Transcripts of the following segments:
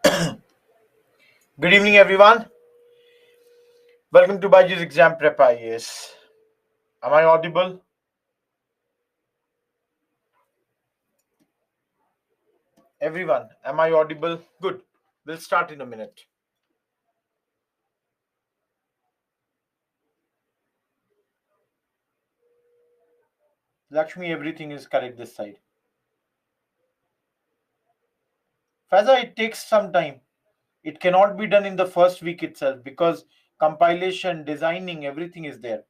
Good evening, everyone. Welcome to Byju's Exam Prep IAS. Am I audible? Everyone, am I audible? Good. We'll start in a minute. Lakshmi, everything is correct this side. Faza, it takes some time. It cannot be done in the first week itself because compilation, designing, everything is there.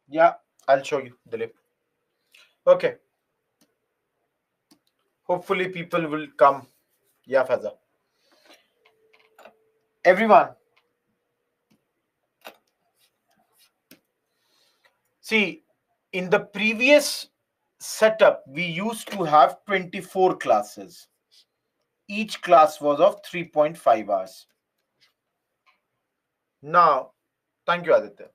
Yeah, I'll show you, Dilip. Okay. Hopefully, people will come. Yeah, Faza. Everyone, see, in the previous setup, we used to have 24 classes. Each class was of 3.5 hours. Now, thank you, Aditya.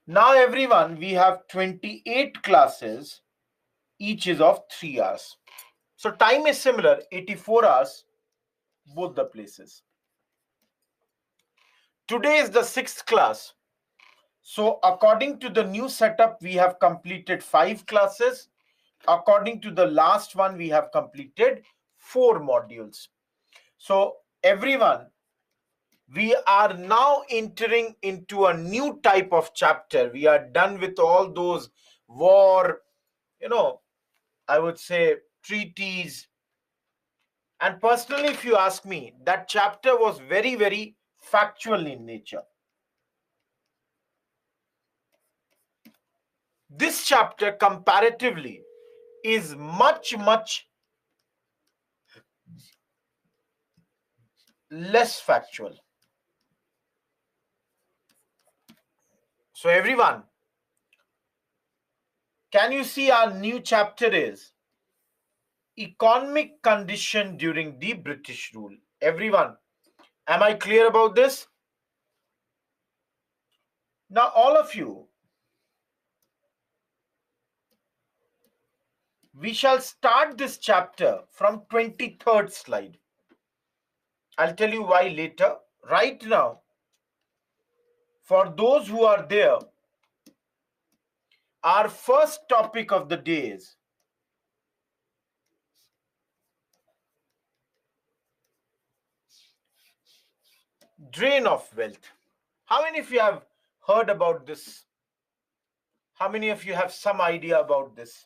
Now, everyone, we have 28 classes, each is of 3 hours. So, time is similar, 84 hours, both the places. Today is the 6th class. So, according to the new setup, we have completed 5 classes. According to the last one, we have completed 4 modules. So, everyone, we are now entering into a new type of chapter. We are done with all those war, I would say treaties. And personally, if you ask me, that chapter was very, very factual in nature. This chapter comparatively is much, much less factual. So, everyone, can you see our new chapter is economic condition during the British rule? Everyone, am I clear about this? Now, all of you, we shall start this chapter from 23rd slide. I'll tell you why later. Right now, for those who are there, our first topic of the day is drain of wealth. How many of you have heard about this? How many of you have some idea about this?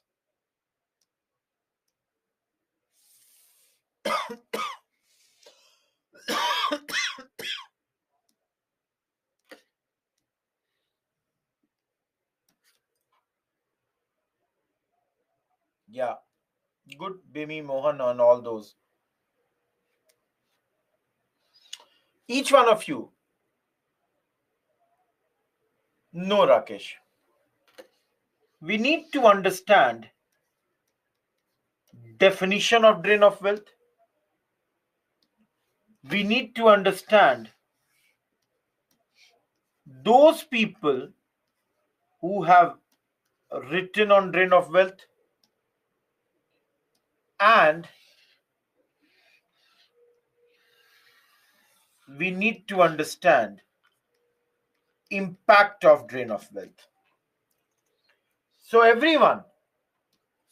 Yeah, good, Bimi, Mohan, and all those. Each one of you, no, Rakesh. We need to understand definition of drain of wealth. We need to understand those people who have written on drain of wealth, and we need to understand impact of drain of wealth. So, everyone,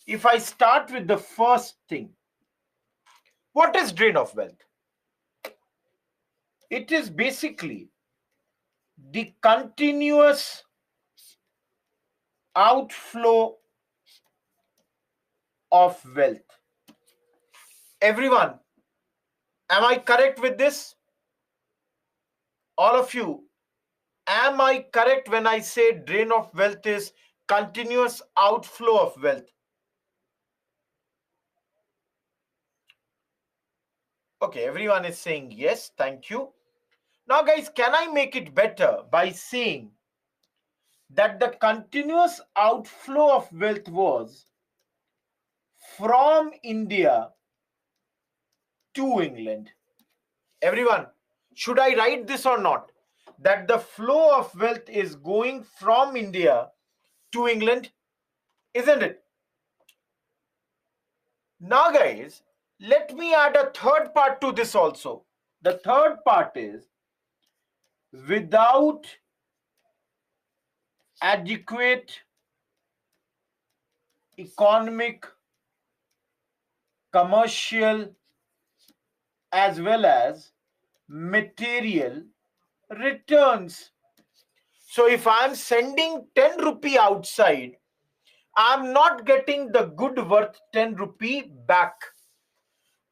if I start with the first thing, what is drain of wealth? It is basically the continuous outflow of wealth. Everyone, am I correct with this? All of you, am I correct when I say drain of wealth is continuous outflow of wealth? Okay, everyone is saying yes, thank you. Now, guys, can I make it better by saying that the continuous outflow of wealth was from India to England. Everyone, should I write this or not? That the flow of wealth is going from India to England, isn't it? Now, guys, let me add a third part to this also. The third part is without adequate economic, commercial, as well as material returns. So if I'm sending 10 rupee outside, I'm not getting the good worth 10 rupee back.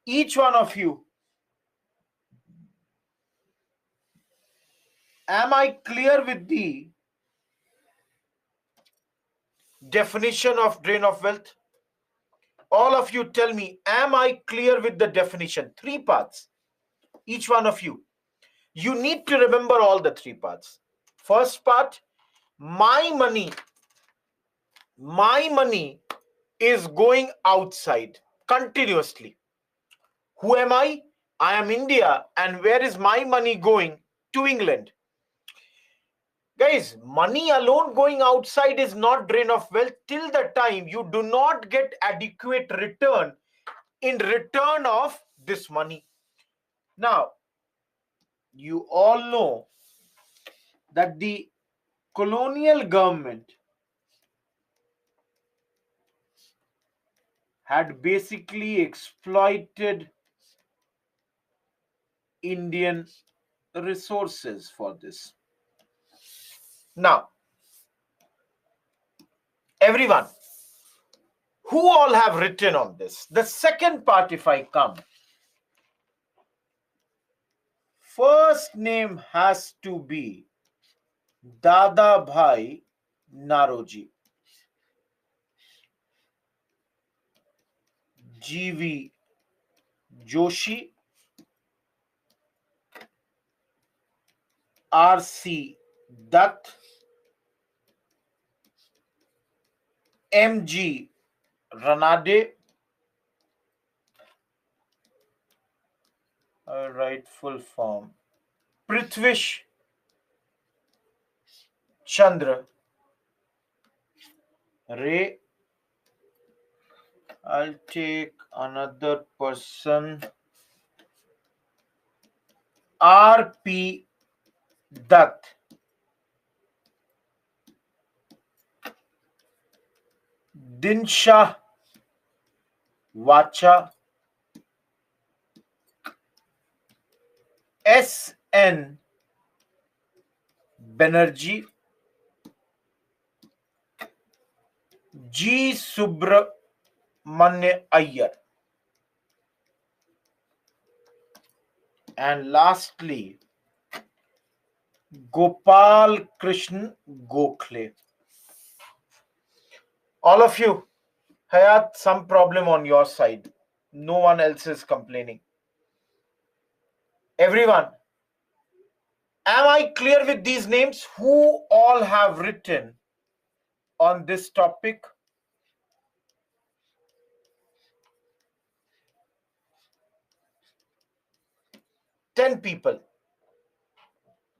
Each one of you, am I clear with the definition of drain of wealth? All of you tell me, am I clear with the definition? Three parts. Each one of you. You need to remember all the three parts. First part, my money is going outside continuously. Who am I? I am India. And where is my money going? To England. Guys, money alone going outside is not drain of wealth till the time you do not get adequate return in return of this money. Now, you all know that the colonial government had basically exploited Indian resources for this. Now, everyone, who all have written on this? The second part, if I come, first name has to be Dada Bhai Naroji, G.V. Joshi, R.C. Dutt, M.G. Ranade. I'll write full form. Prithvish Chandra Ray. I'll take another person. R.P. Dutt. Dinsha Vacha. S.N. Banerjee. G. Subramanya Iyer. And lastly, Gopal Krishnan Gokhale. All of you, Hayat, some problem on your side. No one else is complaining. Everyone, am I clear with these names? Who all have written on this topic? Ten people.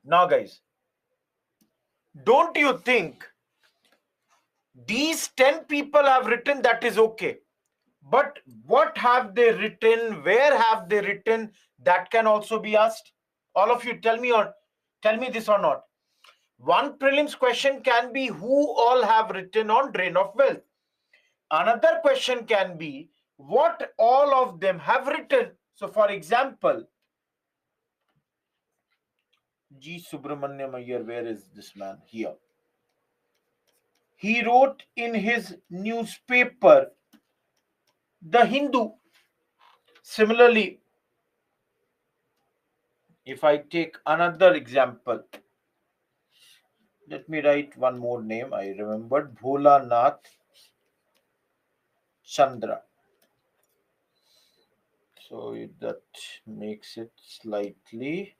Now, guys, don't you think these 10 people have written? That is okay. But what have they written? Where have they written? That can also be asked. All of you tell me this or not. One prelims question can be who all have written on drain of wealth. Another question can be what all of them have written. So for example, G. Subramanyam Iyer, where is this man? Here. He wrote in his newspaper, The Hindu. Similarly, if I take another example, let me write one more name. I remembered Bhola Nath Chandra. So that makes it slightly.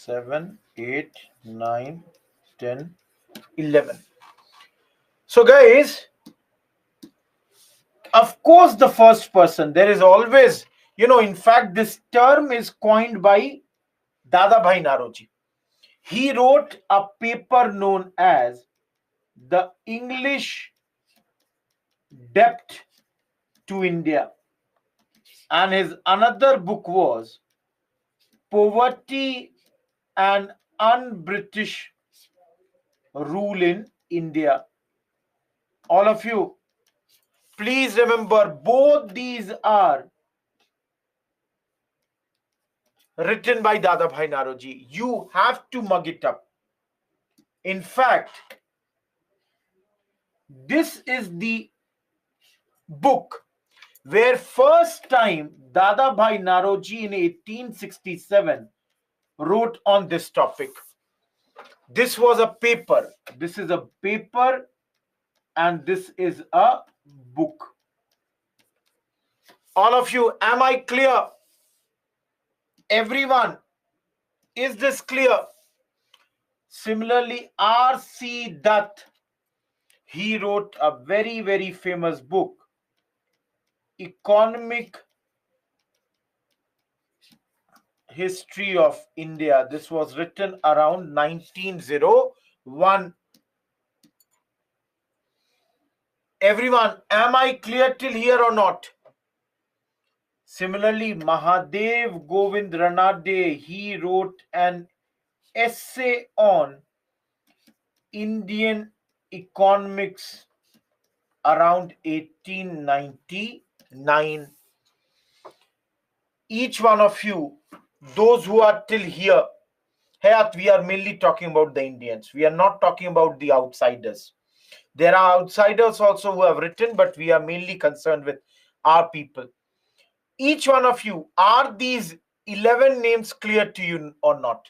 7, 8, 9, 10, 11. So guys, of course, the first person, there is always, in fact, this term is coined by Dada Bhai Naroji. He wrote a paper known as The English Debt to India. And his another book was Poverty and Un-British Rule in India. All of you, please remember, both these are written by Dada Bhai Naroji. You have to mug it up. In fact, this is the book where first time Dada Bhai Naroji in 1867 wrote on this topic. This was a paper. This is a paper and this is a book. All of you, am I clear? Everyone, is this clear? Similarly, R.C. Dutt, he wrote a very, very famous book, Economic History of India. This was written around 1901. Everyone, am I clear till here or not? Similarly, Mahadev Govind Ranade, he wrote an essay on Indian economics around 1899. Each one of you, those who are till here, Hayat, we are mainly talking about the Indians. We are not talking about the outsiders. There are outsiders also who have written, but we are mainly concerned with our people. Each one of you, are these 11 names clear to you or not?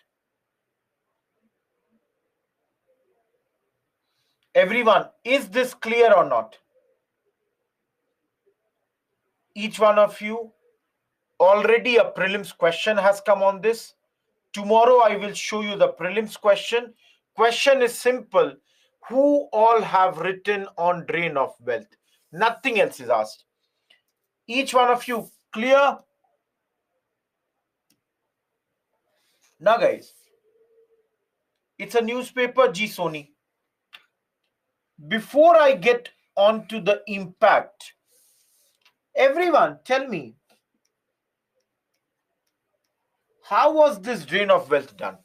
Everyone, is this clear or not? Each one of you, already a prelims question has come on this. Tomorrow I will show you the prelims question. Question is simple. Who all have written on drain of wealth? Nothing else is asked. Each one of you, clear? Now guys, it's a newspaper, G Sony. Before I get on to the impact, everyone tell me, how was this drain of wealth done?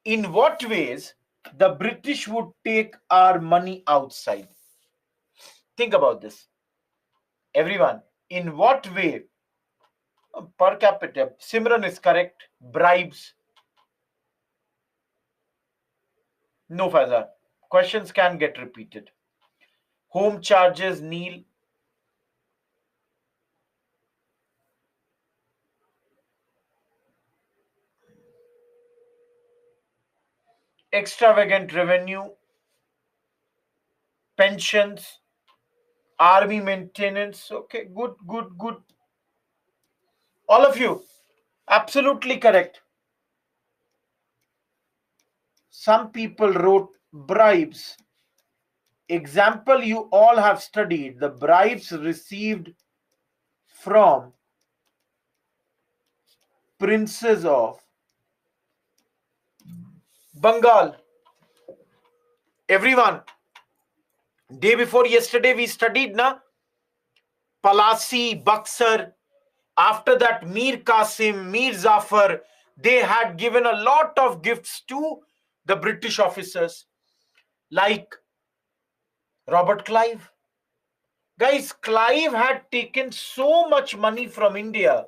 In what ways the British would take our money outside? Think about this. Everyone, in what way? Per capita, Simran is correct. Bribes. No, Faizan. Questions can get repeated. Home charges, Neil. Extravagant revenue. Pensions. Army maintenance. Okay, good, good, good. All of you, absolutely correct. Some people wrote bribes. Example you all have studied, the bribes received from princes of Bengal. Everyone, day before yesterday we studied na Palasi, Buxar. After that, Mir Qasim, Mir Zafar, they had given a lot of gifts to the British officers, like Robert Clive. Guys, Clive had taken so much money from India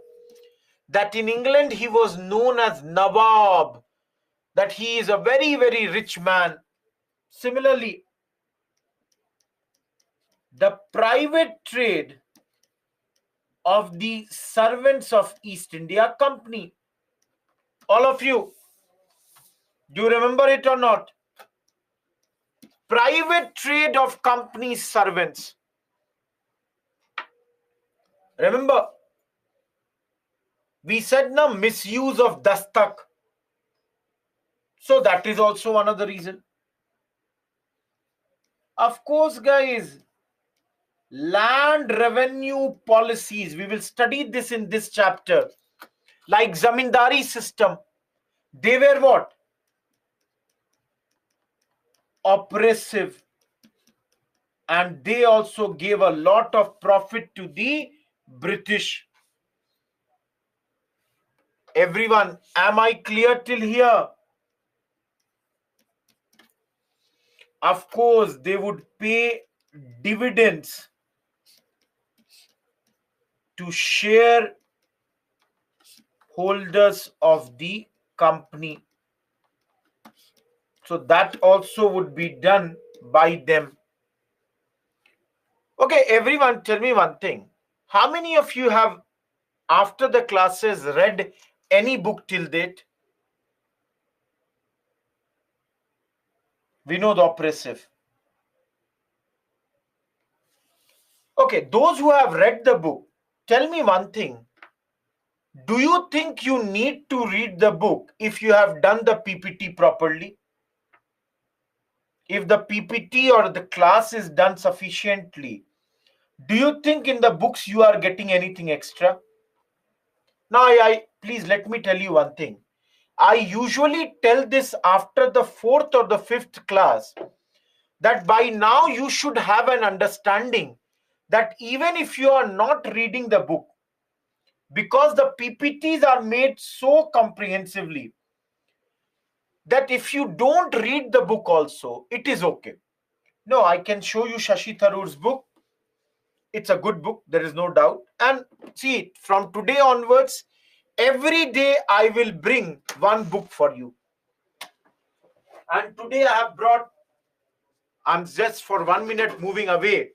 that in England he was known as Nawab, that he is a very, very rich man. Similarly, the private trade of the servants of East India Company. All of you, do you remember it or not? Private trade of company servants. Remember, we said na misuse of dastak. So that is also one of the reason. Of course, guys, land revenue policies, we will study this in this chapter. Like zamindari system, they were what? Oppressive, and they also gave a lot of profit to the British. Everyone, am I clear till here? Of course, they would pay dividends to share holders of the company. So that also would be done by them. Okay, everyone, tell me one thing. How many of you have, after the classes, read any book till date? We know the oppressive. Okay, those who have read the book, tell me one thing. Do you think you need to read the book if you have done the PPT properly? If the PPT or the class is done sufficiently, do you think in the books you are getting anything extra? Now, please let me tell you one thing. I usually tell this after the fourth or the fifth class, that by now you should have an understanding that even if you are not reading the book, because the PPTs are made so comprehensively, that if you don't read the book also, it is okay. No, I can show you Shashi Tharoor's book. It's a good book, there is no doubt. And see, from today onwards, every day I will bring one book for you. And today I have brought, I'm just for 1 minute moving away.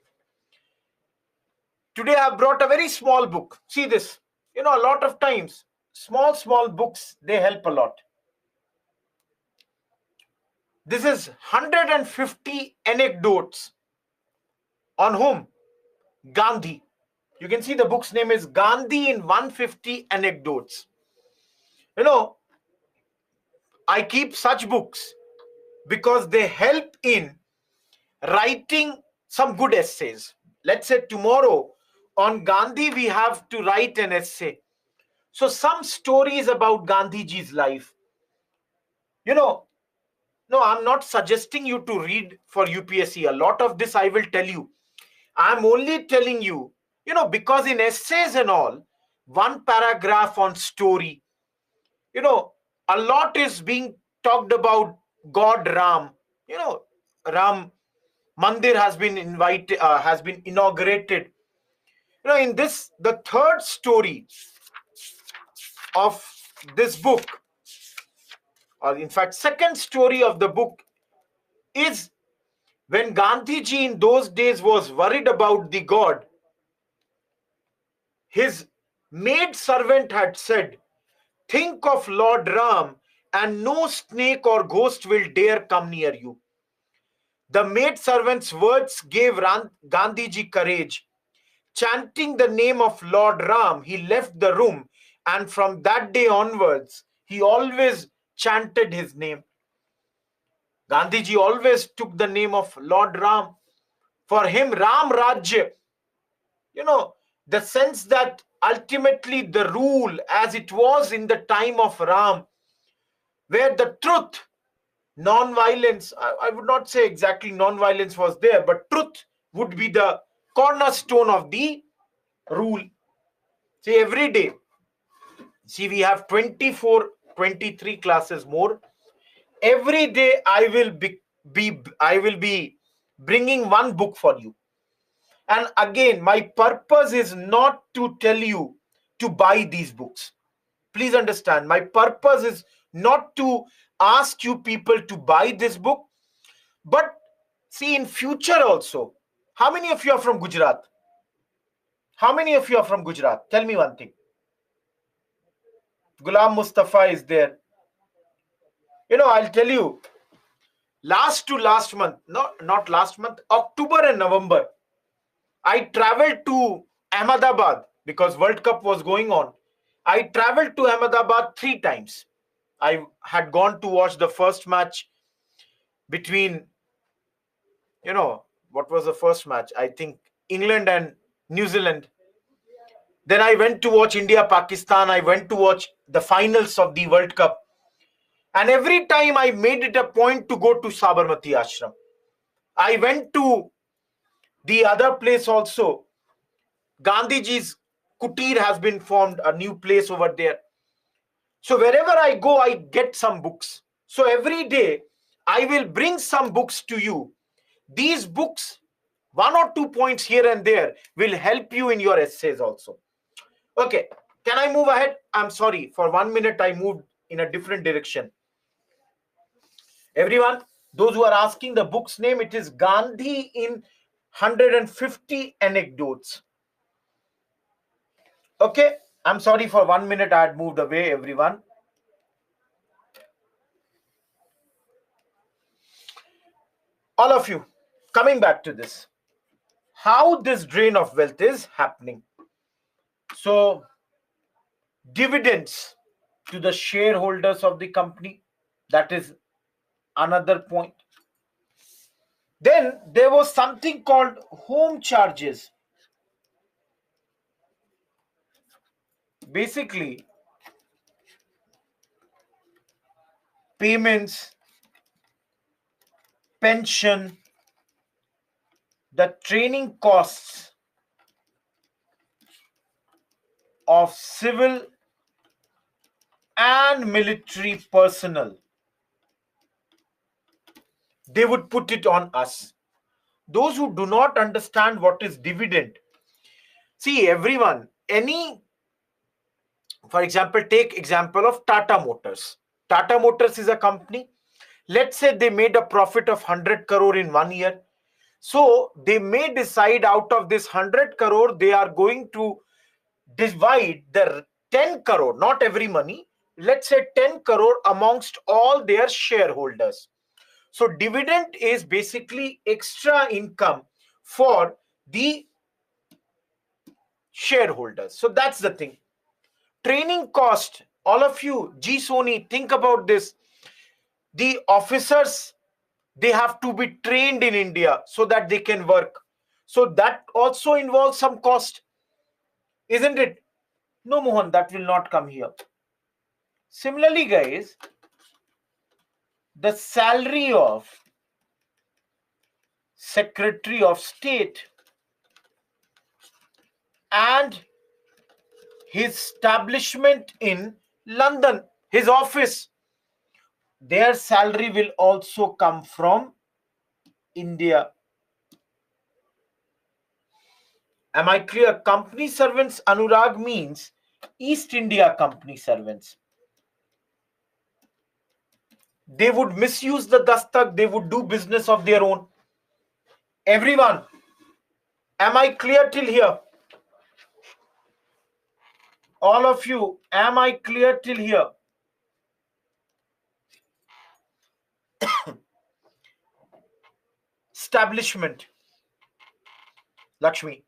Today I have brought a very small book. See this. You know, a lot of times, small books, they help a lot. This is 150 anecdotes on whom? Gandhi. You can see the book's name is Gandhi in 150 Anecdotes. You know, I keep such books because they help in writing some good essays. Let's say tomorrow on Gandhi, we have to write an essay. So some stories about Gandhiji's life. You know, no, I'm not suggesting you to read for UPSC. A lot of this I will tell you. I'm only telling you, you know, because in essays and all, one paragraph on story, you know, a lot is being talked about God Ram. You know, Ram Mandir has been inaugurated. You know, in this, the third story of this book, or in fact, second story of the book, is when Gandhiji in those days was worried about the God, his maid servant had said, "Think of Lord Ram, and no snake or ghost will dare come near you." The maid servant's words gave Gandhiji courage. Chanting the name of Lord Ram, he left the room, and from that day onwards, he always chanted his name. Gandhiji always took the name of Lord Ram. For him, Ram Rajya, you know, the sense that ultimately the rule as it was in the time of Ram, where the truth, non-violence, I would not say exactly non-violence was there, but truth would be the cornerstone of the rule. See, every day, see, we have 24, 23 classes more. Every day I will be bringing one book for you. And again, my purpose is not to tell you to buy these books. Please understand, my purpose is not to ask you people to buy this book, but see, in future also, how many of you are from Gujarat? How many of you are from Gujarat? Tell me one thing. Ghulam Mustafa is there. You know, I'll tell you, last month, not last month, October and November, I traveled to Ahmedabad because World Cup was going on. I traveled to Ahmedabad 3 times. I had gone to watch the first match between, what was the first match? I think England and New Zealand. Then I went to watch India Pakistan. I went to watch the finals of the World Cup. And every time I made it a point to go to Sabarmati Ashram. I went to the other place also. Gandhiji's Kutir has been formed, a new place over there. So wherever I go, I get some books. So every day, I will bring some books to you. These books, one or two points here and there, will help you in your essays also. Okay, can I move ahead? I'm sorry, for 1 minute I moved in a different direction. Everyone, those who are asking the book's name, it is Gandhi in 150 Anecdotes. Okay, I'm sorry, for 1 minute I had moved away, everyone. All of you, coming back to this, how this drain of wealth is happening. So, dividends to the shareholders of the company, that is another point. Then there was something called home charges. Basically, payments, pension, the training costs of civil and military personnel. They would put it on us. Those who do not understand what is dividend. See, everyone, for example, take example of Tata Motors. Tata Motors is a company. Let's say they made a profit of 100 crore in 1 year. So they may decide out of this 100 crore, they are going to divide the 10 crore, not every money, let's say 10 crore amongst all their shareholders. So dividend is basically extra income for the shareholders. So that's the thing. Training cost, all of you, G Sony, think about this. The officers, they have to be trained in India so that they can work. So that also involves some cost, isn't it? No, Mohan, that will not come here. Similarly, guys, the salary of Secretary of State and his establishment in London, his office, their salary will also come from India. Am I clear? Company servants, Anurag, means East India Company servants. They would misuse the dastak, they would do business of their own. Everyone, am I clear till here? All of you, am I clear till here? Establishment, Lakshmi.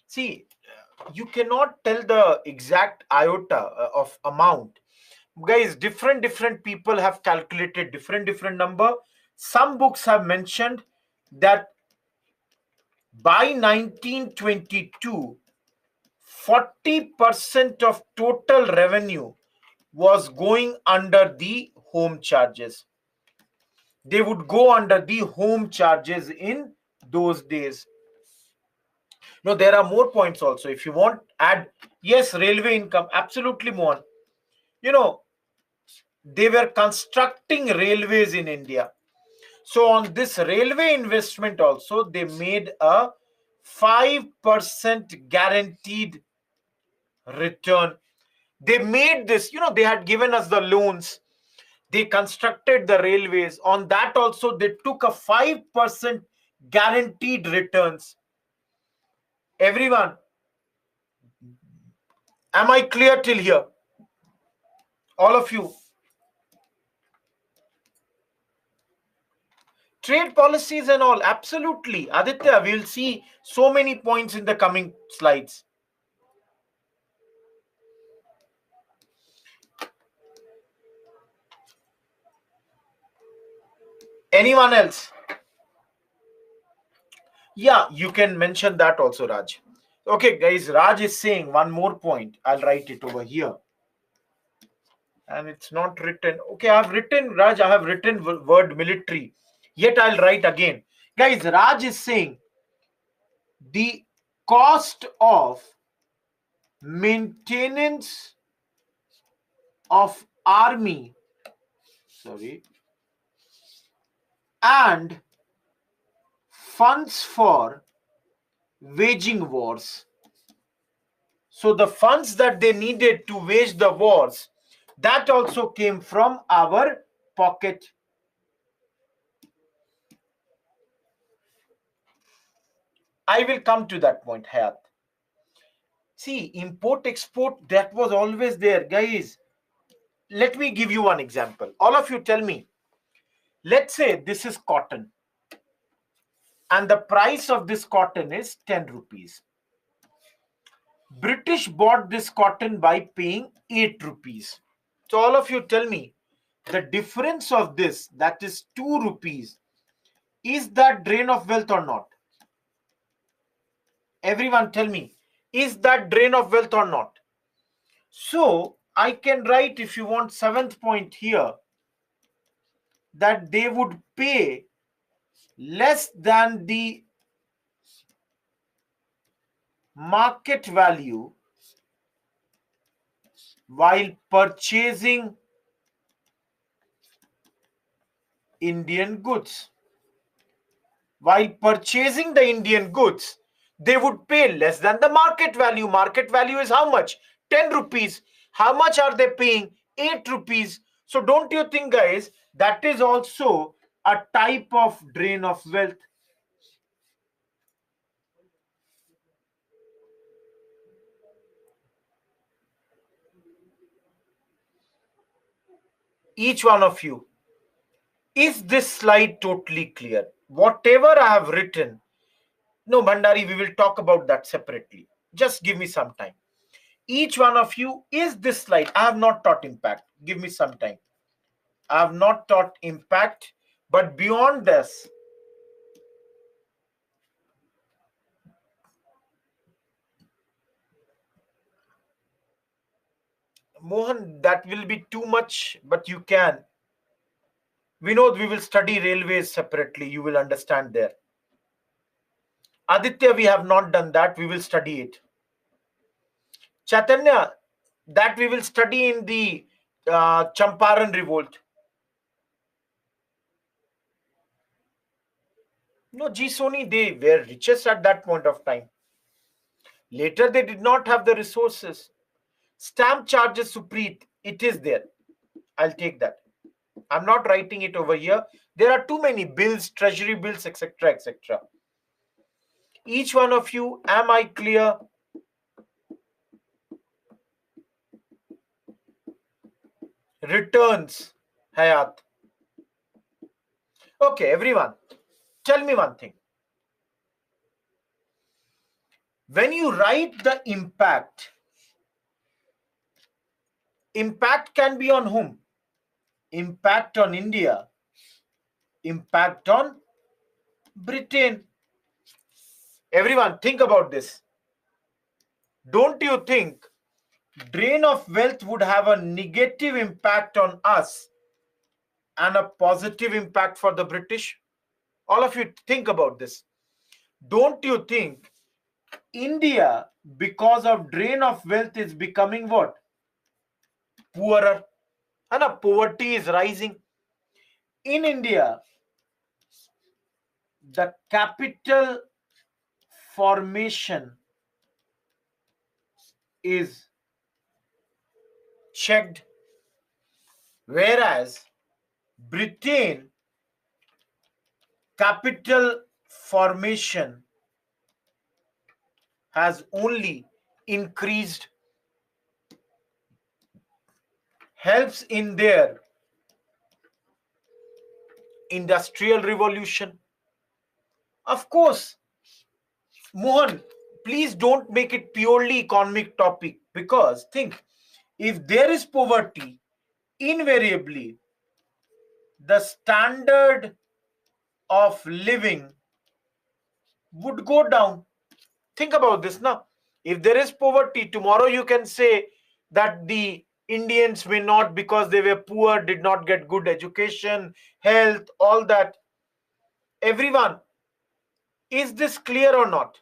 See, you cannot tell the exact iota of amount. Guys, different people have calculated different number. Some books have mentioned that by 1922, 40% of total revenue was going under the home charges. They would go under the home charges in those days. No, there are more points also. If you want, add. Yes, railway income. Absolutely, Mohan. They were constructing railways in India. So on this railway investment also, they made a 5% guaranteed return. They made this, they had given us the loans. They constructed the railways. On that also, they took a 5% guaranteed returns. Everyone, am I clear till here? All of you. Trade policies and all, absolutely. Aditya, we'll see so many points in the coming slides. Anyone else? Yeah, you can mention that also, Raj. Okay, guys, Raj is saying one more point. I'll write it over here. And it's not written. Okay, I've written, Raj, I have written word military. Yet I'll write again. Guys, Raj is saying the cost of maintenance of army, sorry, and funds for waging wars. So the funds that they needed to wage the wars, that also came from our pocket. I will come to that point, Hayat. See, import export, that was always there, guys. Let me give you one example. All of you tell me, let's say this is cotton and the price of this cotton is 10 rupees. British bought this cotton by paying 8 rupees. So all of you tell me, the difference of this, that is 2 rupees, is that drain of wealth or not? Everyone tell me, is that drain of wealth or not? So I can write, if you want, seventh point here, that they would pay less than the market value while purchasing Indian goods. While purchasing the Indian goods, they would pay less than the market value. Market value is how much? 10 rupees. How much are they paying? 8 rupees. So don't you think, guys, that is also a type of drain of wealth? Each one of you, is this slide totally clear? Whatever I have written, no, Bhandari, we will talk about that separately. Just give me some time. Each one of you, is this slide? I have not taught impact. Give me some time. I have not taught impact, but beyond this, Mohan, that will be too much, but you can. Vinod, we will study railways separately. You will understand there. Aditya, we have not done that. We will study it. Chaitanya, that we will study in the Champaran revolt. No, G Sony, they were richest at that point of time. Later, they did not have the resources. Stamp charges, Supreet, it is there. I'll take that. I'm not writing it over here. There are too many bills, treasury bills, etc., etc. Each one of you, am I clear? Returns, Hayat. Okay, everyone, tell me one thing. When you write the impact, impact can be on whom? Impact on India, impact on Britain. Everyone, think about this. Don't you think drain of wealth would have a negative impact on us and a positive impact for the British? All of you think about this. Don't you think India, because of drain of wealth, is becoming what? Poorer. And poverty is rising. In India, the capital formation is checked, whereas Britain, capital formation has only increased, helps in their industrial revolution. Of course, Mohan, please don't make it purely economic topic, because think, if there is poverty, invariably the standard of living would go down. Think about this now. If there is poverty, tomorrow you can say that the Indians may not, because they were poor, did not get good education, health, all that. Everyone, is this clear or not?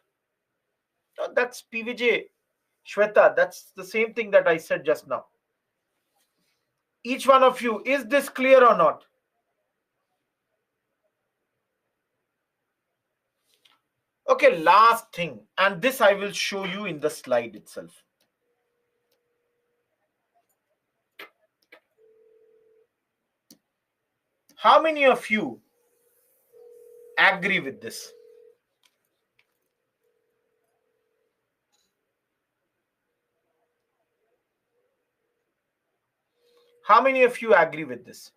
No, that's PVJ. Shweta, that's the same thing that I said just now. Each one of you, is this clear or not? Okay, last thing, and this I will show you in the slide itself. How many of you agree with this? How many of you agree with this?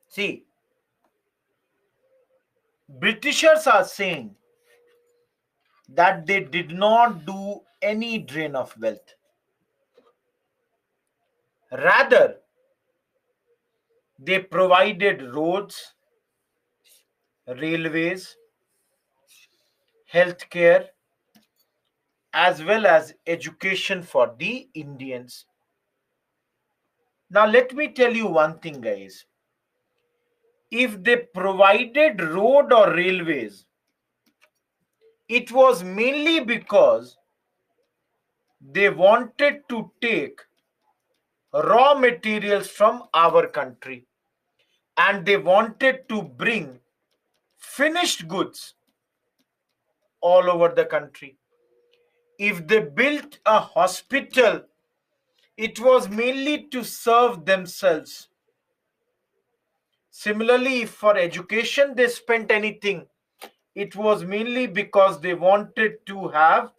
See, Britishers are saying that they did not do any drain of wealth. Rather, they provided roads, railways, healthcare, as well as education for the Indians. Now, let me tell you one thing, guys. If they provided road or railways, it was mainly because they wanted to take raw materials from our country and they wanted to bring finished goods all over the country. If they built a hospital, it was mainly to serve themselves. Similarly, if for education they spent anything, it was mainly because they wanted to have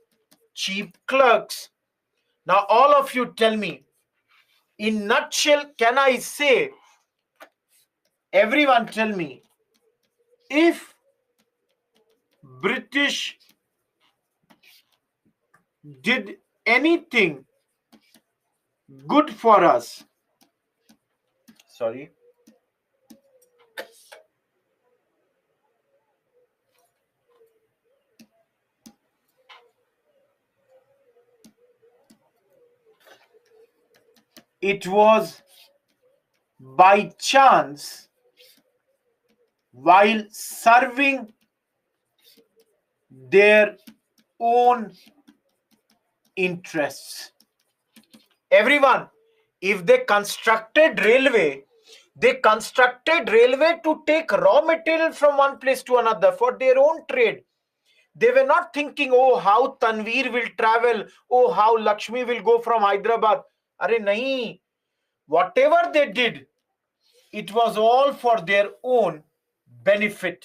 cheap clerks. Now, all of you tell me, in nutshell, can I say, everyone tell me, if British did anything good for us, sorry, it was by chance while serving their own interests. Everyone, if they constructed railway to take raw material from one place to another for their own trade. They were not thinking, oh, how Tanveer will travel, oh, how Lakshmi will go from Hyderabad. Are nahi. Whatever they did, it was all for their own benefit,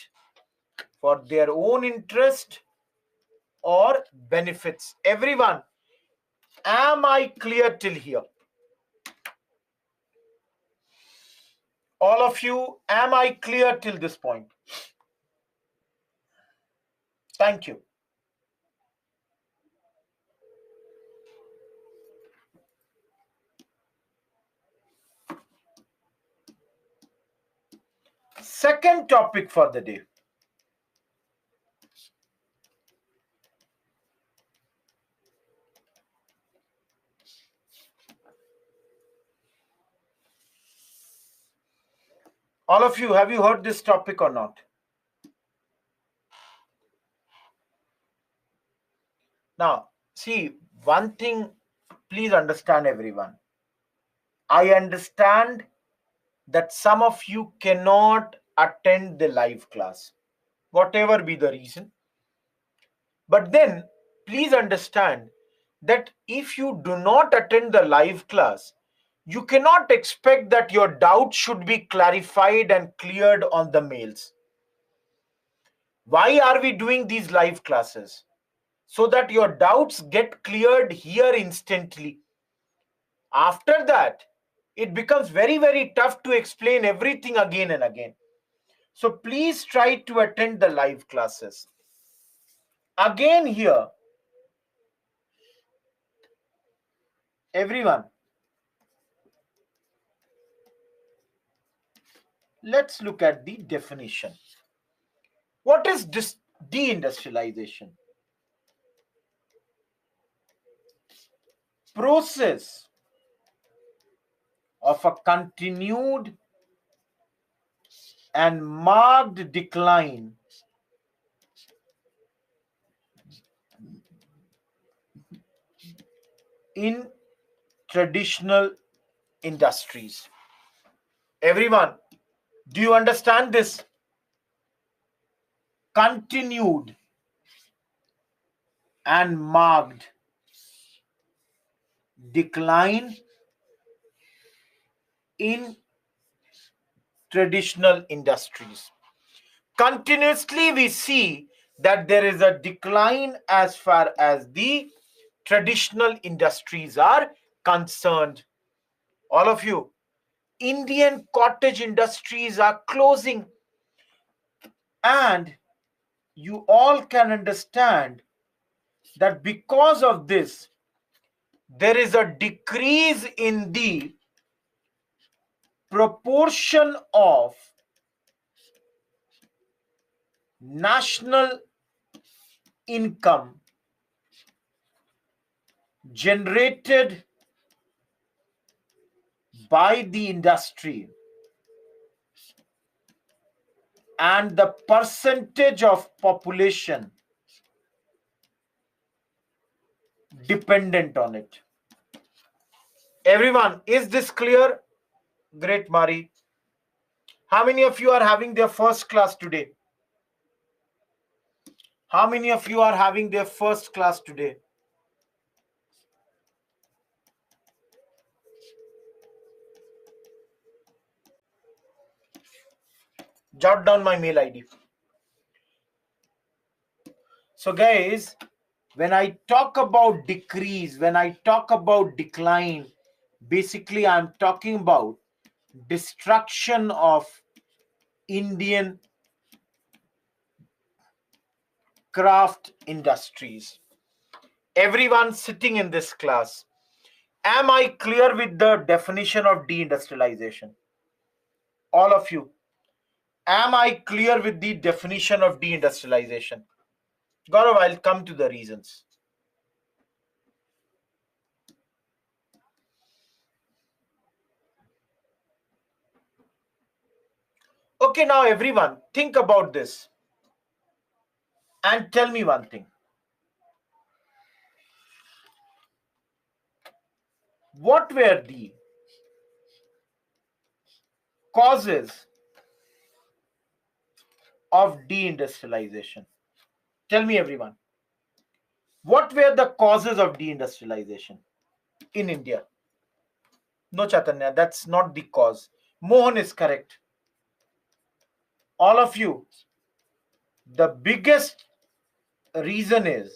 for their own interest or benefits. Everyone, am I clear till here? All of you, am I clear till this point? Thank you. Second topic for the day. All of you, have you heard this topic or not? Now, see, one thing, please understand, everyone. I understand that some of you cannot attend the live class, whatever be the reason. But then, please understand that if you do not attend the live class, you cannot expect that your doubts should be clarified and cleared on the mails. Why are we doing these live classes? So that your doubts get cleared here instantly. After that, it becomes very, very tough to explain everything again and again. So please try to attend the live classes. Again here, everyone, Let's look at the definition. What is deindustrialization? Process of a continued and marked decline in traditional industries. Everyone, do you understand this? Continued and marked decline in traditional industries. Continuously, we see that there is a decline as far as the traditional industries are concerned. All of you, Indian cottage industries are closing, and you all can understand that because of this, there is a decrease in the proportion of national income generated by the industry and the percentage of population dependent on it. Everyone, is this clear? Great, Mari. How many of you are having their first class today? How many of you are having their first class today? Jot down my mail ID. So guys, when I talk about decrease, when I talk about decline, basically I'm talking about destruction of Indian craft industries. Everyone sitting in this class, am I clear with the definition of deindustrialization? All of you, am I clear with the definition of deindustrialization? Gaurav, I'll come to the reasons. Okay, now everyone, think about this and tell me one thing. What were the causes of deindustrialization? Tell me, everyone. What were the causes of deindustrialization in India? No, Chaitanya, that's not the cause. Mohan is correct. All of you, the biggest reason is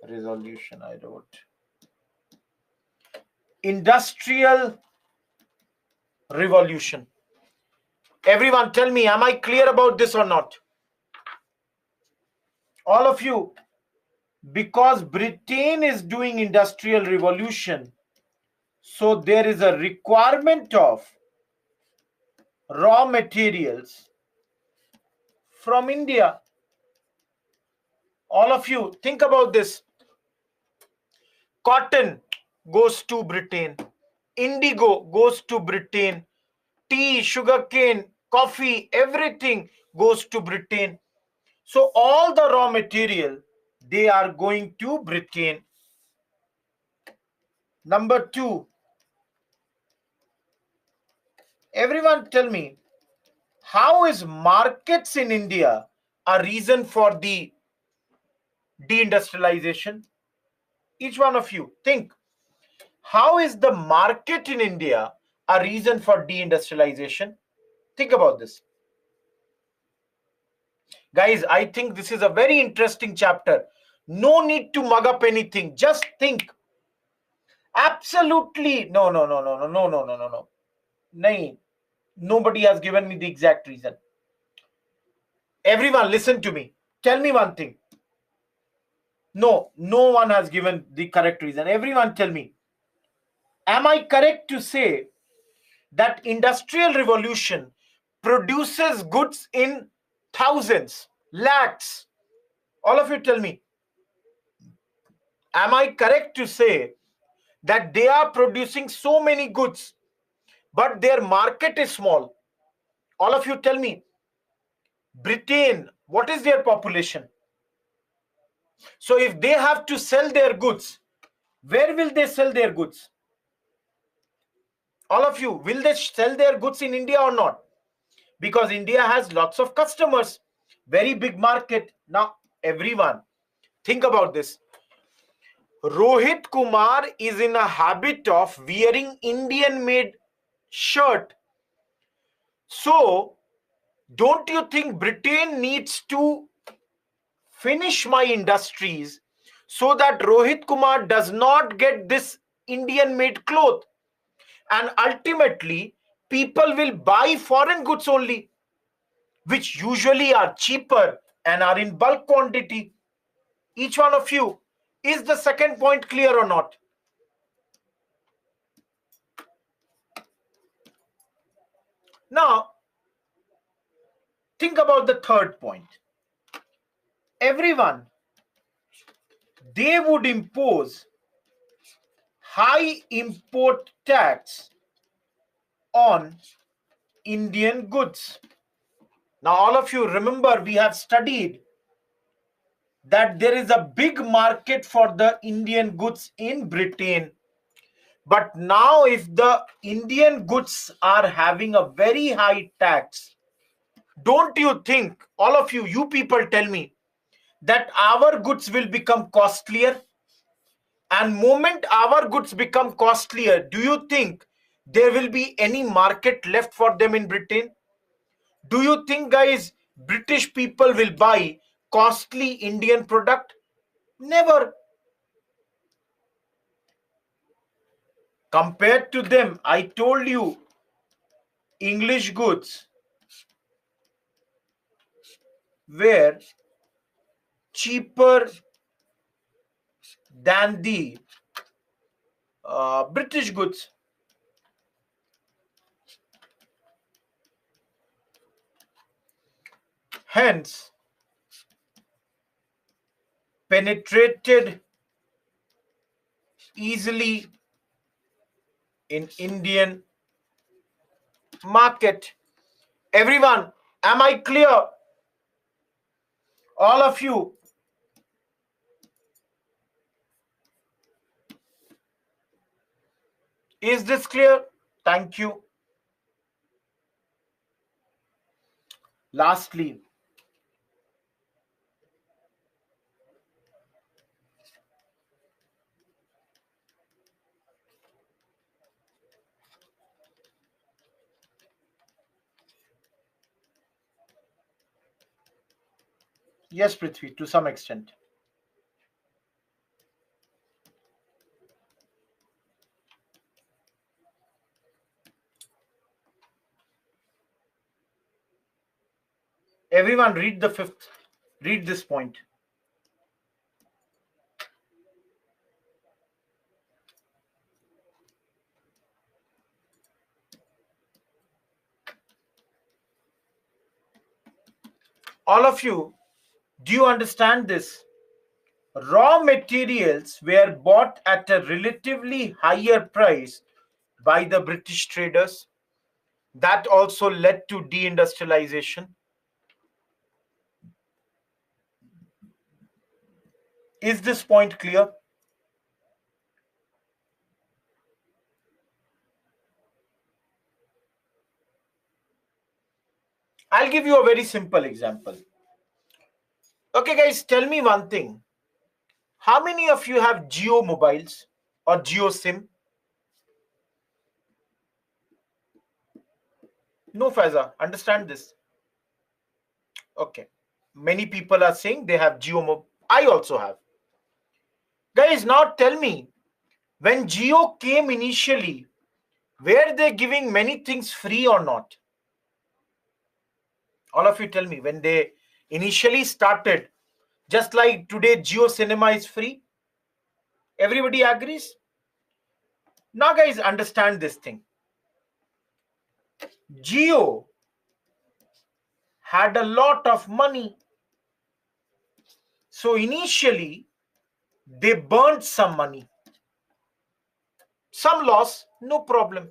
resolution. I wrote industrial revolution. Everyone, tell me, am I clear about this or not? All of you, because Britain is doing industrial revolution, so there is a requirement of raw materials from India. All of you, think about this. Cotton goes to Britain. Indigo goes to Britain. Tea, sugarcane, coffee, everything goes to Britain. So all the raw material, they are going to Britain. Number two, everyone tell me, how is markets in India a reason for the deindustrialization? Each one of you think, how is the market in India a reason for deindustrialization? Think about this. Guys, I think this is a very interesting chapter. No need to mug up anything. Just think. Absolutely. No. Nahin. Nobody has given me the exact reason. Everyone, listen to me. Tell me one thing. No one has given the correct reason. Everyone tell me. Am I correct to say that industrial revolution produces goods in thousands, lakhs. All of you tell me, am I correct to say that they are producing so many goods, but their market is small? All of you tell me, Britain, what is their population? So if they have to sell their goods, where will they sell their goods? All of you, will they sell their goods in India or not? Because India has lots of customers, very big market. Now, everyone, think about this. Rohit Kumar is in a habit of wearing Indian made shirt. So, don't you think Britain needs to finish my industries so that Rohit Kumar does not get this Indian made cloth? And ultimately, people will buy foreign goods only, which usually are cheaper and are in bulk quantity. Each one of you, is the second point clear or not? Now, think about the third point. Everyone, they would impose high import tax on Indian goods. Now, all of you remember, we have studied that there is a big market for the Indian goods in Britain. But now, if the Indian goods are having a very high tax, don't you think, all of you, you people tell me, that our goods will become costlier? And moment our goods become costlier, do you think there will be any market left for them in Britain? Do you think, guys, British people will buy costly Indian product? Never. Compared to them, I told you, English goods were cheaper than the British goods. Hence, penetrated easily in Indian market. Everyone, am I clear? All of you, is this clear? Thank you. Lastly, yes, Prithvi, to some extent. Everyone, read the fifth. Read this point. All of you, do you understand this? Raw materials were bought at a relatively higher price by the British traders. That also led to deindustrialization. Is this point clear? I'll give you a very simple example. Okay, guys, tell me one thing. How many of you have Geo mobiles or Geo SIM? No, Faiza, understand this. Okay. Many people are saying they have Geo mobile. I also have. Guys, now tell me, when Geo came initially, were they giving many things free or not? All of you tell me, when they initially started, just like today, Geo Cinema is free. Everybody agrees? Now, guys, understand this thing. Geo had a lot of money. So initially, they burned some money. Some loss, no problem.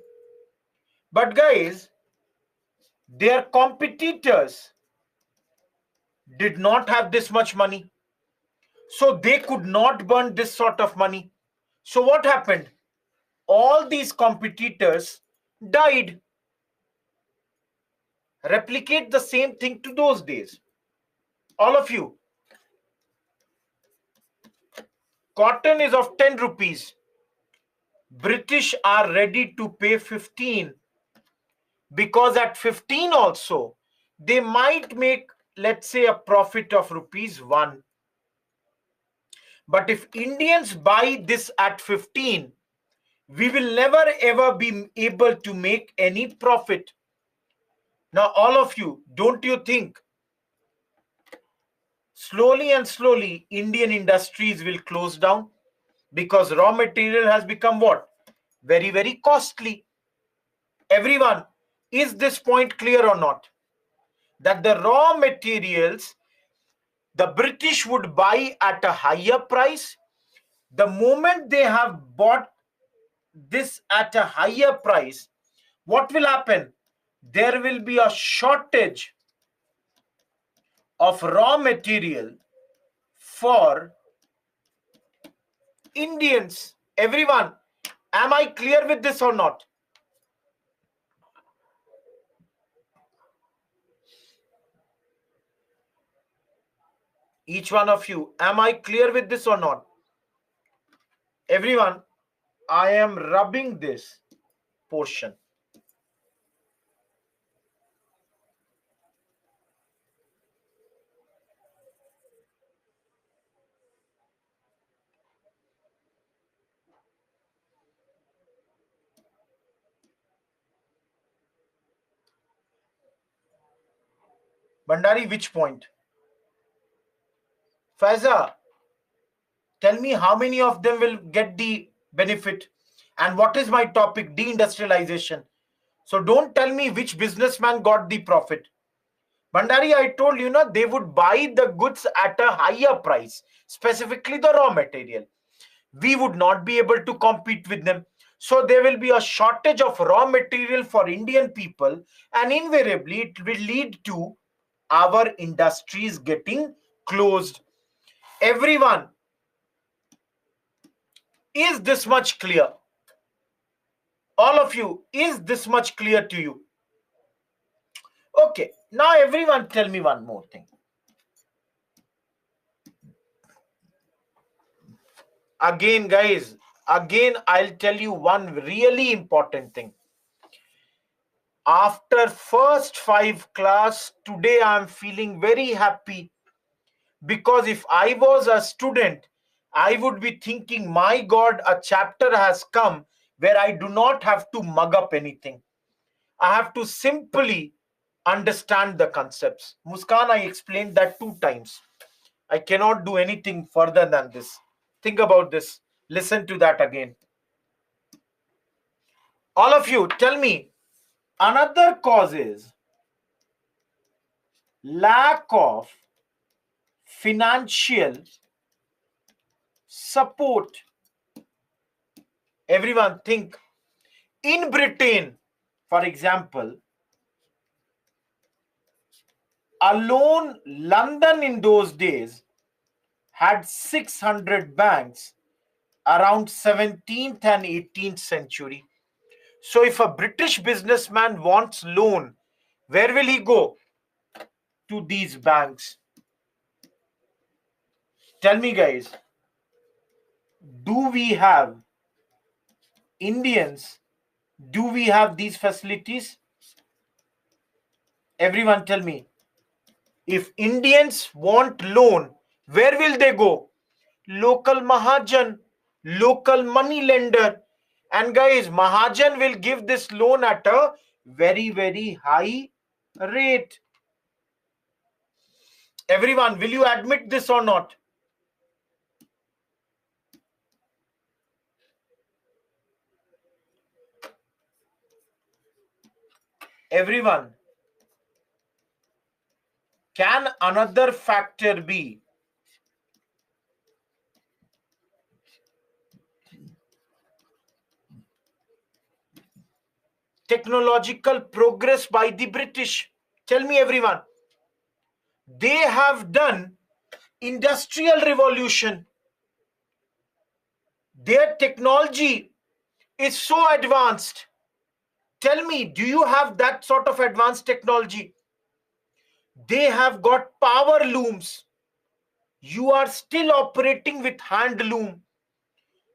But guys, their competitors did not have this much money. So they could not burn this sort of money. So what happened? All these competitors died. Replicate the same thing to those days. All of you. Cotton is of 10 rupees. British are ready to pay 15, because at 15 also they might make, let's say, a profit of rupees 1. But if Indians buy this at 15, we will never ever be able to make any profit. Now, all of you, don't you think slowly and slowly Indian industries will close down? Because raw material has become what? Very, very costly. Everyone, is this point clear or not? That the raw materials the British would buy at a higher price. The moment they have bought this at a higher price, what will happen? There will be a shortage of raw material for Indians. Everyone, am I clear with this or not? Each one of you, am I clear with this or not? Everyone, I am rubbing this portion. Bandari, which point? Faiza, tell me how many of them will get the benefit. And what is my topic? Deindustrialization. So don't tell me which businessman got the profit. Bandari, I told you, they would buy the goods at a higher price, specifically the raw material. We would not be able to compete with them. So there will be a shortage of raw material for Indian people, and invariably it will lead to our industries getting closed. Everyone, is this much clear? All of you, is this much clear to you? Okay, now everyone tell me one more thing. Again, guys, I'll tell you one really important thing. After first 5 class, today I'm feeling very happy, because if I was a student, I would be thinking, my God, a chapter has come where I do not have to mug up anything. I have to simply understand the concepts. Muskan, I explained that 2 times. I cannot do anything further than this. Think about this. Listen to that again. All of you, tell me, another cause is lack of financial support. Everyone think. In Britain, for example, alone London in those days had 600 banks around 17th and 18th century. So if a British businessman wants loan, where will he go? To these banks. Tell me, guys, do we have Indians? Do we have these facilities? Everyone tell me. If Indians want loan, where will they go? Local Mahajan, local money lender. And guys, Mahajan will give this loan at a very, very high rate. Everyone, will you admit this or not? Everyone, Can another factor be technological progress by the British? Tell me, everyone. They have done industrial revolution. Their technology is so advanced. Tell me, do you have that sort of advanced technology? They have got power looms. You are still operating with hand loom.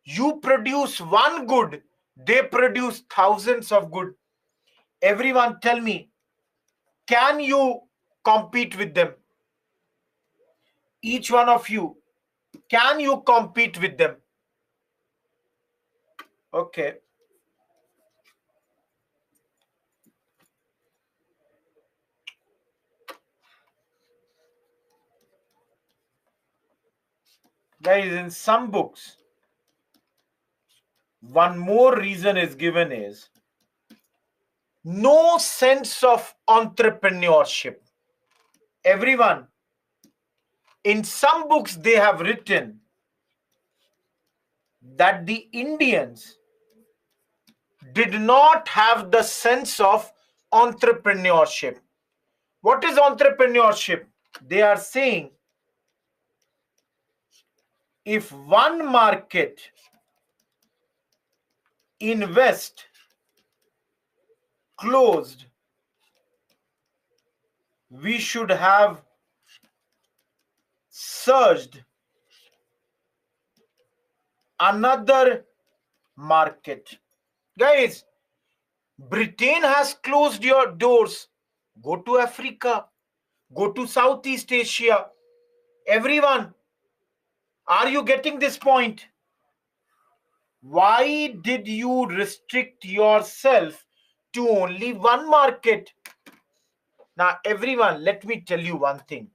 You produce one good, they produce thousands of good. Everyone tell me, can you compete with them? Each one of you, can you compete with them? Okay. Guys, in some books, one more reason is given is no sense of entrepreneurship. Everyone, in some books they have written that the Indians did not have the sense of entrepreneurship. What is entrepreneurship? They are saying if one market in West closed, we should have surged another market. Guys, Britain has closed your doors. Go to Africa. Go to Southeast Asia. Everyone, are you getting this point? Why did you restrict yourself to only one market? Now, everyone, let me tell you one thing.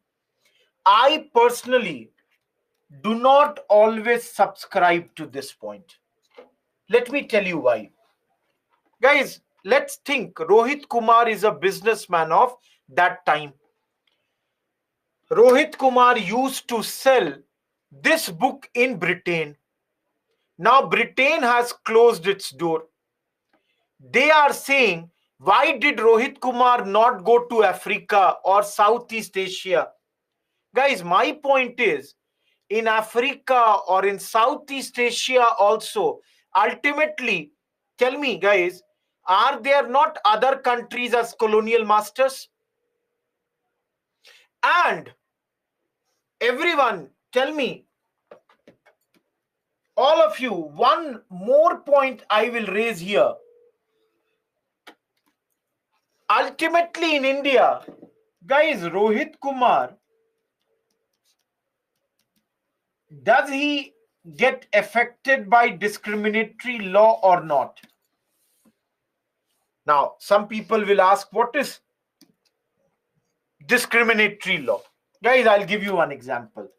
I personally do not always subscribe to this point. Let me tell you why. Guys, let's think. Rohit Kumar is a businessman of that time. Rohit Kumar used to sell this book in Britain. Now Britain has closed its door. They are saying, why did Rohit Kumar not go to Africa or Southeast Asia? Guys, my point is, in Africa or in Southeast Asia also, ultimately, tell me guys, are there not other countries as colonial masters? And everyone, tell me, all of you, one more point I will raise here. Ultimately in India, guys, Rohit Kumar, does he get affected by discriminatory law or not? Now, some people will ask, what is discriminatory law? Guys, I'll give you one example.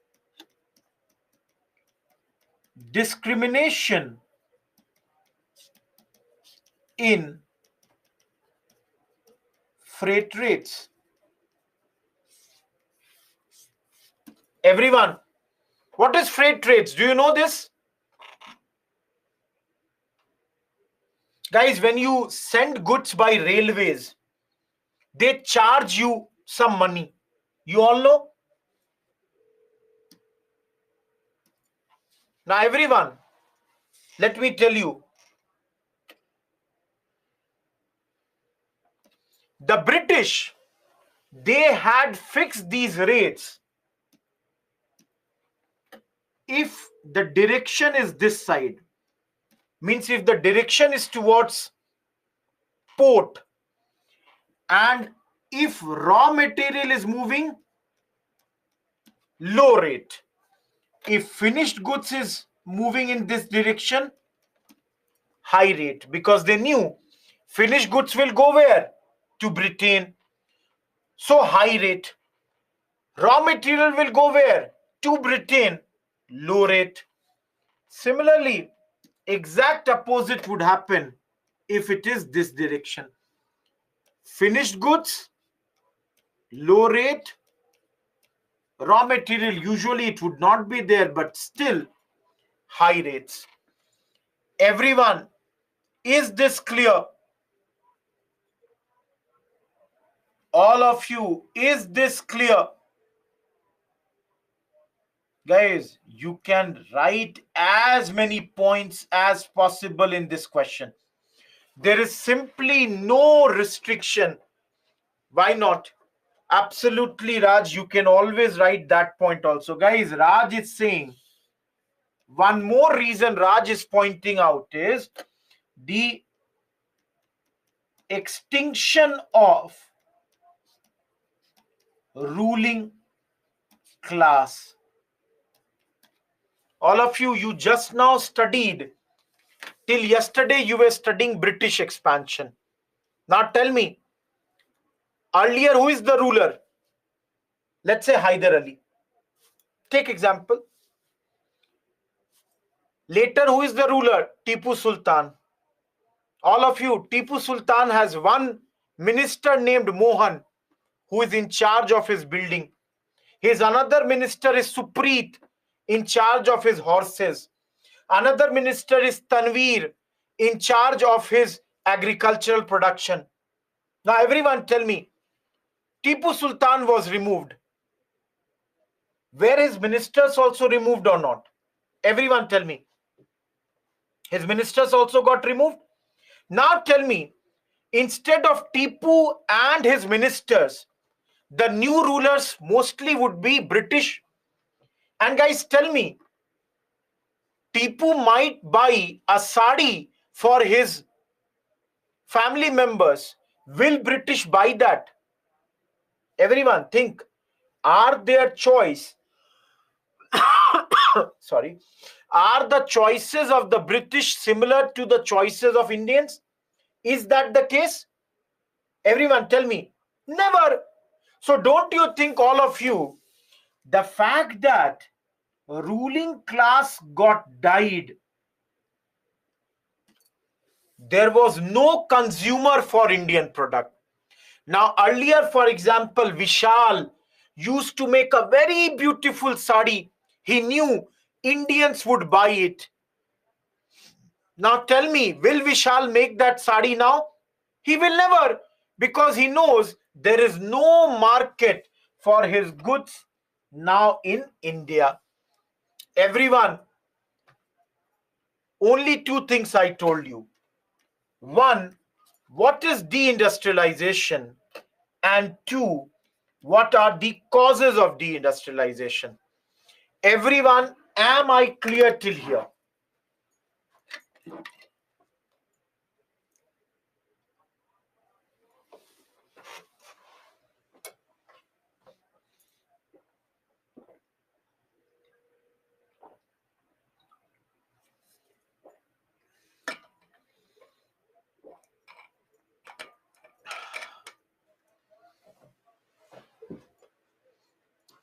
Discrimination in freight rates. Everyone, what is freight rates? Do you know this? Guys, when you send goods by railways, they charge you some money. You all know? Now, everyone, let me tell you, the British, they had fixed these rates. If the direction is this side, means if the direction is towards port, and if raw material is moving, low rate. If finished goods is moving in this direction, high rate, because they knew finished goods will go where? To Britain. So high rate. Raw material will go where? To Britain. Low rate. Similarly, exact opposite would happen if it is this direction. Finished goods, low rate. Raw material, usually it would not be there, but still high rates. Everyone, is this clear? All of you, is this clear? Guys, you can write as many points as possible in this question. There is simply no restriction. Why not? Absolutely, Raj, you can always write that point also. Guys, Raj is saying one more reason Raj is pointing out is the extinction of ruling class. All of you, you just now studied. Till yesterday, you were studying British expansion. Now tell me, earlier, who is the ruler? Let's say Hyder Ali. Take example. Later, who is the ruler? Tipu Sultan. All of you, Tipu Sultan has one minister named Mohan who is in charge of his building. His another minister is Supreet, in charge of his horses. Another minister is Tanveer, in charge of his agricultural production. Now, everyone tell me, Tipu Sultan was removed. Were his ministers also removed or not? Everyone tell me. His ministers also got removed. Now tell me, instead of Tipu and his ministers, the new rulers mostly would be British. And guys, tell me, Tipu might buy a sari for his family members. Will British buy that? Everyone think, are their choice, sorry, are the choices of the British similar to the choices of Indians? Is that the case? Everyone tell me. Never. So don't you think, all of you, the fact that ruling class got died, there was no consumer for Indian product. Now earlier, for example, Vishal used to make a very beautiful sari. He knew Indians would buy it. Now tell me, will Vishal make that sari now? He will never, because he knows there is no market for his goods now in India. Everyone, only two things I told you. One, what is deindustrialization? And two, what are the causes of deindustrialization? Everyone, am I clear till here?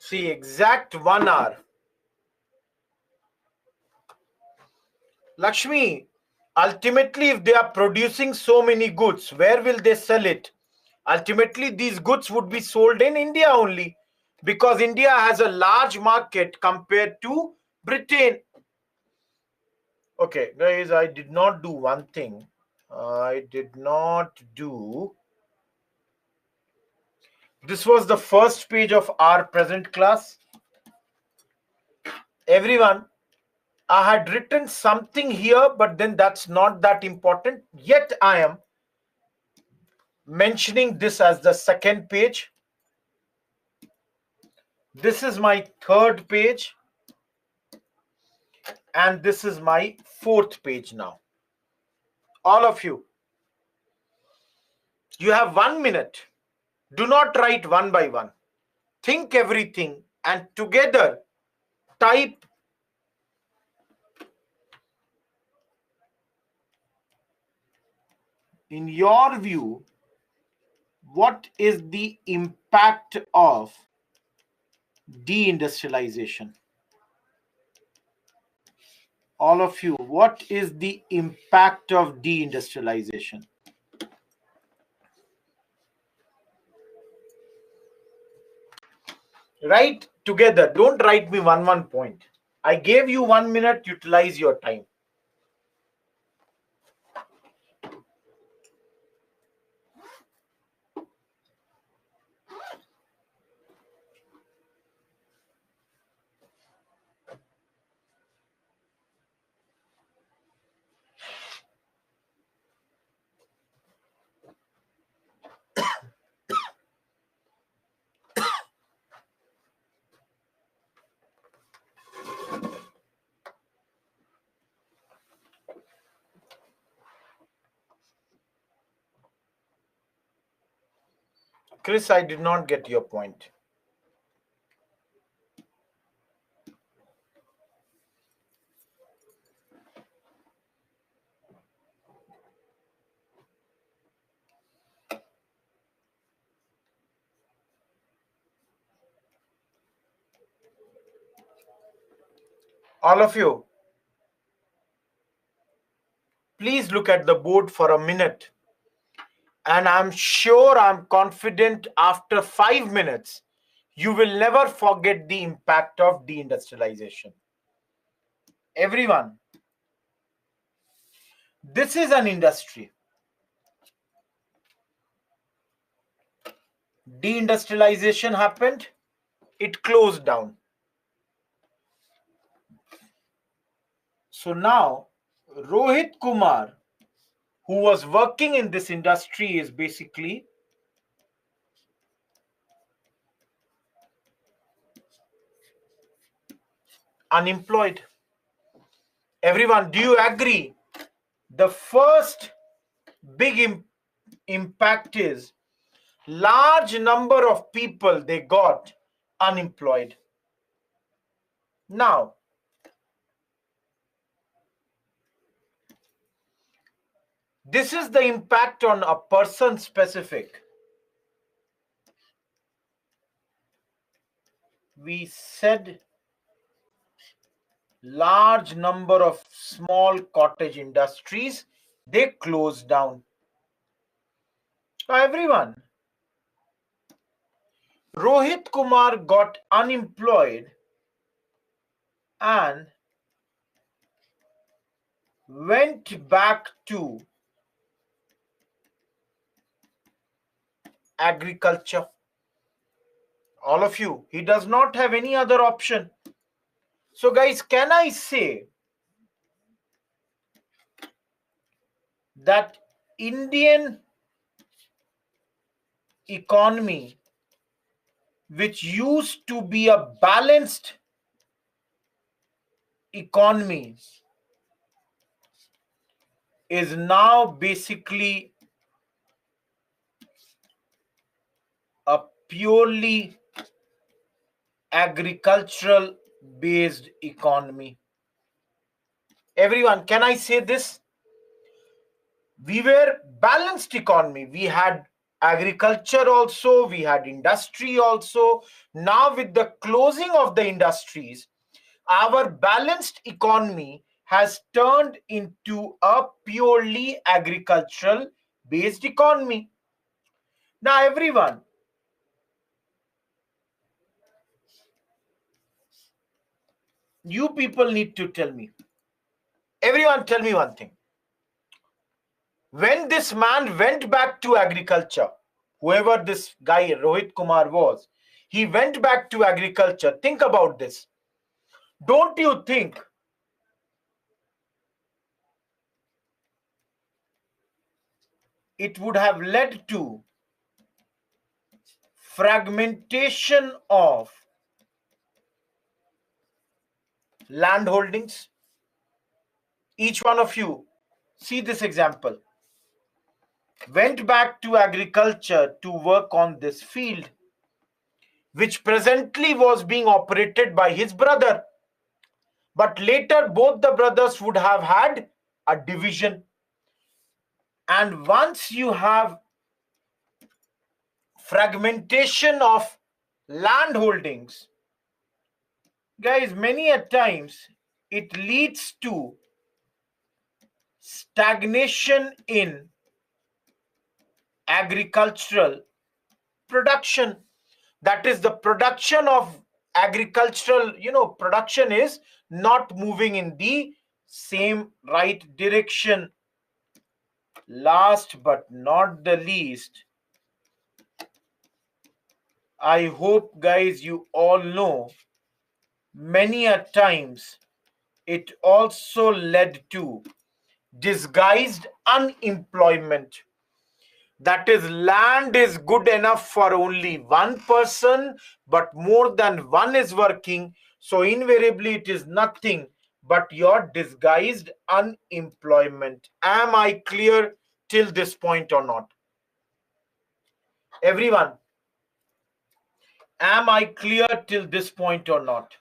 See, exact 1 hour. Lakshmi, ultimately, if they are producing so many goods, where will they sell it? Ultimately, these goods would be sold in India only, because India has a large market compared to Britain. Okay, guys, I did not do one thing. I did not do. This was the first page of our present class. Everyone, I had written something here, but then that's not that important. Yet I am mentioning this as the second page. This is my third page. And this is my fourth page now. All of you, you have 1 minute. Do not write one by one. Think everything and together type in your view, what is the impact of deindustrialization? All of you, what is the impact of deindustrialization? Write together. Don't write me one point. I gave you 1 minute. Utilize your time. Chris, I did not get your point. All of you, please look at the board for a minute. And I'm sure, I'm confident after 5 minutes, you will never forget the impact of deindustrialization. Everyone, this is an industry. Deindustrialization happened, it closed down. So now, Rohit Kumar, who was working in this industry, is basically unemployed. Everyone, do you agree? The first big impact is large number of people, they got unemployed. Now, this is the impact on a person specific. We said large number of small cottage industries, they closed down. So everyone, Rohit Kumar got unemployed and went back to agriculture. All of you, he does not have any other option. So guys, can I say that Indian economy, which used to be a balanced economy, is now basically a purely agricultural based economy? Everyone, can I say this? We were balanced economy. We had agriculture also, we had industry also. Now with the closing of the industries, our balanced economy has turned into a purely agricultural based economy. Now everyone, you people need to tell me. Everyone tell me one thing. When this man went back to agriculture, whoever this guy Rohit Kumar was, he went back to agriculture. Think about this. Don't you think it would have led to fragmentation of land holdings? Each one of you, see this example. Went back to agriculture to work on this field, which presently was being operated by his brother. But later, both the brothers would have had a division. And once you have fragmentation of land holdings, guys, many a times it leads to stagnation in agricultural production. That is the production of agricultural, production is not moving in the same right direction. Last but not the least, I hope guys you all know, many a times it also led to disguised unemployment. That is, land is good enough for only one person, but more than one is working. So, invariably, it is nothing but your disguised unemployment. Am I clear till this point or not? Everyone, am I clear till this point or not?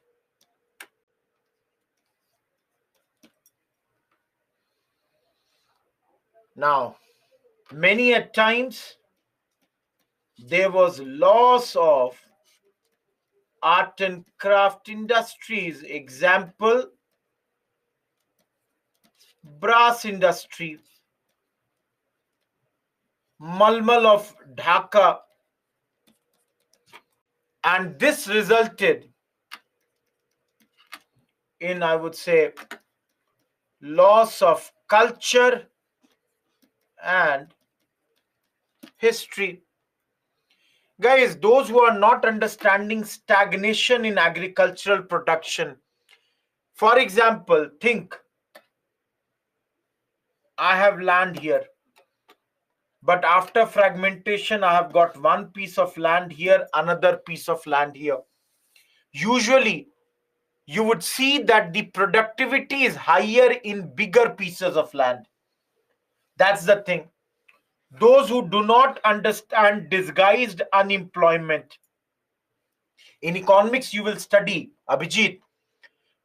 Now, many a times there was loss of art and craft industries. Example, brass industry, Malmal of Dhaka, and this resulted in, I would say, loss of culture and history. Guys, those who are not understanding stagnation in agricultural production, for example, think I have land here, but after fragmentation, I have got one piece of land here, another piece of land here. Usually, you would see that the productivity is higher in bigger pieces of land. That's the thing. Those who do not understand disguised unemployment. In economics, you will study, Abhijit,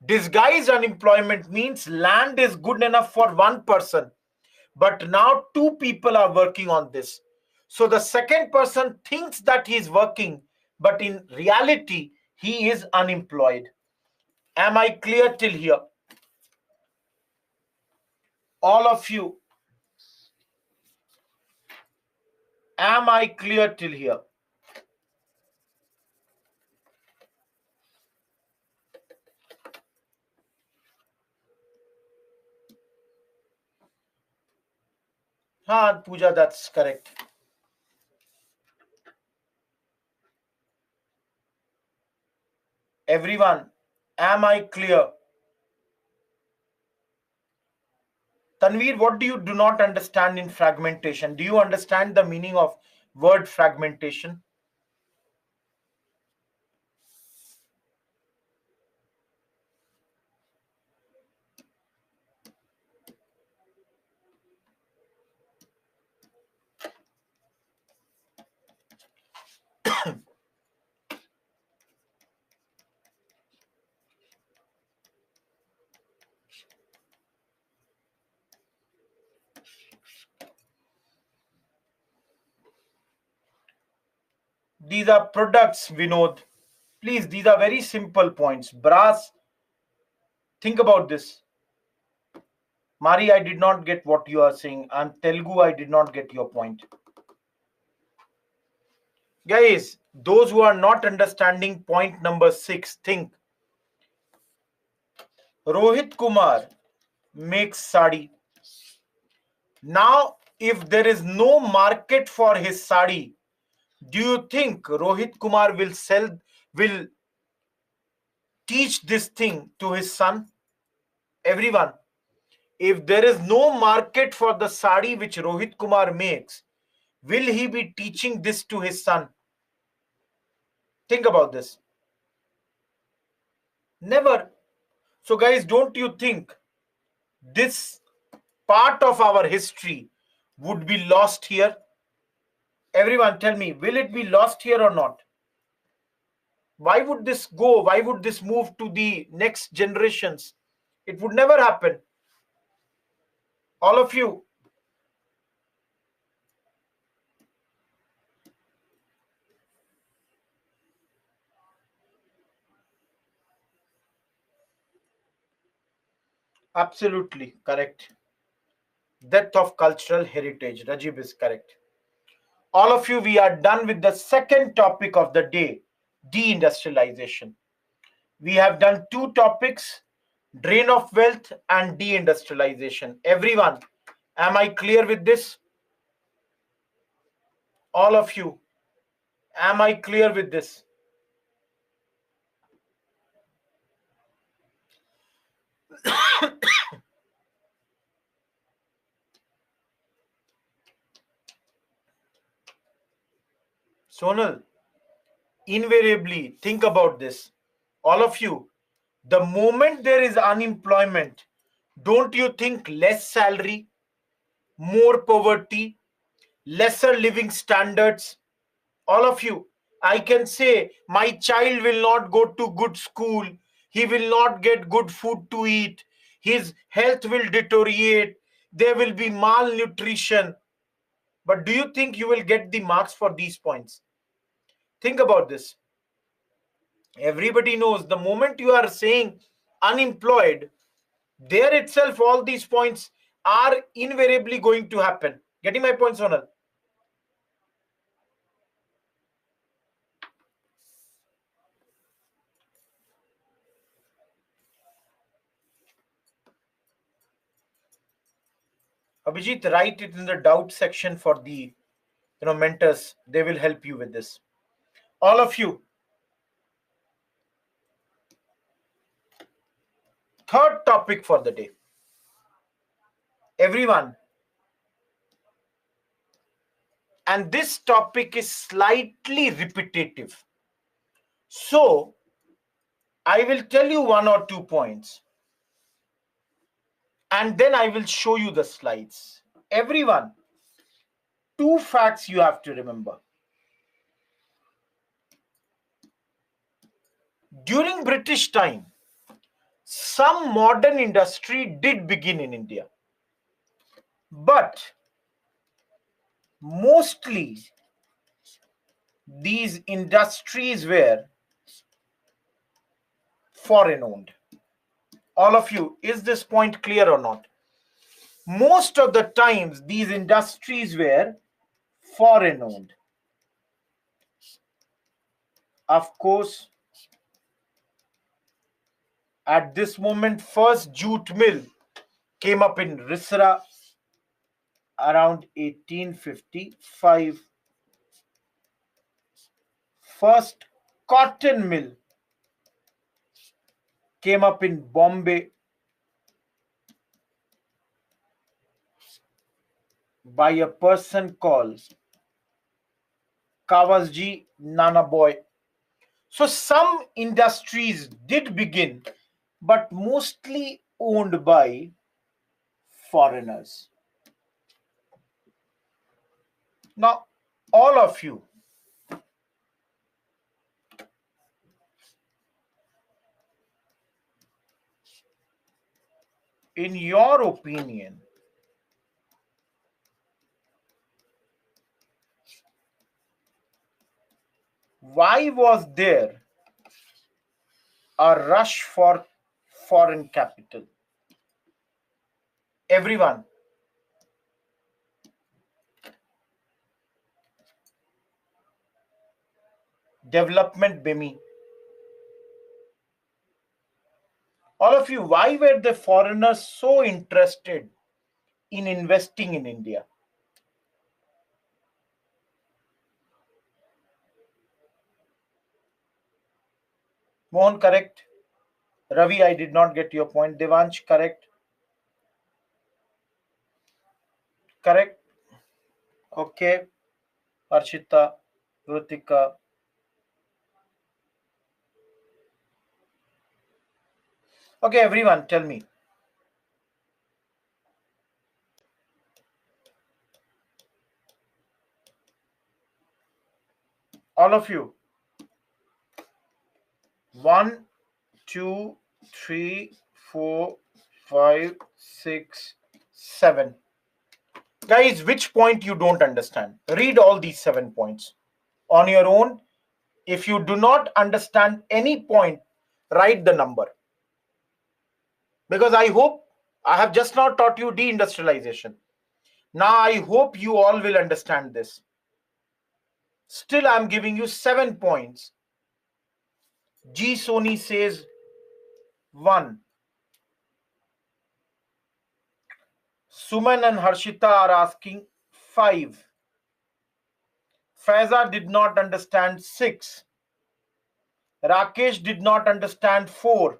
disguised unemployment means land is good enough for one person, but now two people are working on this. So the second person thinks that he is working, but in reality, he is unemployed. Am I clear till here? All of you, am I clear till here? Pooja, that's correct. Everyone, am I clear? Tanveer, what do not understand in fragmentation? Do you understand the meaning of word fragmentation? These are products, Vinod. Please, these are very simple points. Brass, think about this. Mari, I did not get what you are saying. I'm Telugu, I did not get your point. Guys, those who are not understanding point number 6, think. Rohit Kumar makes sari. Now, if there is no market for his sari, do you think Rohit Kumar will teach this thing to his son? Everyone, if there is no market for the sari which Rohit Kumar makes, will he be teaching this to his son? Think about this. Never. So, guys, don't you think this part of our history would be lost here? Everyone, tell me, will it be lost here or not? Why would this go? Why would this move to the next generations? It would never happen. All of you. Absolutely correct. Death of cultural heritage. Rajib is correct. All of you, we are done with the second topic of the day, deindustrialization. We have done two topics, drain of wealth and deindustrialization. Everyone, am I clear with this? All of you, am I clear with this? Sonal, invariably think about this. All of you, the moment there is unemployment, don't you think less salary, more poverty, lesser living standards? All of you, I can say my child will not go to good school, he will not get good food to eat, his health will deteriorate, there will be malnutrition. But do you think you will get the marks for these points? Think about this. Everybody knows the moment you are saying unemployed, there itself all these points are invariably going to happen. Getting my point, Sonal? Abhijit, write it in the doubt section for the mentors. They will help you with this. All of you. Third topic for the day. Everyone. And this topic is slightly repetitive. So, I will tell you one or two points. And then I will show you the slides. Everyone, two facts you have to remember. During British time, some modern industry did begin in India. But mostly these industries were foreign owned. All of you, is this point clear or not? Most of the times these industries were foreign owned. Of course, at this moment, first jute mill came up in Risra around 1855. First cotton mill came up in Bombay by a person called Kawasji Nanaboy. So some industries did begin, but mostly owned by foreigners. Now, all of you, in your opinion, why was there a rush for foreign capital? Everyone, development Bemi. All of you, why were the foreigners so interested in investing in India? Mohan, correct. Ravi, I did not get your point. Devansh, correct. Correct. Okay. Arshita, Rutika. Okay, everyone, tell me. All of you. 1, 2, 3, 4, 5, 6, 7. Guys, which point you don't understand? Read all these 7 points on your own. If you do not understand any point, write the number. Because I hope I have just now taught you deindustrialization. Now I hope you all will understand this. Still, I'm giving you 7 points. G Sony says 1. Suman and Harshita are asking 5. Faiza did not understand 6. Rakesh did not understand 4.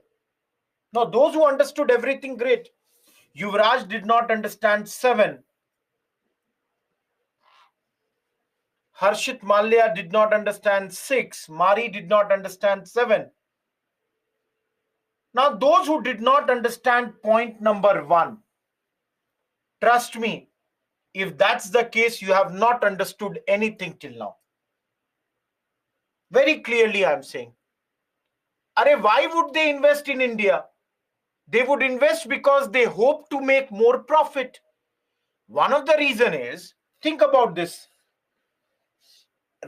Now, those who understood everything, great. Yuvraj did not understand 7. Harshit Malya did not understand 6. Mari did not understand 7. Now, those who did not understand point number 1, trust me, if that's the case, you have not understood anything till now. Very clearly, I'm saying. Why would they invest in India? They would invest because they hope to make more profit. One of the reason is, think about this.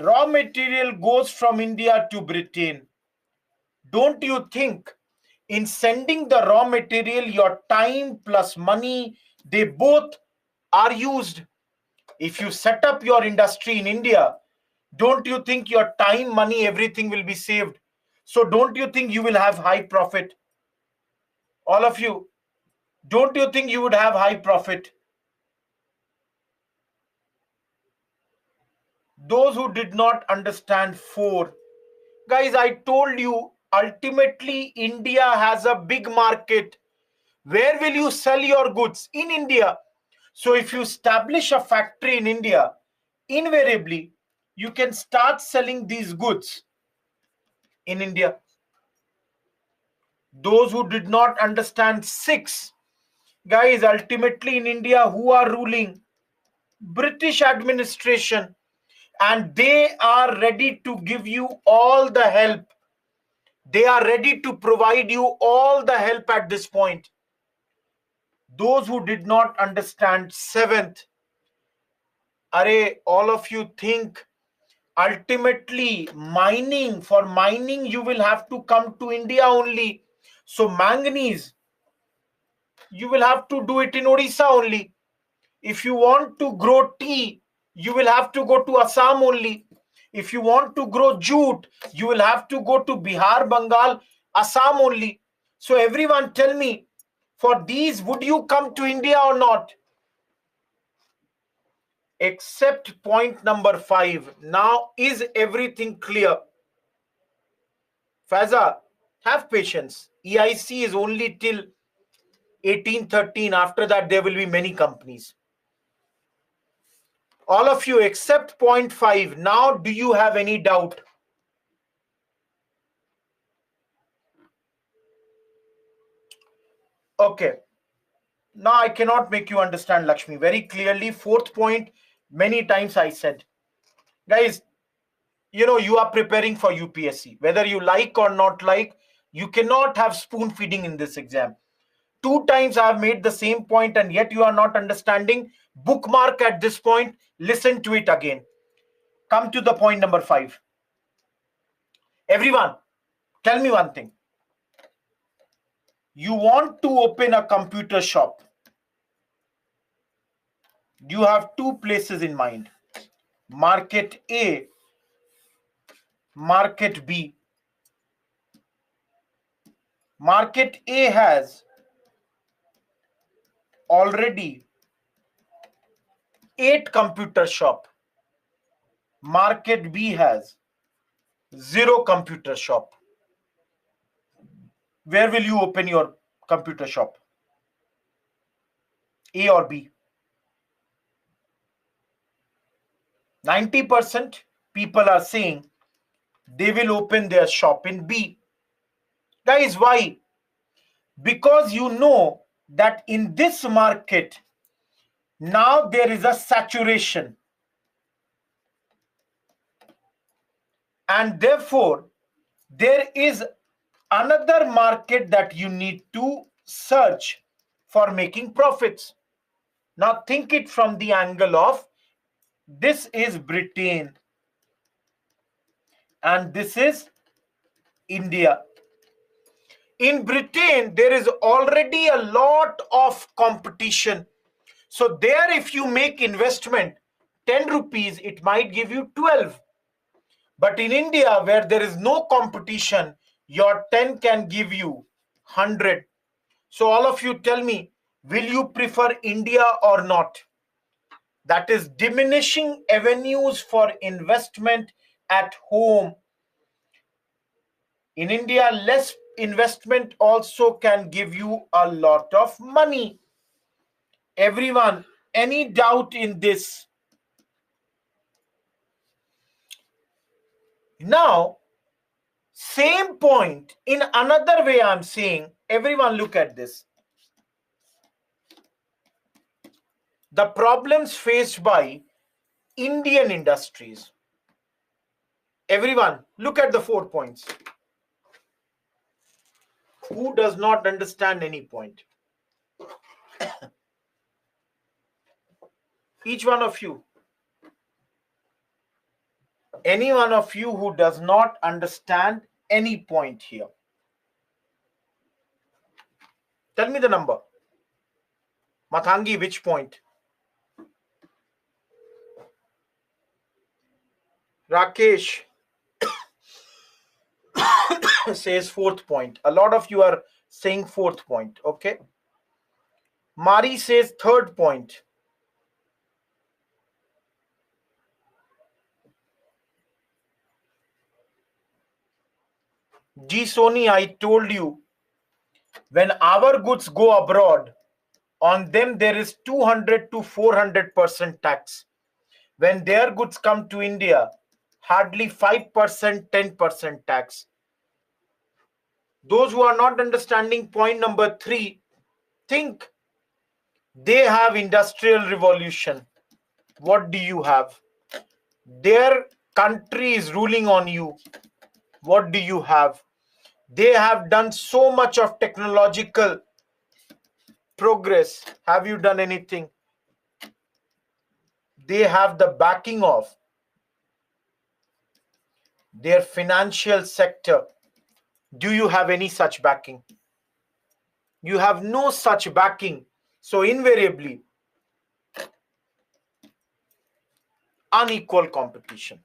Raw material goes from India to Britain. Don't you think in sending the raw material, your time plus money, they both are used? If you set up your industry in India, don't you think your time, money, everything will be saved? So don't you think you will have high profit? All of you, don't you think you would have high profit? Those who did not understand 4, guys, I told you, ultimately India has a big market. Where will you sell your goods? In India. So if you establish a factory in India, invariably you can start selling these goods in India. Those who did not understand 6, guys, ultimately in India, who are ruling? British administration, and they are ready to give you all the help. They are ready to provide you all the help at this point. Those who did not understand 7th, all of you think ultimately for mining you will have to come to India only. So manganese, you will have to do it in Odisha only. If you want to grow tea, you will have to go to Assam only. If you want to grow jute, you will have to go to Bihar, Bengal, Assam only. So everyone tell me, for these, would you come to India or not? Except point number 5. Now, is everything clear? Faiza, have patience. EIC is only till 1813. After that, there will be many companies. All of you except point 5. Now, do you have any doubt? Okay. Now, I cannot make you understand, Lakshmi. Very clearly, 4th point, many times I said. Guys, you are preparing for UPSC. Whether you like or not like, you cannot have spoon feeding in this exam. 2 times I have made the same point and yet you are not understanding. Bookmark at this point. Listen to it again. Come to the point number 5. Everyone, tell me one thing. You want to open a computer shop. You have 2 places in mind. Market A, Market B. Market A has already 8 computer shop. Market B has 0 computer shop. Where will you open your computer shop? A or B? 90% people are saying they will open their shop in B. Guys, why? Because you know that in this market, now there is a saturation. And therefore, there is another market that you need to search for making profits. Now think it from the angle of, this is Britain and this is India. In Britain, there is already a lot of competition. So there, if you make investment 10 rupees, it might give you 12. But in India, where there is no competition, your 10 can give you 100. So all of you tell me, will you prefer India or not? That is diminishing avenues for investment at home. In India, less investment also can give you a lot of money. Everyone, any doubt in this? Now, same point in another way I'm saying, everyone look at this. The problems faced by Indian industries. Everyone, look at the 4 points. Who does not understand any point? Each one of you. Any one of you who does not understand any point here. Tell me the number. Mathangi, which point? Rakesh says 4th point. A lot of you are saying 4th point. Okay. Mari says 3rd point. G Sony, I told you, when our goods go abroad, on them there is 200 to 400% tax. When their goods come to India, hardly 5%, 10% tax. Those who are not understanding point number 3, think. They have industrial revolution. What do you have? Their country is ruling on you. What do you have? They have done so much of technological progress. Have you done anything? They have the backing of their financial sector. Do you have any such backing? You have no such backing. So invariably, unequal competition.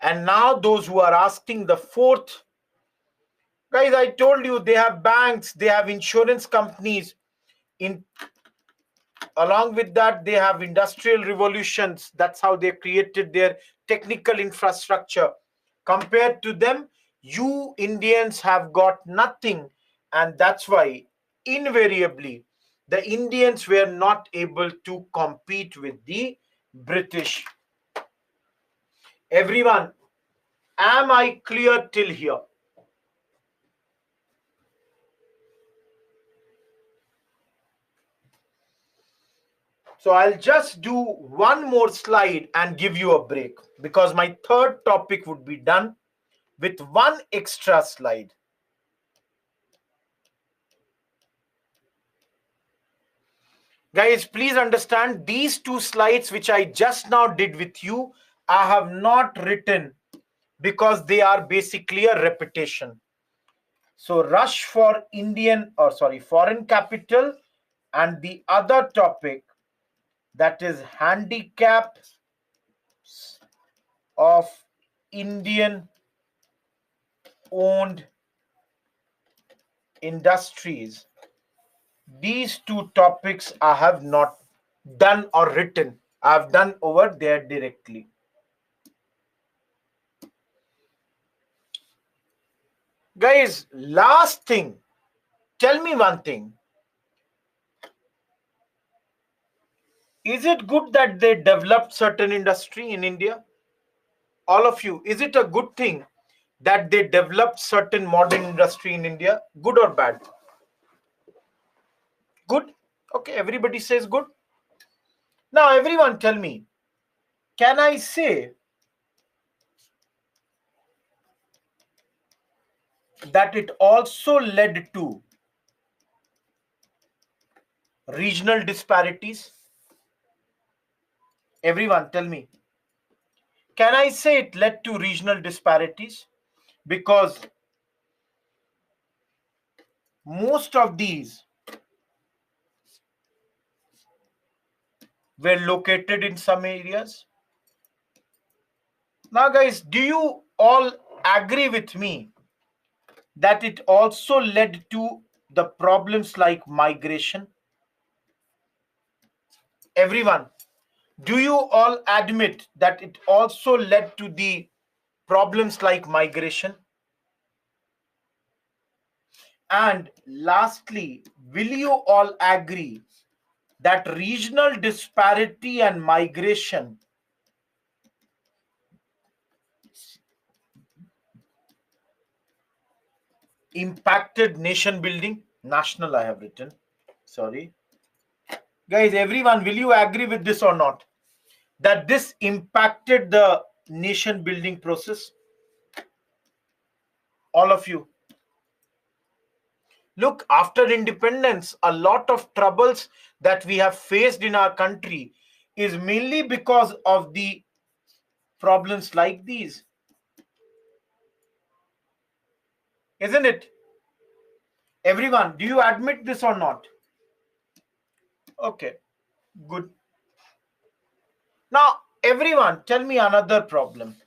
And now those who are asking the 4th, guys, I told you they have banks, they have insurance companies. Along with that, they have industrial revolutions. That's how they created their technical infrastructure. Compared to them, you Indians have got nothing. And that's why invariably the Indians were not able to compete with the British. Everyone, am I clear till here? So I'll just do one more slide and give you a break, because my 3rd topic would be done with one extra slide. Guys, please understand, these 2 slides which I just now did with you, I have not written because they are basically a repetition. So rush for foreign capital, and the other topic, that is handicap of Indian owned industries. These 2 topics I have not done or written. I have done over there directly. Guys, last thing, tell me one thing. Is it good that they developed certain industry in India? All of you, is it a good thing that they developed certain modern industry in India? Good or bad? Good? Okay, everybody says good. Now everyone tell me, can I say that it also led to regional disparities? Everyone tell me. Can I say it led to regional disparities? Because most of these were located in some areas. Now, guys, do you all agree with me that it also led to the problems like migration? Everyone, do you all admit that it also led to the problems like migration? And lastly, will you all agree that regional disparity and migration impacted nation building? National, I have written. Sorry. Guys, everyone, will you agree with this or not? That this impacted the nation building process? All of you. Look, after independence, a lot of troubles that we have faced in our country is mainly because of the problems like these. Isn't it? Everyone, do you admit this or not? Okay, good. Now, everyone, tell me another problem.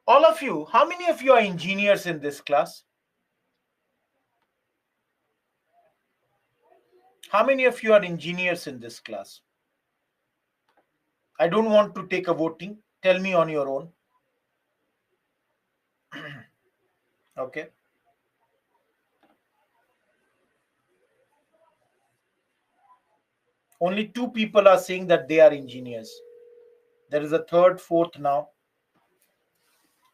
All of you, how many of you are engineers in this class? How many of you are engineers in this class? I don't want to take a voting. Tell me on your own. Okay. Only two people are saying that they are engineers. There is a third, fourth now.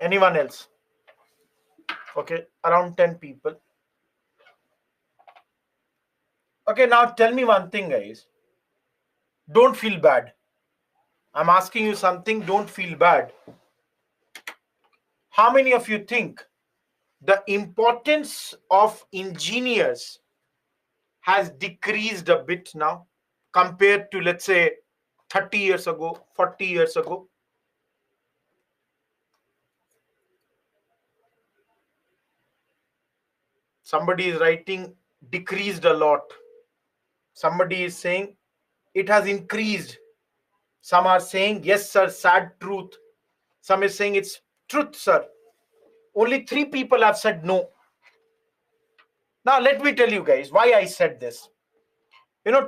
Anyone else? Okay, around 10 people. Okay, now tell me one thing, guys. Don't feel bad. I'm asking you something, don't feel bad. How many of you think the importance of engineers has decreased a bit now compared to, let's say, 30 years ago, 40 years ago? Somebody is writing decreased a lot. Somebody is saying it has increased. Some are saying, yes, sir, sad truth. Some is saying it's truth, sir. Only three people have said no. Now, let me tell you guys why I said this.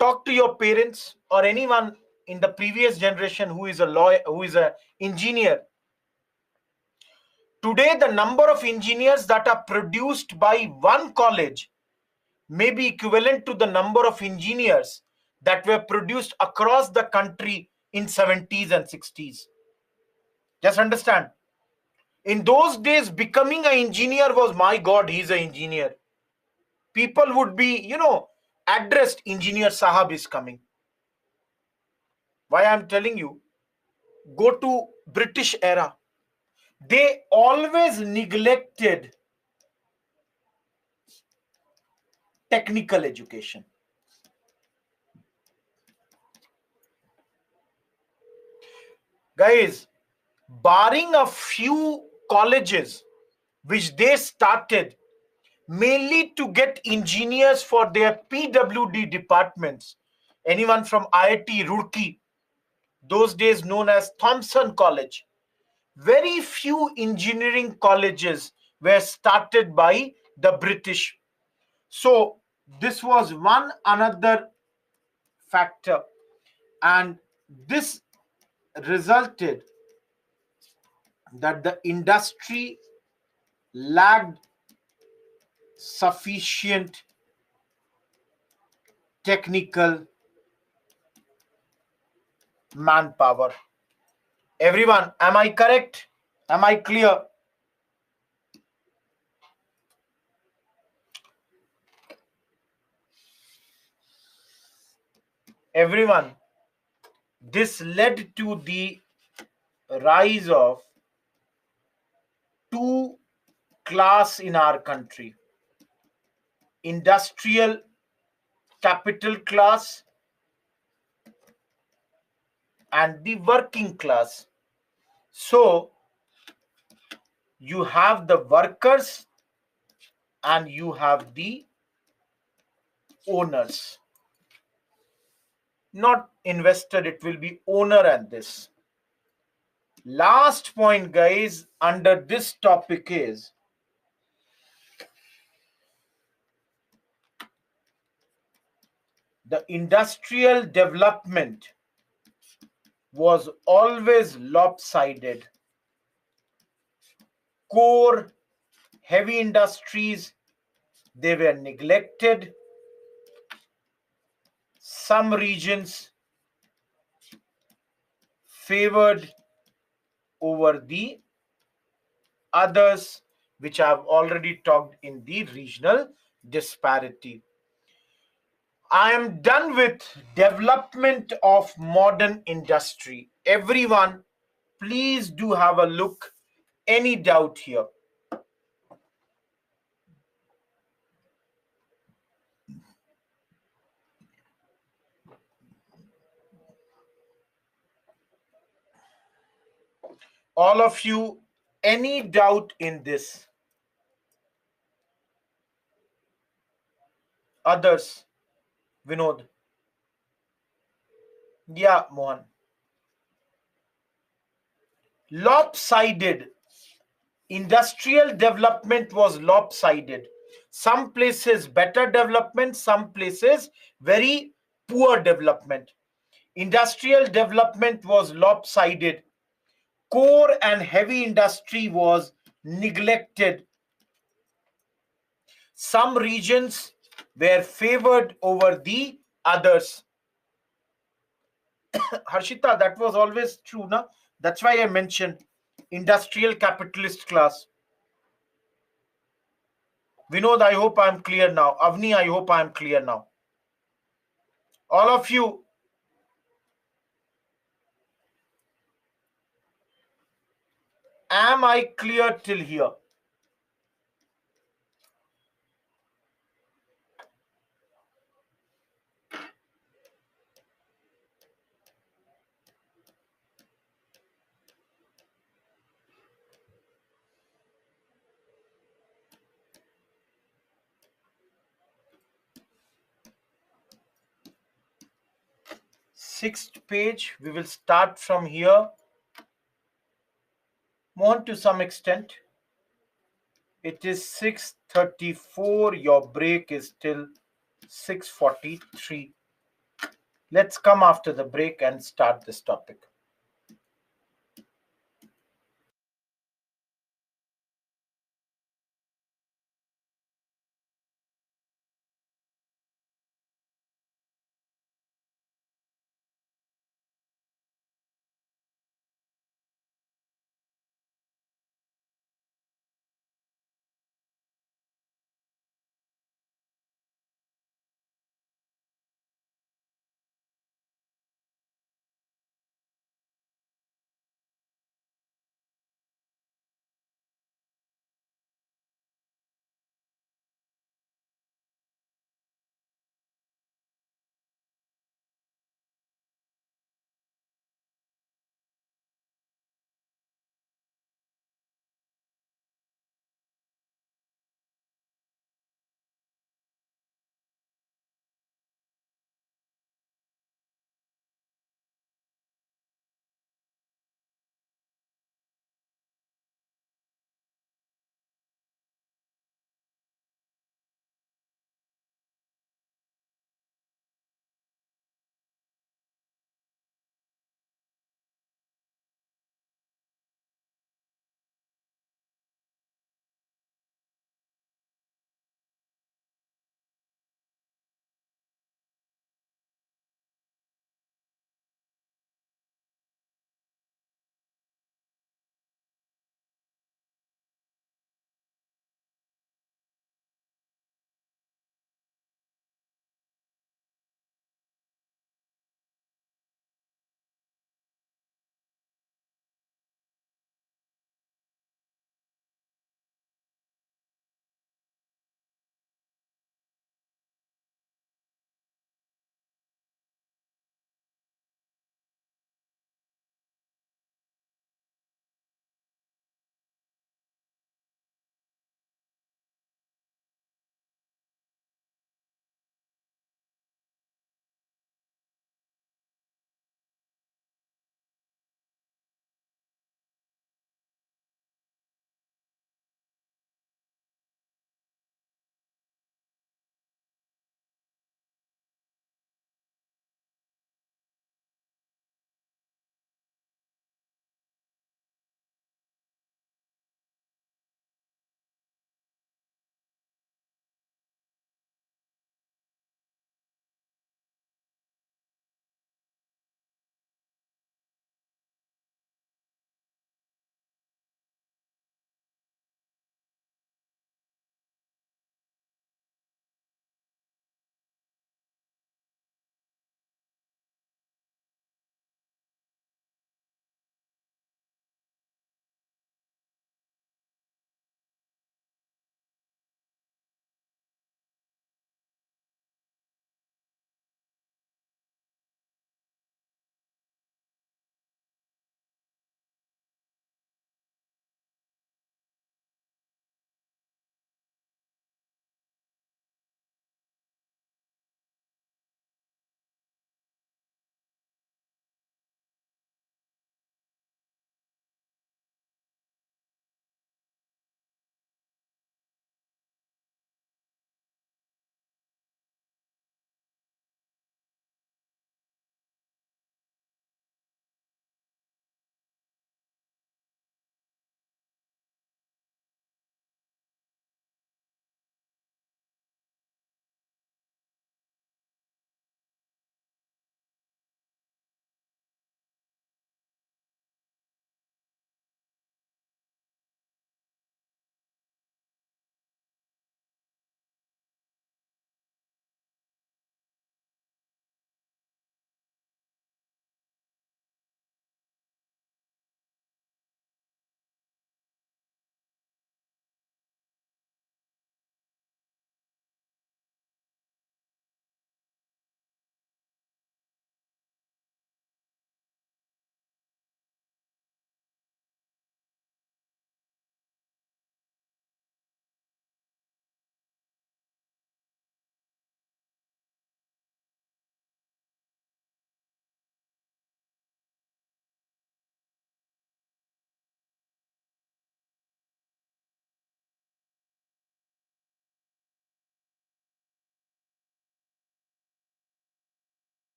Talk to your parents or anyone in the previous generation who is a lawyer, who is an engineer. Today, the number of engineers that are produced by one college may be equivalent to the number of engineers that were produced across the country in 70s and 60s. Just understand. In those days, becoming an engineer was, my God, he's an engineer. People would be, addressed, Engineer Sahab is coming. Why I'm telling you, go to British era. They always neglected technical education. Guys, barring a few colleges which they started mainly to get engineers for their PWD departments. Anyone from IIT Roorkee, those days known as Thomson College. Very few engineering colleges were started by the British. So this was one another factor, and this resulted that the industry lacked sufficient technical manpower. Everyone, am I correct? Am I clear? Everyone, this led to the rise of two class in our country: industrial capital class and the working class. So you have the workers and you have the owners. Not investor, it will be owner and this. Last point, guys, under this topic is the industrial development was always lopsided. Core heavy industries, they were neglected. Some regions favored over the others, which I've already talked in the regional disparity. I am done with development of modern industry. Everyone, please do have a look. Any doubt here? All of you, any doubt in this? Others? Vinod? Yeah, Mohan. Lopsided. Industrial development was lopsided. Some places better development, some places very poor development. Industrial development was lopsided. Core and heavy industry was neglected. Some regions were favored over the others. Harshita, that was always true, na? That's why I mentioned industrial capitalist class. Vinod, I hope I'm clear now. Avni, I hope I'm clear now. All of you, am I clear till here? Sixth page, we will start from here. Mohan, to some extent. It is 6:34. Your break is till 6:43. Let's come after the break and start this topic.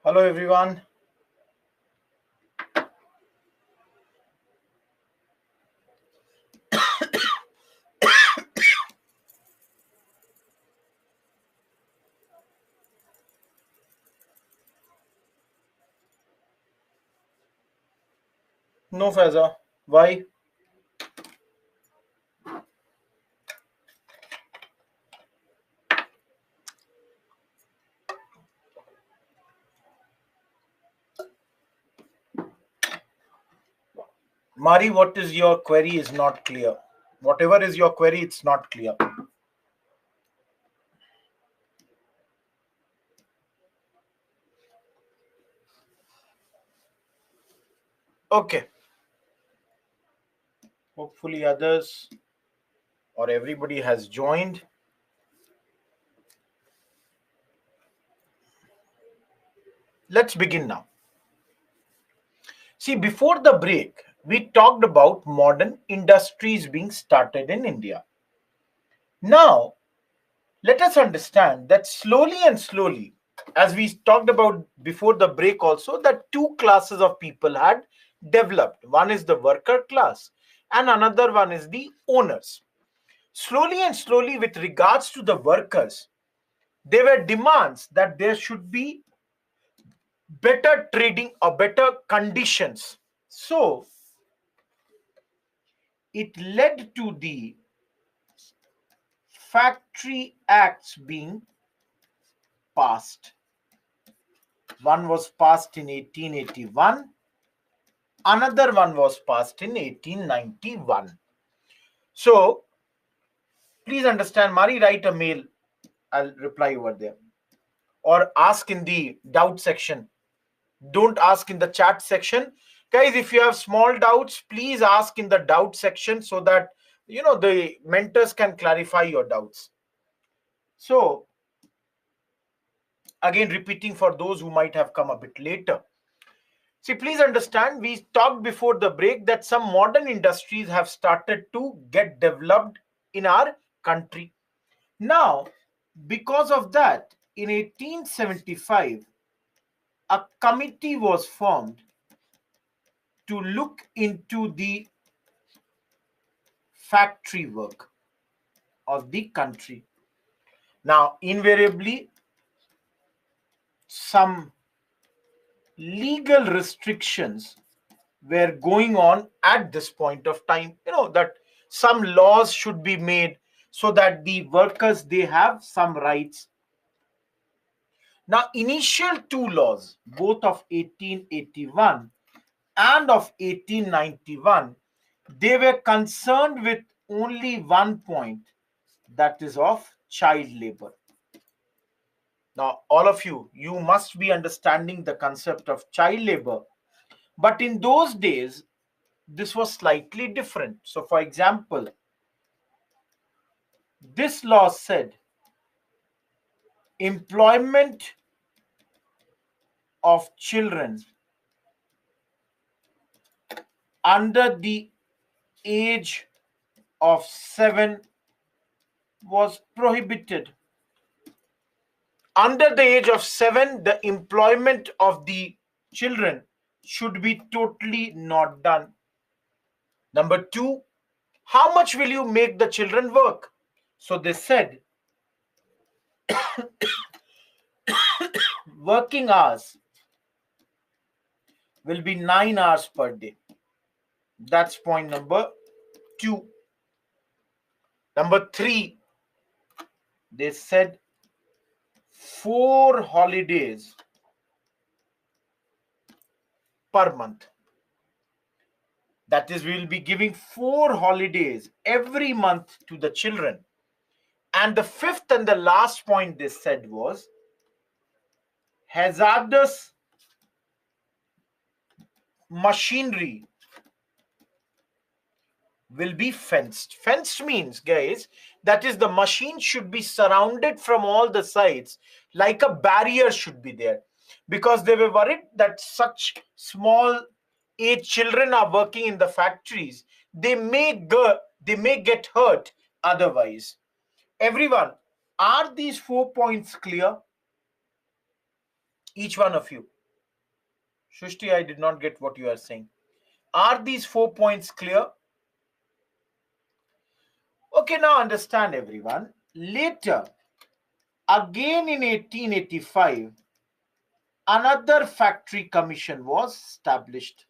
Hello everyone. No Faiza. Why? Mari, what is your query is not clear. Whatever is your query, it's not clear. Okay. Hopefully others or everybody has joined. Let's begin now. See, before the break, we talked about modern industries being started in India. Now, let us understand that slowly and slowly, as we talked about before the break also, that two classes of people had developed. One is the worker class and another one is the owners. Slowly and slowly, with regards to the workers, there were demands that there should be better trading or better conditions. So it led to the factory acts being passed. One was passed in 1881, another one was passed in 1891. So please understand, Mari, write a mail. I'll reply over there. Or ask in the doubt section. Don't ask in the chat section. Guys, if you have small doubts, please ask in the doubt section so that the mentors can clarify your doubts. So again, repeating for those who might have come a bit later. See, please understand, we talked before the break that some modern industries have started to get developed in our country. Now, because of that, in 1875, a committee was formed to look into the factory work of the country. Now, invariably, some legal restrictions were going on at this point of time, that some laws should be made so that the workers, they have some rights. Now, initial two laws, both of 1881 and of 1891, they were concerned with only one point, that is of child labor. Now, all of you must be understanding the concept of child labor. But in those days, this was slightly different. So, for example, this law said employment of children under the age of 7 was prohibited. Under the age of 7, the employment of the children should be totally not done. Number 2, how much will you make the children work? So they said working hours will be 9 hours per day. That's point number 2. Number 3, they said 4 holidays per month. That is, we will be giving 4 holidays every month to the children. And the fifth and the last point they said was hazardous machinery will be fenced. Fenced means, guys, that is, the machine should be surrounded from all the sides, like a barrier should be there, because they were worried that such small age children are working in the factories. They may get hurt otherwise. Everyone, are these 4 points clear? Each one of you. Shushti, I did not get what you are saying. Are these 4 points clear? Okay, now understand everyone. Later, again in 1885, another factory commission was established,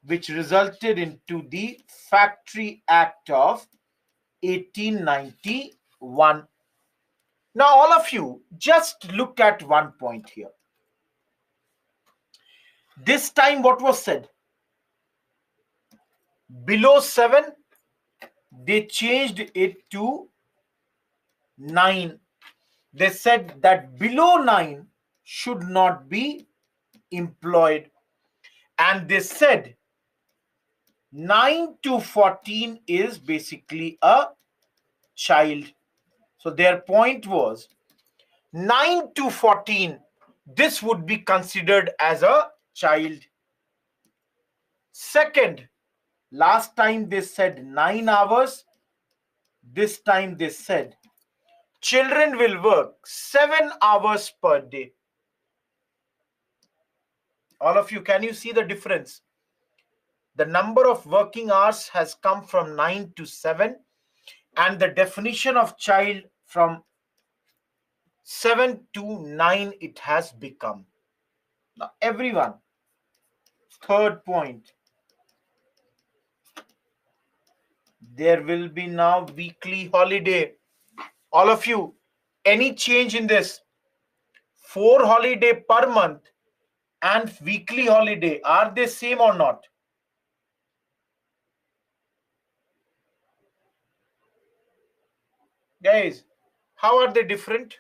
which resulted into the Factory Act of 1891. Now, all of you, just look at one point here. This time, what was said? Below 7, they changed it to 9. They said that below 9 should not be employed. And they said 9 to 14 is basically a child. So their point was 9 to 14, this would be considered as a child. Second, last time they said 9 hours. This time they said children will work 7 hours per day. All of you, can you see the difference? The number of working hours has come from 9 to 7, and the definition of child from 7 to 9 it has become. Now, everyone, third point. There will be now weekly holiday. All of you, any change in this? 4 holiday per month and weekly holiday, are they same or not? Guys, how are they different?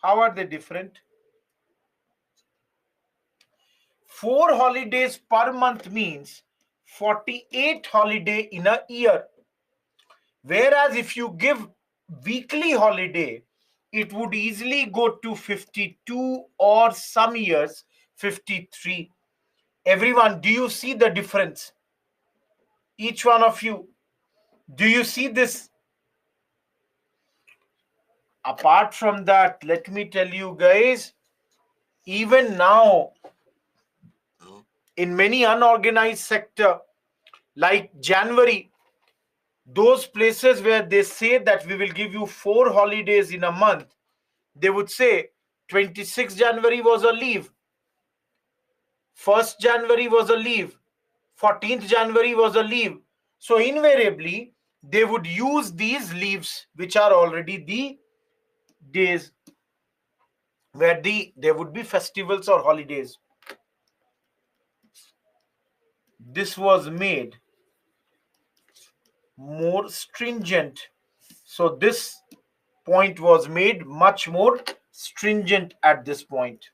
How are they different? 4 holidays per month means 48 holiday in a year. Whereas if you give weekly holiday, it would easily go to 52 or some years 53. Everyone, do you see the difference? Each one of you, do you see this? Apart from that, let me tell you guys, even now in many unorganized sector like January, those places where they say that we will give you 4 holidays in a month, they would say 26th January was a leave, 1st January was a leave, 14th January was a leave. So invariably, they would use these leaves, which are already the days where there would be festivals or holidays. This was made more stringent. So this point was made much more stringent at this point.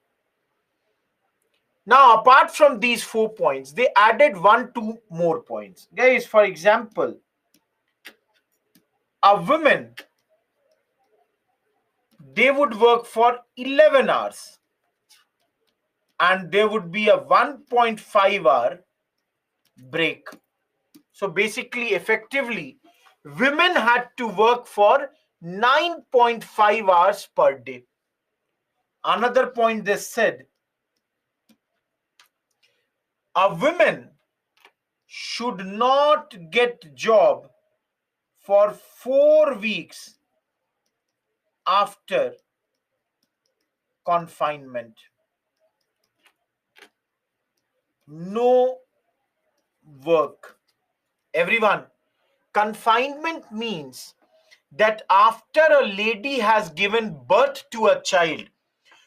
Now, apart from these 4 points, they added 2 more points. Guys, for example, a woman, they would work for 11 hours and there would be a 1.5 hour break. So basically, effectively, women had to work for 9.5 hours per day. Another point they said, a woman should not get job for 4 weeks after confinement. No work. Everyone, confinement means that after a lady has given birth to a child,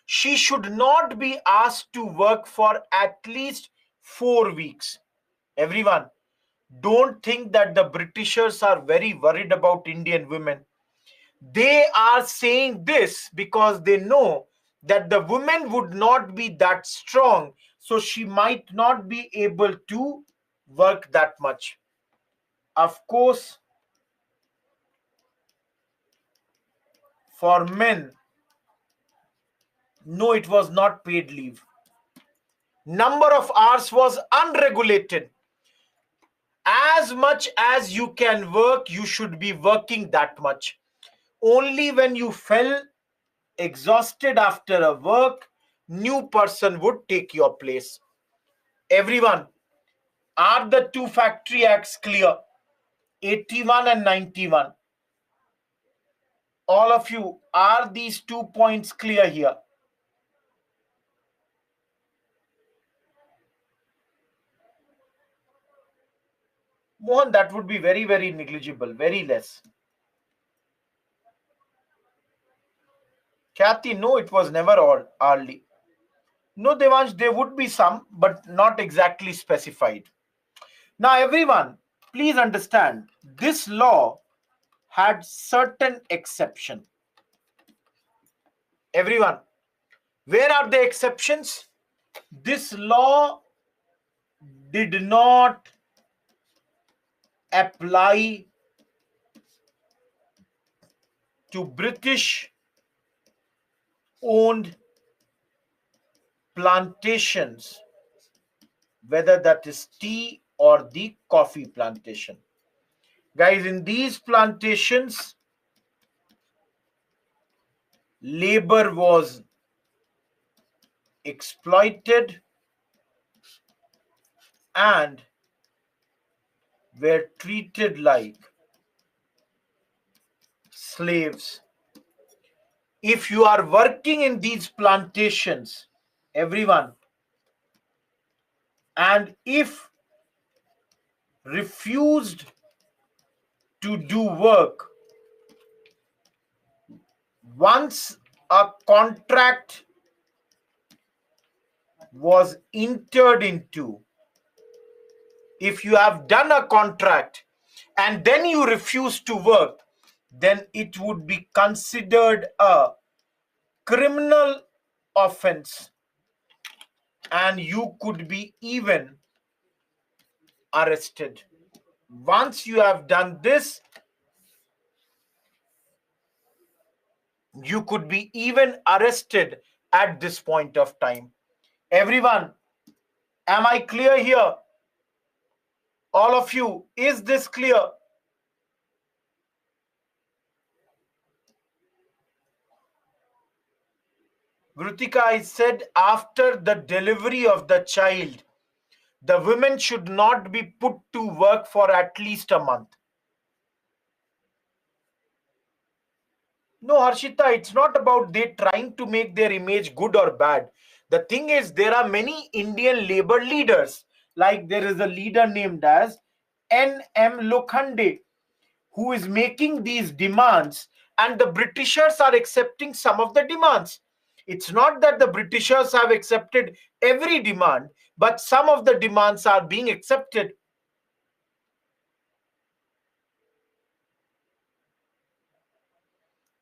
she should not be asked to work for at least 4 weeks. Everyone, don't think that the Britishers are very worried about Indian women. They are saying this because they know that the woman would not be that strong, so she might not be able to work that much. Of course, for men, no, it was not paid leave. Number of hours was unregulated. As much as you can work, you should be working that much. Only when you fell exhausted after a work, new person would take your place. Everyone, are the two factory acts clear? 81 and 91. All of you, are these 2 points clear here? Mohan, that would be very, very negligible, very less. Kathy, no, it was never all hourly. No, Devansh, there would be some, but not exactly specified. Now, everyone, please understand, this law had certain exception. Everyone, where are the exceptions? This law did not apply to British owned plantations, whether that is tea or the coffee plantation. Guys, in these plantations, labor was exploited and were treated like slaves. If you are working in these plantations, everyone, and if refused to do work, once a contract was entered into, if you have done a contract and then you refuse to work, then it would be considered a criminal offense and you could be even arrested. Once you have done this, you could be even arrested at this point of time. Everyone, am I clear here? All of you, is this clear? Vritika, I said after the delivery of the child, the women should not be put to work for at least a month. No, Harshita, it's not about they trying to make their image good or bad. The thing is, there are many Indian labor leaders. Like there is a leader named as N.M. Lokhande, who is making these demands, and the Britishers are accepting some of the demands. It's not that the Britishers have accepted every demand, but some of the demands are being accepted.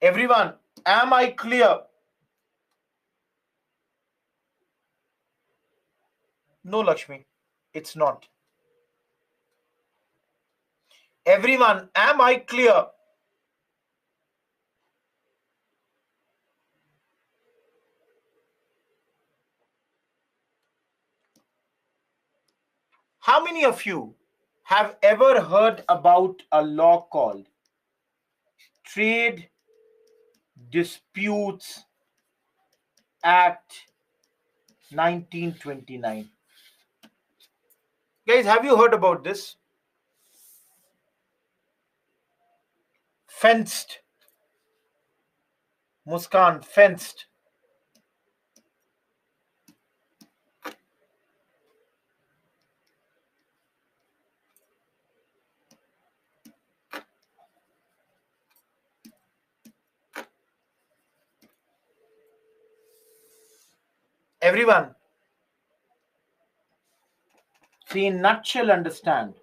Everyone, am I clear? No, Lakshmi, it's not. Everyone, am I clear? How many of you have ever heard about a law called Trade Disputes Act 1929? Guys, have you heard about this? Fenced. Muskan, fenced. Everyone, see, in nutshell, understand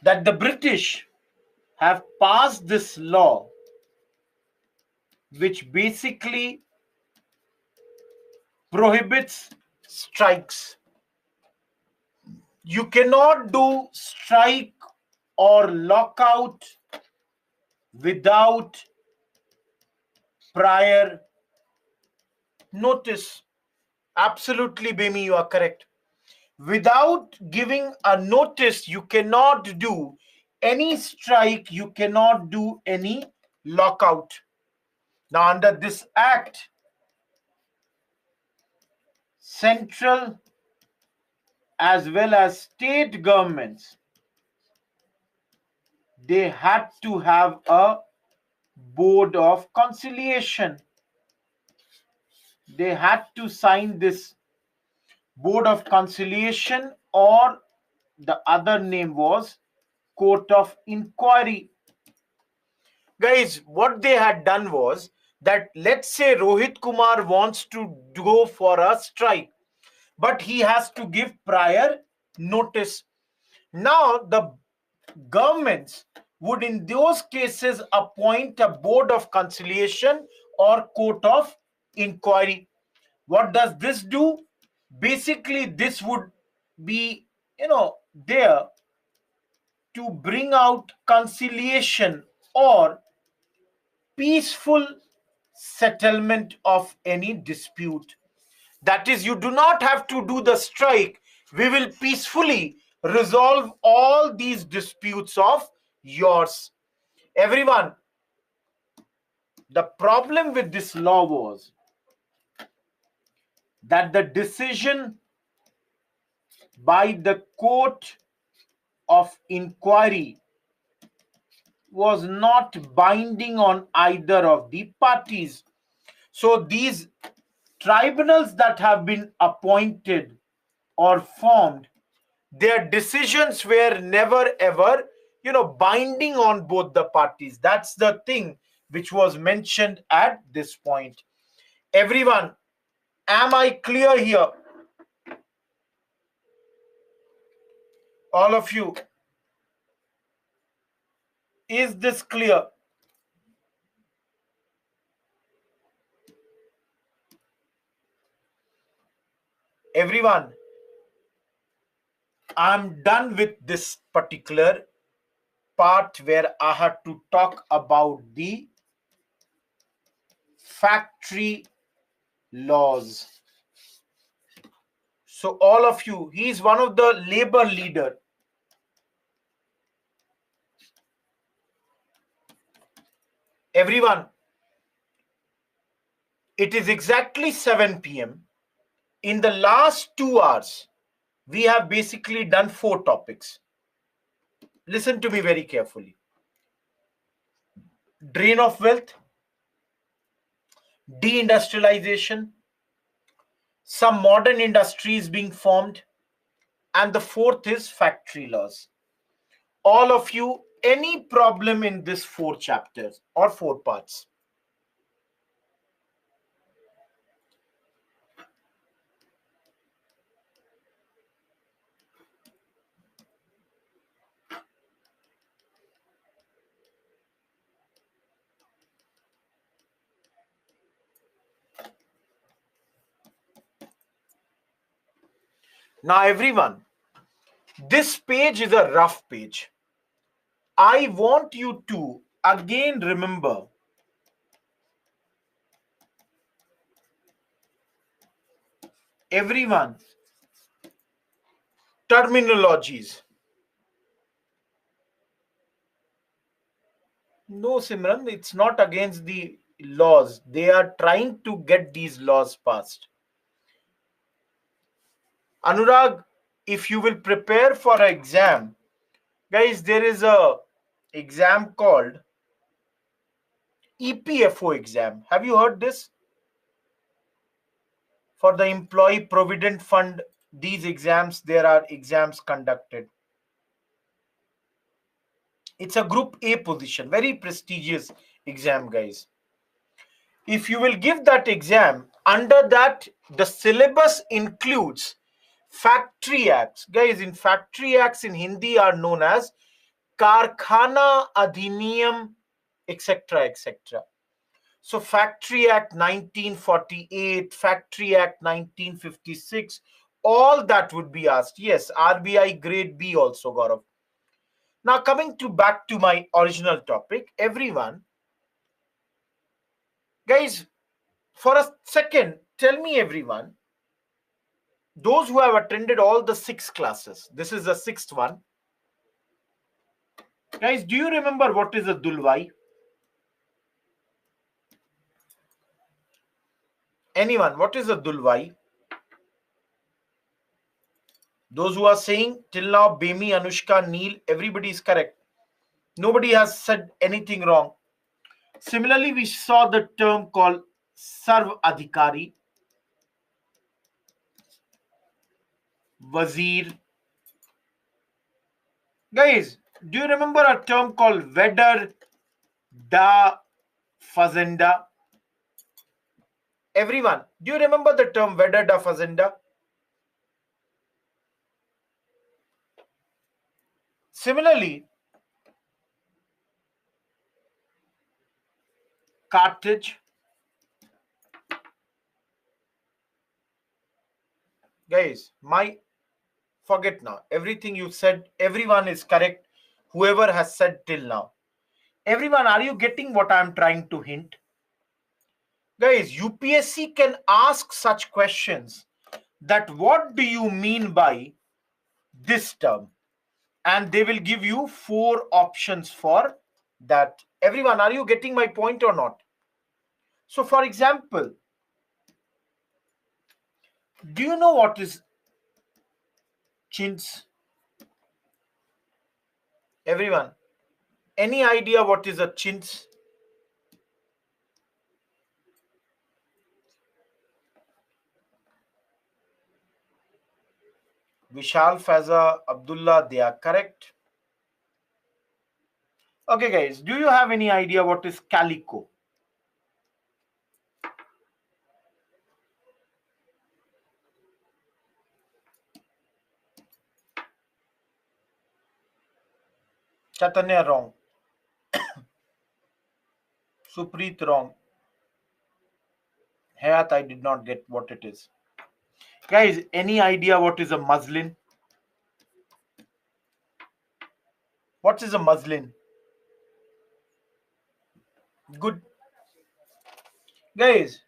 that the British have passed this law which basically prohibits strikes. You cannot do strike or lockout without prior notice. Absolutely, Bemi, you are correct. Without giving a notice, you cannot do any strike, you cannot do any lockout. Now, under this act, central as well as state governments, they had to have a board of conciliation. They had to sign this board of conciliation, or the other name was court of inquiry. Guys, what they had done was that, let's say Rohit Kumar wants to go for a strike, but he has to give prior notice. Now, the governments would in those cases appoint a board of conciliation or court of inquiry. What does this do? Basically, this would be, there to bring out conciliation or peaceful settlement of any dispute. That is, you do not have to do the strike. We will peacefully resolve all these disputes of yours. Everyone, the problem with this law was that the decision by the court of inquiry was not binding on either of the parties. So these tribunals that have been appointed or formed, their decisions were never ever, binding on both the parties. That's the thing which was mentioned at this point. Everyone, am I clear here? All of you, is this clear? Everyone, I'm done with this particular part where I had to talk about the factory laws. So all of you, he is one of the labor leader. Everyone, it is exactly 7 p.m. In the last 2 hours, we have basically done 4 topics. Listen to me very carefully. Drain of wealth, deindustrialization, some modern industries being formed, and the 4th is factory laws. All of you, any problem in this 4 chapters or 4 parts? Now everyone, this page is a rough page. I want you to again remember everyone terminologies. No, Simran, it's not against the laws. They are trying to get these laws passed. Anurag, if you will prepare for an exam, guys, there is a exam called EPFO exam. Have you heard this? For the Employee Provident Fund, these exams, there are exams conducted. It's a group A position, very prestigious exam, guys. If you will give that exam, under that, the syllabus includes factory acts. Guys, in factory acts in Hindi are known as Karkhana Adhiniyam, etc., etc. So Factory Act 1948, Factory Act 1956, all that would be asked. Yes, RBI grade B also, Gaurav. Now coming back to my original topic, everyone, guys, for a second, tell me everyone, those who have attended all the 6 classes, this is the 6th one. Guys, do you remember what is a Dulwai? Anyone? What is a dulwai? Those who are saying till now, Bemi, Anushka, Neil, everybody is correct. Nobody has said anything wrong. Similarly, we saw the term called Sarv Adhikari, Wazir. Guys, do you remember a term called Vedar da Fazenda? Everyone, do you remember the term Vedar da Fazenda? Similarly, Carthage. Guys, forget now. Everything you said, everyone is correct. Whoever has said till now. Everyone, are you getting what I'm trying to hint? Guys, UPSC can ask such questions that what do you mean by this term? And they will give you 4 options for that. Everyone, are you getting my point or not? So, for example, do you know what is chintz? Everyone, any idea what is a chintz? Vishal, Faiza, Abdullah, they are correct. Okay, guys, do you have any idea what is calico? Chaitanya, wrong. Supreet, wrong. Hayat, I did not get what it is. Guys, any idea what is a muslin? What is a muslin? Good. Guys,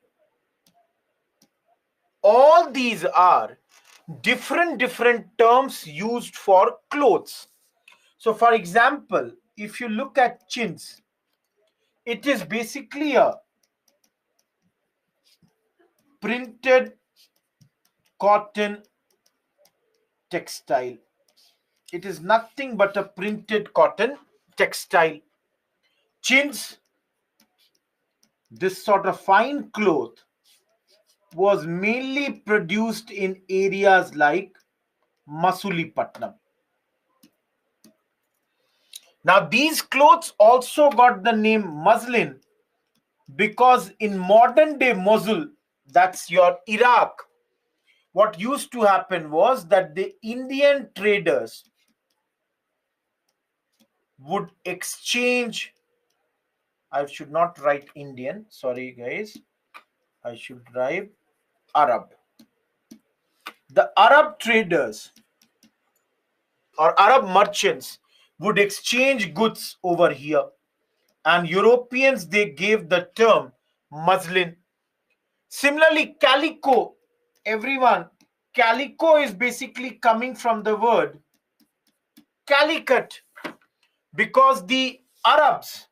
all these are different terms used for clothes. So, for example, if you look at chintz, it is basically a printed cotton textile. It is nothing but a printed cotton textile. Chintz, this sort of fine cloth, was mainly produced in areas like Masulipatnam. Now, these clothes also got the name muslin because in modern day Mosul, that's your Iraq, what used to happen was that the Indian traders would exchange. I should not write Indian, sorry guys. I should write Arab. The Arab traders or Arab merchants would exchange goods over here, and Europeans, they gave the term muslin. Similarly, calico, everyone, calico is basically coming from the word calicut because the Arabs,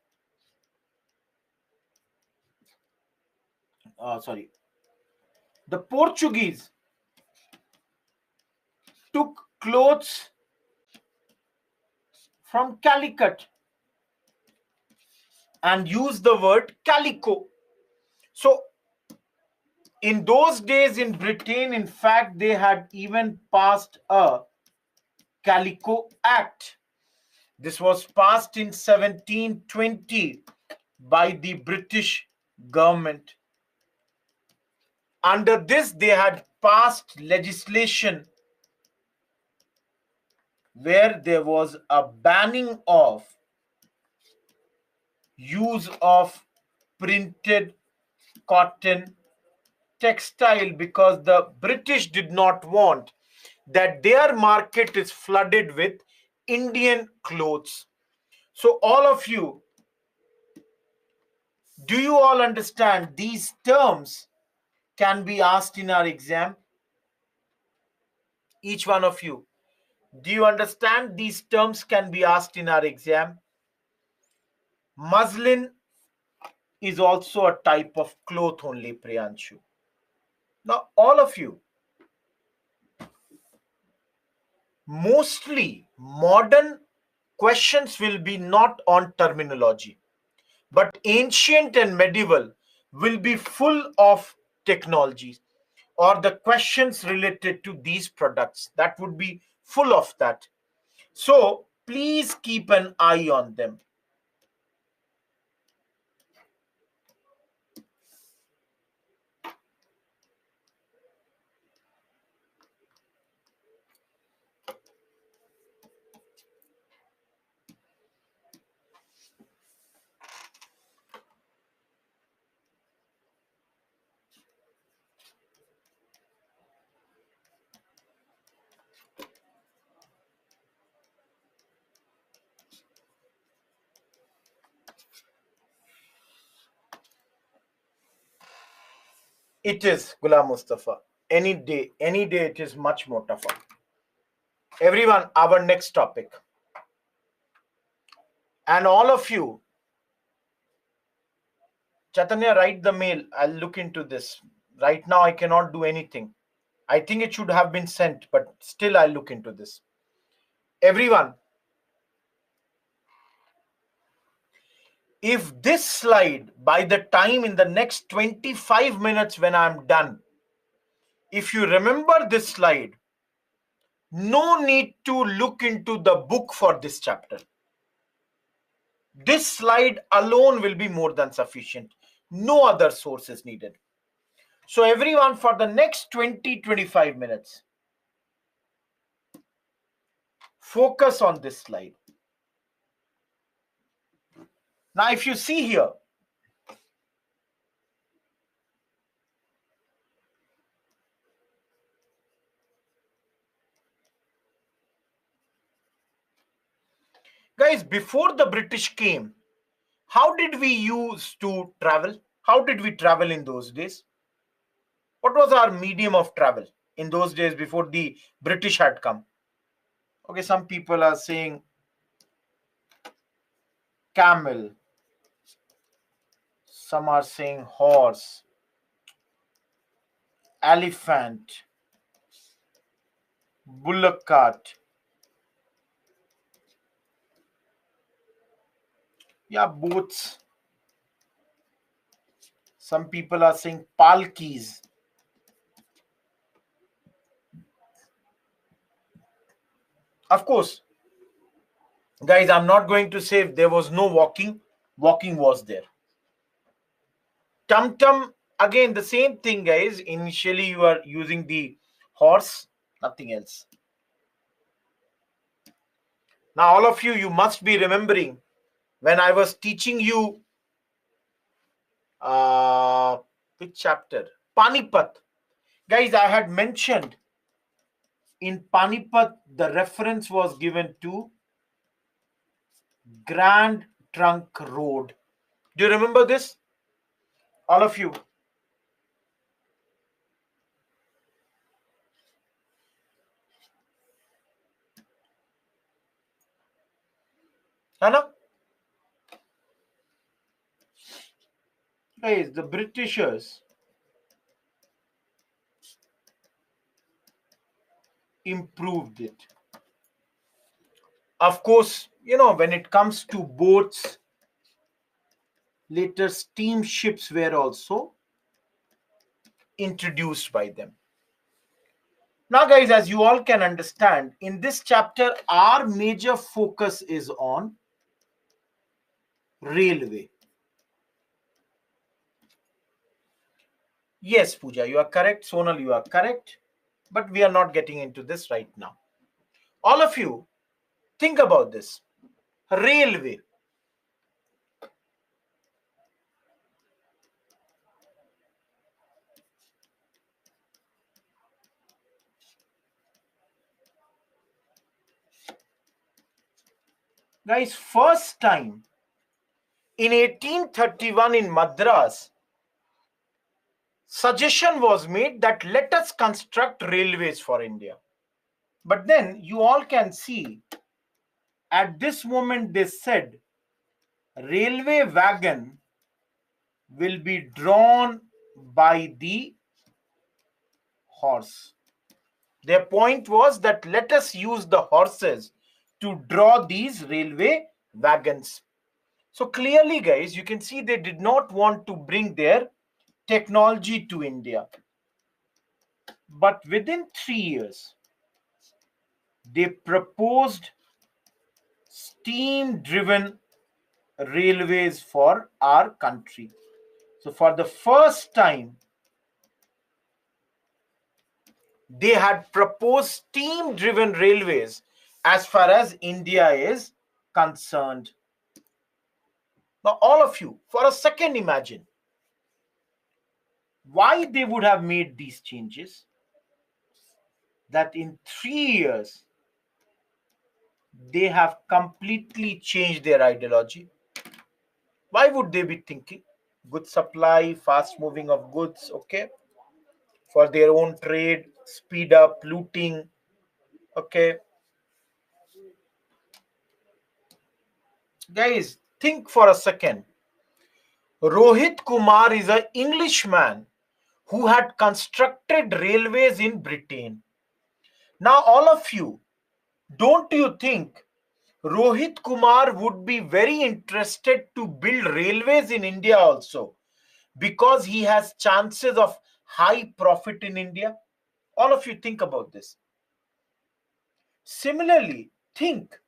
the Portuguese took clothes from Calicut and used the word calico. So, in those days in Britain, in fact, they had even passed a Calico Act. This was passed in 1720 by the British government. Under this, they had passed legislation where there was a banning of use of printed cotton textile because the British did not want that their market is flooded with Indian clothes. So all of you, do you all understand these terms can be asked in our exam? Each one of you, do you understand these terms can be asked in our exam? Muslin is also a type of cloth only, Priyanshu. Now, all of you, mostly modern questions will be not on terminology, but ancient and medieval will be full of technologies, or the questions related to these products that would be full of that. So please keep an eye on them. It is, Ghulam Mustafa. Any day it is much more tougher. Everyone, our next topic. And all of you, Chaitanya, write the mail. I'll look into this. Right now, I cannot do anything. I think it should have been sent, but still, I'll look into this. Everyone, if this slide, by the time in the next 25 minutes when I'm done, if you remember this slide, no need to look into the book for this chapter. This slide alone will be more than sufficient. No other source is needed. So everyone, for the next 20-25 minutes, focus on this slide. Now, if you see here, guys, before the British came, how did we use to travel? How did we travel in those days? What was our medium of travel in those days before the British had come? Okay, some people are saying camel, some are saying horse, elephant, bullock cart. Yeah, boats. Some people are saying palkis. Of course, guys, I'm not going to say there was no walking. Walking was there. Tum tum, again, the same thing, guys. Initially, you are using the horse, nothing else. Now, all of you, you must be remembering when I was teaching you which chapter? Panipat. Guys, I had mentioned in Panipat, the reference was given to Grand Trunk Road. Do you remember this? All of you. Hana? Guys, the Britishers improved it. Of course, when it comes to boats, later steamships were also introduced by them. Now, guys, as you all can understand, in this chapter, our major focus is on railway. Yes, Pooja, you are correct. Sonal, you are correct. But we are not getting into this right now. All of you, think about this. Railway. Guys, first time in 1831 in Madras, suggestion was made that let us construct railways for India. But then you all can see at this moment they said railway wagon will be drawn by the horse. Their point was that let us use the horses to draw these railway wagons. So clearly, guys, you can see they did not want to bring their technology to India. But within 3 years, they proposed steam-driven railways for our country. So for the first time, they had proposed steam-driven railways as far as India is concerned. Now, all of you, for a second, imagine why they would have made these changes. That in 3 years, they have completely changed their ideology. Why would they be thinking? Good supply, fast moving of goods, okay, for their own trade, speed up, looting, okay. Guys, think for a second. Rohit Kumar is an Englishman who had constructed railways in Britain. Now, all of you, don't you think Rohit Kumar would be very interested to build railways in India also because he has chances of high profit in India? All of you think about this. Similarly, think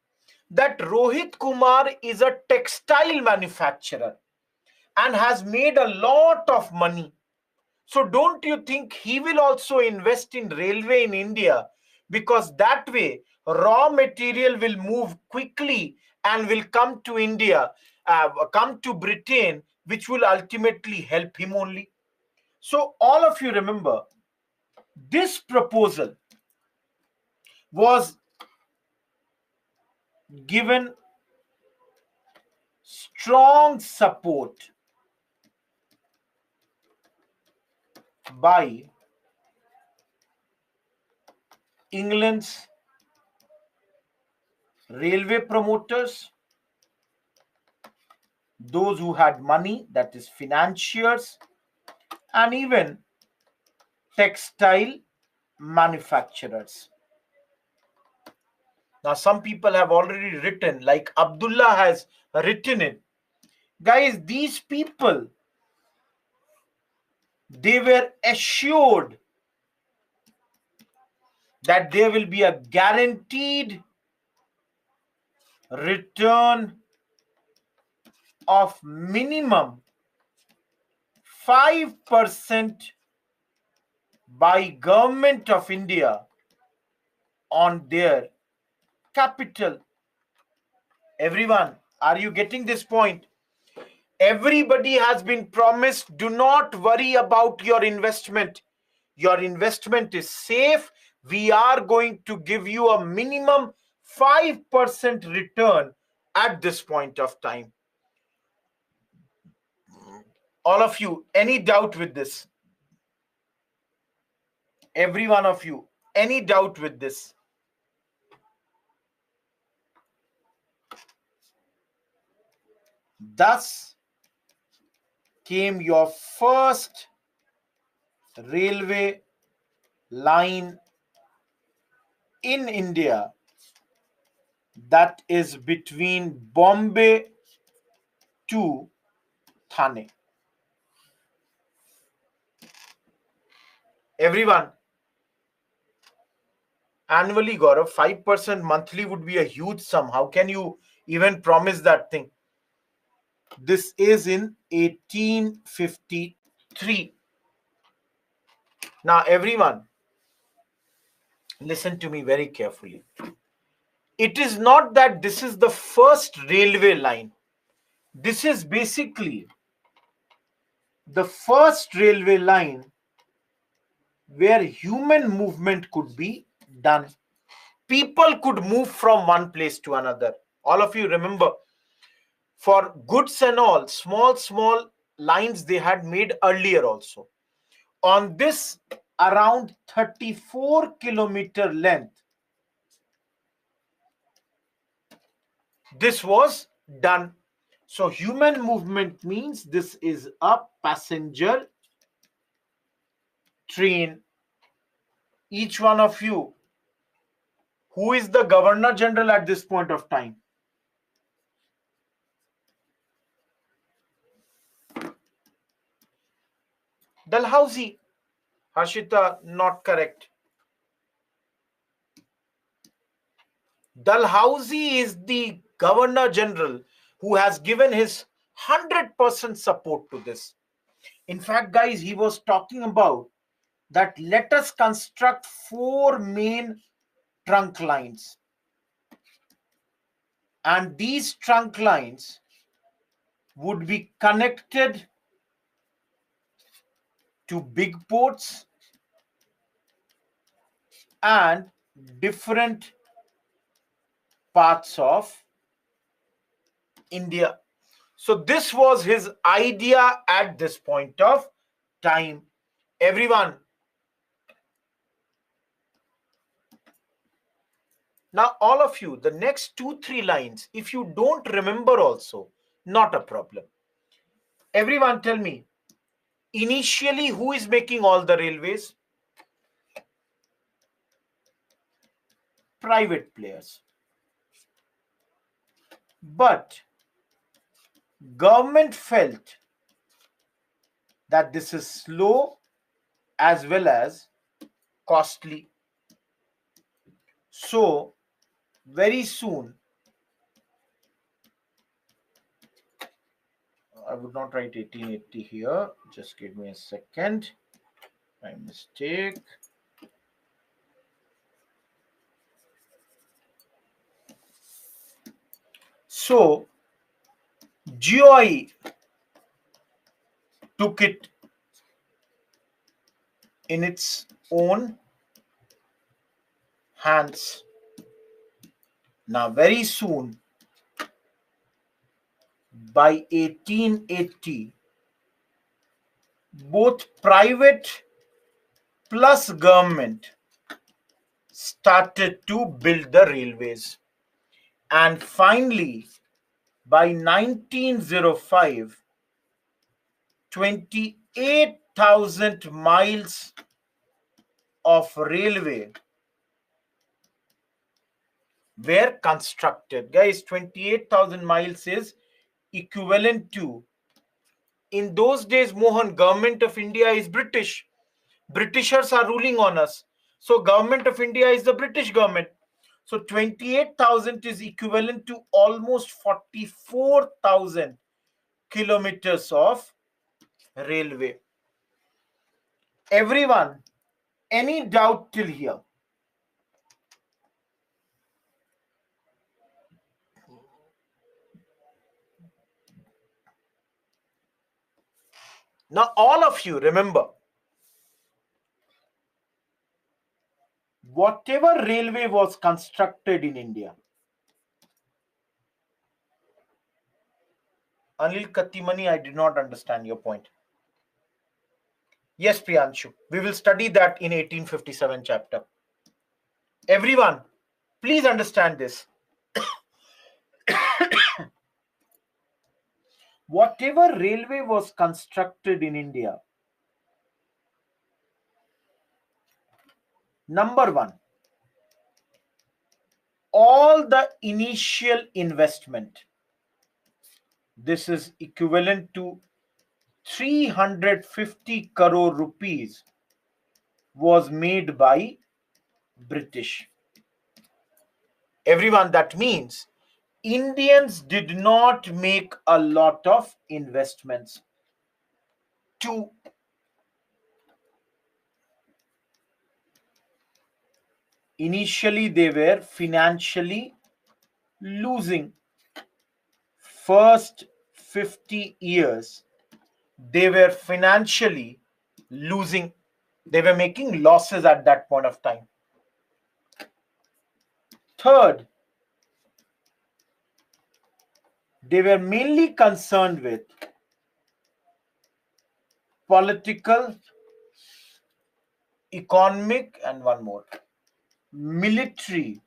that Rohit Kumar is a textile manufacturer and has made a lot of money. So don't you think he will also invest in railway in India? Because that way, raw material will move quickly and will come to India, come to Britain, which will ultimately help him only. So all of you remember, this proposal was given strong support by England's railway promoters, those who had money, that is financiers, and even textile manufacturers. Now, some people have already written, like Abdullah has written it. Guys, these people, they were assured that there will be a guaranteed return of minimum 5% by Government of India on their capital. Everyone, are you getting this point? Everybody has been promised, do not worry about your investment. Your investment is safe. We are going to give you a minimum 5% return at this point of time. All of you, any doubt with this? Every one of you, any doubt with this? Thus came your first railway line in India, that is between Bombay to Thane. Everyone, annually, Gaurav, 5% monthly would be a huge sum. How can you even promise that thing? This is in 1853. Now, everyone, listen to me very carefully. It is not that this is the first railway line. This is basically the first railway line where human movement could be done. People could move from one place to another. All of you remember, for goods and all, small lines they had made earlier also. On this around 34-kilometer length, this was done. So human movement means this is a passenger train. each one of you, who is the Governor General at this point of time? Dalhousie. Harshita, not correct. Dalhousie is the Governor General who has given his 100% support to this. In fact, guys, he was talking about that let us construct 4 main trunk lines. And these trunk lines would be connected to big ports and different parts of India. So this was his idea at this point of time. Everyone. Now, all of you, the next 2-3 lines, if you don't remember also, not a problem. Everyone tell me, initially who is making all the railways? Private players. But government felt that this is slow as well as costly. So very soon, I would not write 1880 here. Just give me a second. My mistake. So GOI took it in its own hands. Now, very soon, by 1880, both private plus government started to build the railways. And finally, by 1905, 28,000 miles of railway were constructed. Guys, 28,000 miles is equivalent to, in those days, Mohan, government of India is British. Britishers are ruling on us. So government of India is the British government. So 28,000 is equivalent to almost 44,000 kilometers of railway. Everyone, any doubt till here? Now, all of you remember, whatever railway was constructed in India, Anil Katimani, I did not understand your point. Yes, Priyanshu, we will study that in 1857 chapter. Everyone, please understand this. Whatever railway was constructed in India, number one, all the initial investment, this is equivalent to 350 crore rupees, was made by British. Everyone, that means Indians did not make a lot of investments. Two, initially they were financially losing. First 50 years, they were financially losing. They were making losses at that point of time. Third, they were mainly concerned with political, economic, and one more, military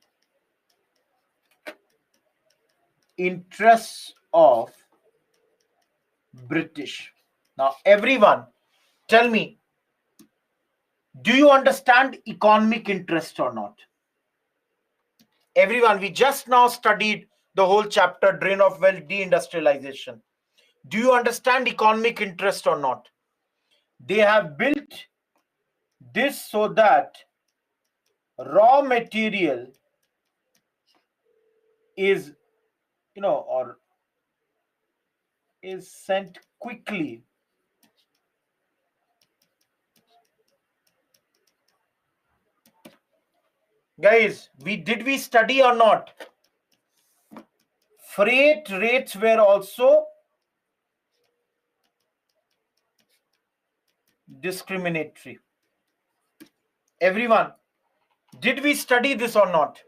interests of British. Now, everyone, tell me, Do you understand economic interest or not? Everyone, we just now studied the whole chapter, drain of wealth, deindustrialization. Do you understand economic interest or not? They have built this so that raw material is, or is sent quickly. Guys, we study or not? Freight rates were also discriminatory. Everyone, did we study this or not?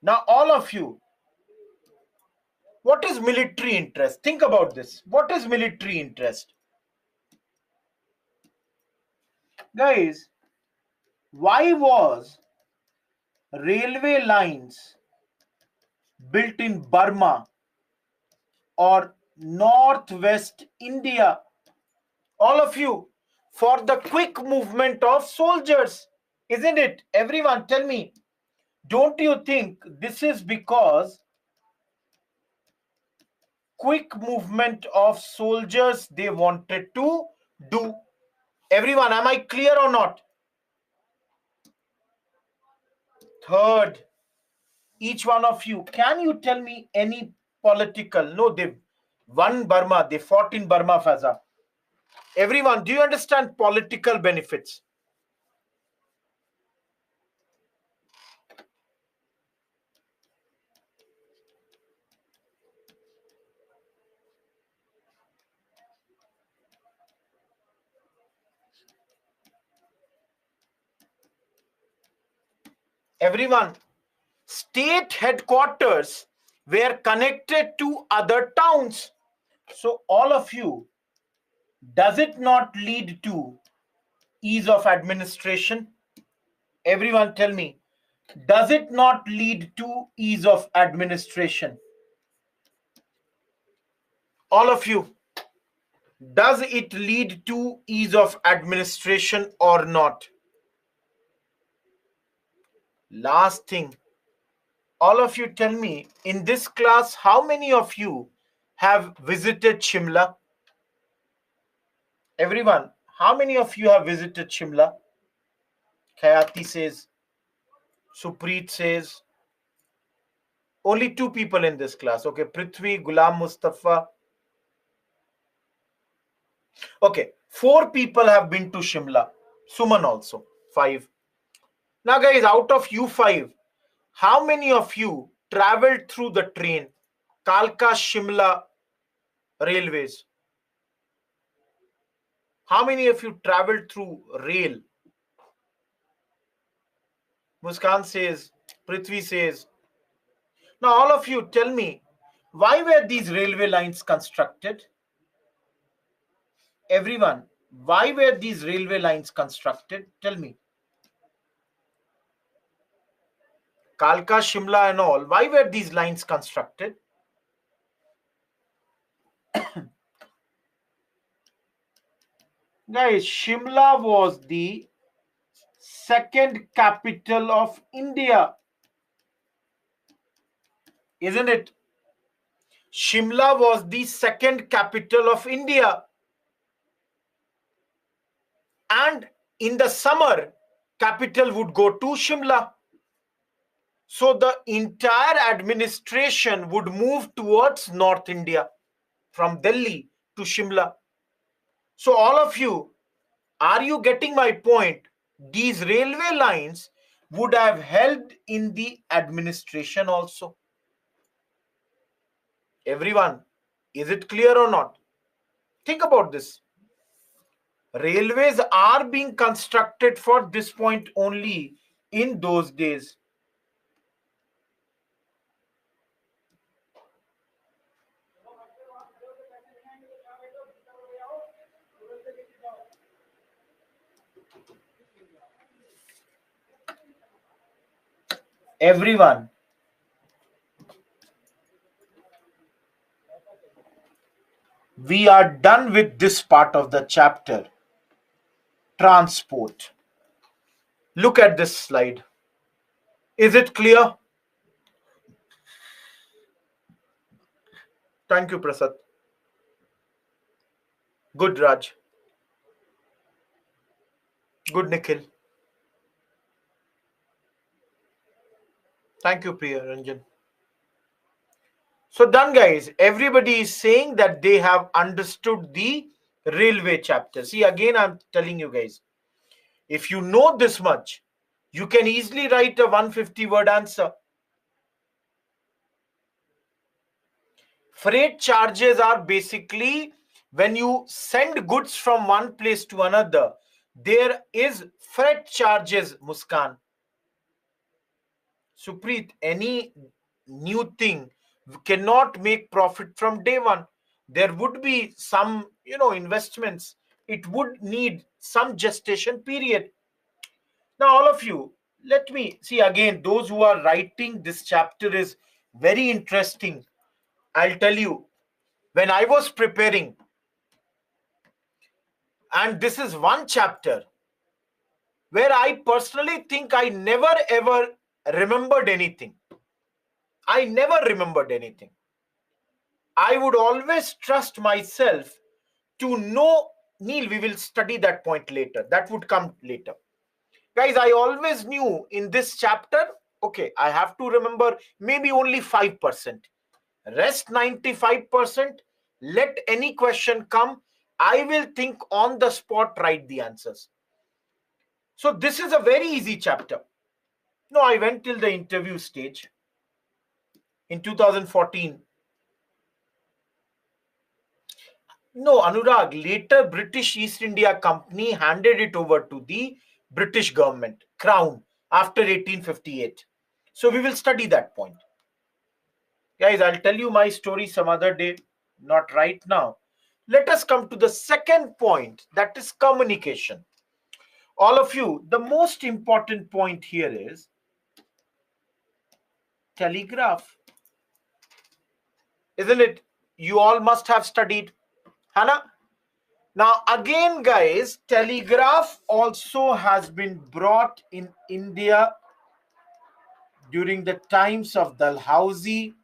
Now, all of you, what is military interest? Think about this. What is military interest? Guys, why was railway lines built in Burma or northwest India? All of you, for the quick movement of soldiers, isn't it? Everyone, tell me, don't you think this is because quick movement of soldiers they wanted to do? Everyone, am I clear or not? Third, each one of you, can you tell me any political? No, they won Burma, they fought in Burma, Faza. Everyone, do you understand political benefits? Everyone, state headquarters were connected to other towns. So, all of you, does it not lead to ease of administration? Everyone, tell me, does it not lead to ease of administration? All of you, does it lead to ease of administration or not? Last thing, all of you tell me, in this class, how many of you have visited Shimla? Everyone, how many of you have visited Shimla? Khayati says, Supreet says, only two people in this class. Okay, Prithvi, Gulam Mustafa. Okay, four people have been to Shimla. Suman also, five. Now, guys, out of you five, how many of you traveled through the train, Kalka Shimla railways? How many of you traveled through rail? Muskan says, Prithvi says. Now, all of you tell me, why were these railway lines constructed? Everyone, why were these railway lines constructed? Tell me. Kalka, Shimla, and all, why were these lines constructed? Guys, Shimla was the second capital of India, isn't it? Shimla was the second capital of India. And in the summer, capital would go to Shimla. So the entire administration would move towards North India from Delhi to Shimla. So all of you, are you getting my point? These railway lines would have helped in the administration also. Everyone, is it clear or not? Think about this. Railways are being constructed for this point only in those days. Everyone, We are done with this part of the chapter, transport. Look at this slide. Is it clear? Thank you, Prasad. Good, Raj. Good, Nikhil. Thank you, Priya Ranjan. So done, guys. Everybody is saying that they have understood the railway chapter. See, again, I'm telling you guys, if you know this much, you can easily write a 150-word answer. Freight charges are basically when you send goods from one place to another, there is freight charges, Muskan. Supreet, any new thing cannot make profit from day one. There would be some, investments. It would need some gestation period. Now, all of you, let me see again. Those who are writing this chapter is very interesting. I'll tell you, when I was preparing, and this is one chapter where I personally think I never ever remembered anything. I never remembered anything. I would always trust myself to know, Neil, we will study that point later. That would come later. Guys, I always knew in this chapter, okay, I have to remember maybe only 5%. Rest 95%, let any question come. I will think on the spot, write the answers. So this is a very easy chapter. No, I went till the interview stage in 2014. No, Anurag, later British East India Company handed it over to the British government, Crown, after 1858. So we will study that point. Guys, I'll tell you my story some other day, not right now. Let us come to the second point, that is communication. All of you, the most important point here is telegraph. Isn't it? You all must have studied, Hannah. Now, again, guys, telegraph also has been brought in India during the times of Dalhousie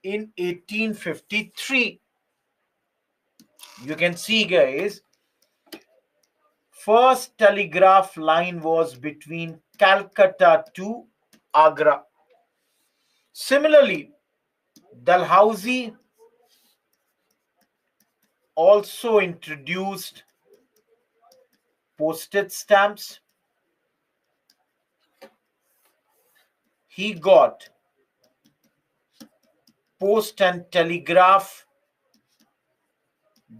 in 1853. You can see, guys, first telegraph line was between Calcutta to Agra. Similarly, Dalhousie also introduced postage stamps. He got Post and Telegraph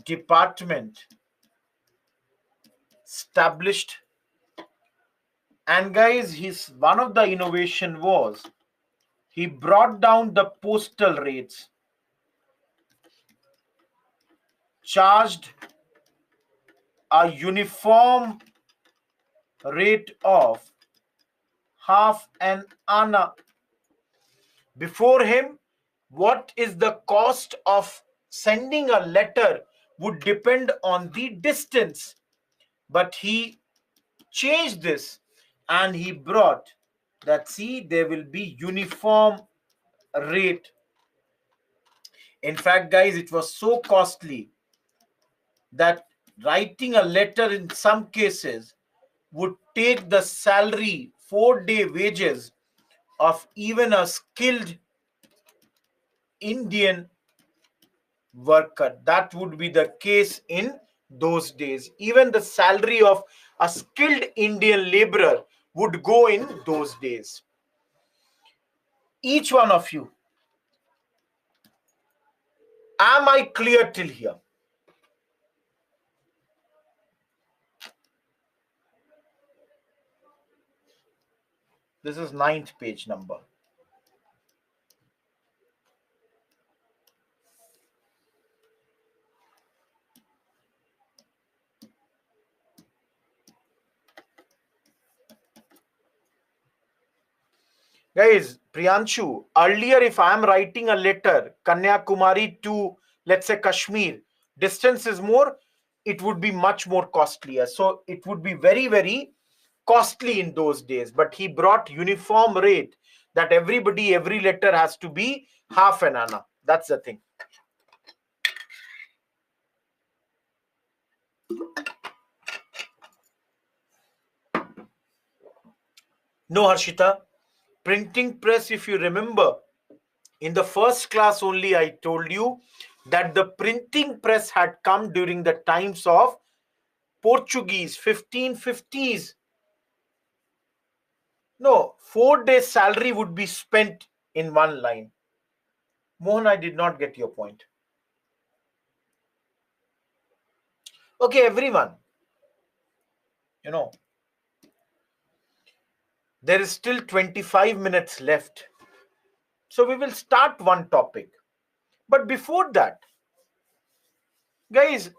Department established. And guys, his one of the innovation was he brought down the postal rates, charged a uniform rate of half an anna. Before him, what is the cost of sending a letter would depend on the distance. But he changed this and he brought that, see, there will be uniform rate. In fact, guys, it was so costly that writing a letter in some cases would take the salary, 4-day wages of even a skilled Indian worker. That would be the case in those days. Even the salary of a skilled Indian laborer would go in those days. Each one of you, am I clear till here? This is 9th page number. Guys, Priyanshu, earlier if I am writing a letter, Kanyakumari to let's say Kashmir, distance is more, it would be much more costlier. So it would be very, very costly in those days. But he brought uniform rate that everybody, every letter has to be half an anna. That's the thing. No, Harshita, printing press, if you remember, in the first class only I told you that the printing press had come during the times of Portuguese, 1550s. No, 4 days salary would be spent in one line. Mohan, I did not get your point. Okay, everyone, you know, there is still 25 minutes left. So we will start one topic. But before that, guys,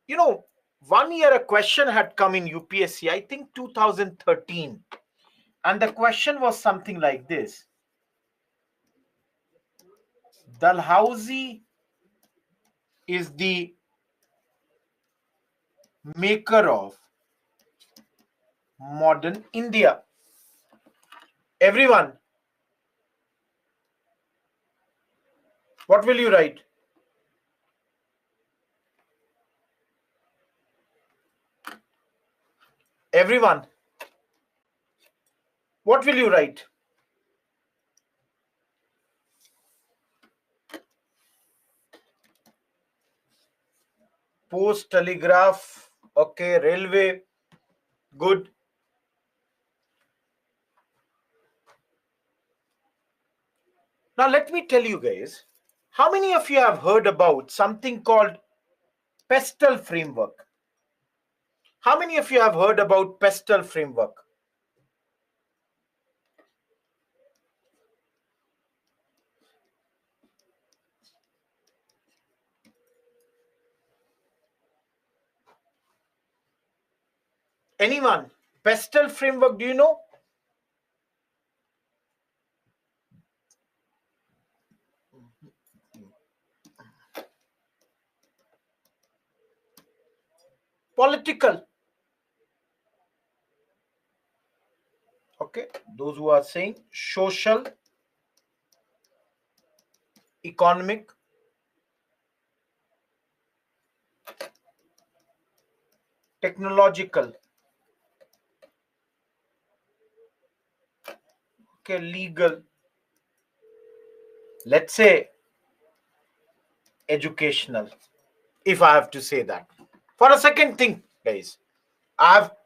you know, 1 year a question had come in UPSC, I think 2013. And the question was something like this: Dalhousie is the maker of modern India. Everyone, what will you write? Everyone, what will you write? Post, telegraph, okay, railway, good. Now let me tell you guys, how many of you have heard about something called pestle framework? How many of you have heard about pestle framework? Anyone? Pestle framework, do you know? Political. Okay, those who are saying social, economic, technological, okay, legal, let's say educational, if I have to say that. For a second, think, guys, I have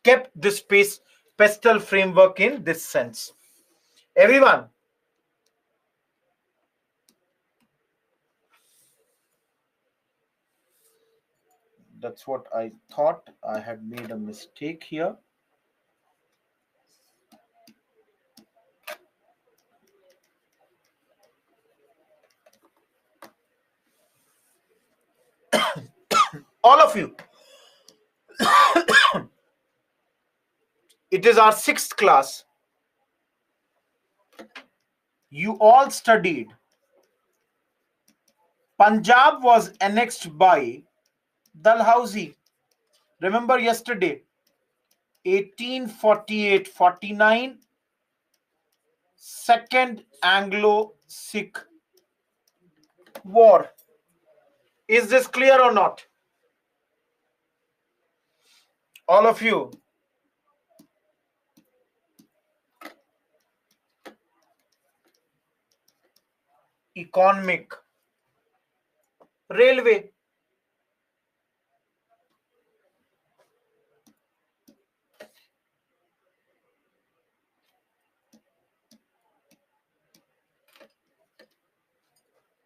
kept this pestle framework in this sense. Everyone, that's what I thought. I had made a mistake here. All of you, it is our 6th class. You all studied. Punjab was annexed by Dalhousie. Remember yesterday, 1848-49, Second Anglo-Sikh War. Is this clear or not? All of you. Economic. Railway.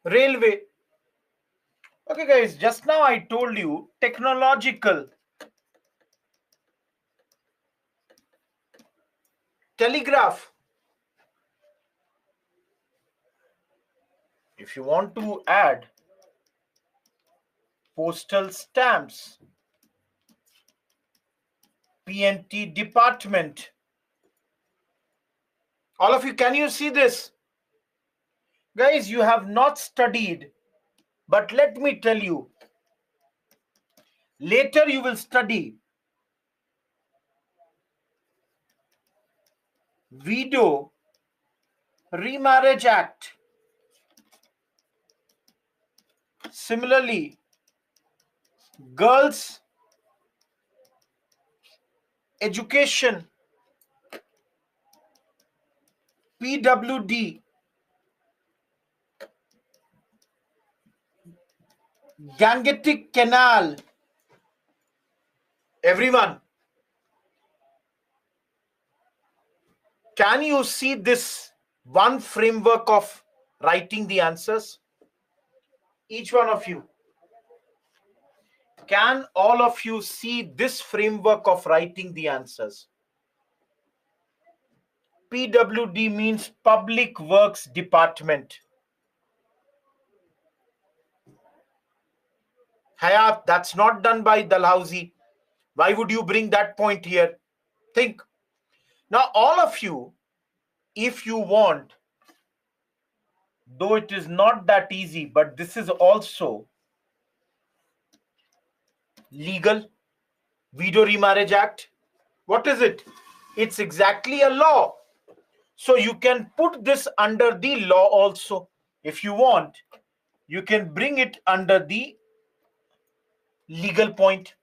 Railway. Okay, guys, just now I told you technological. Telegraph. If you want to add postal stamps, PNT department. All of you, can you see this? Guys, you have not studied But let me tell you, later you will study Widow Remarriage Act. Similarly, Girls Education, PWD, Gangetic Canal. Everyone, can you see this one framework of writing the answers? Each one of you. Can all of you see this framework of writing the answers? PWD means Public Works Department. Hayat, that's not done by Dalhousie. Why would you bring that point here? Think. Now, all of you, if you want, though it is not that easy, but this is also legal. Widow Remarriage Act. What is it? It's exactly a law. So you can put this under the law also. If you want, you can bring it under the legal point.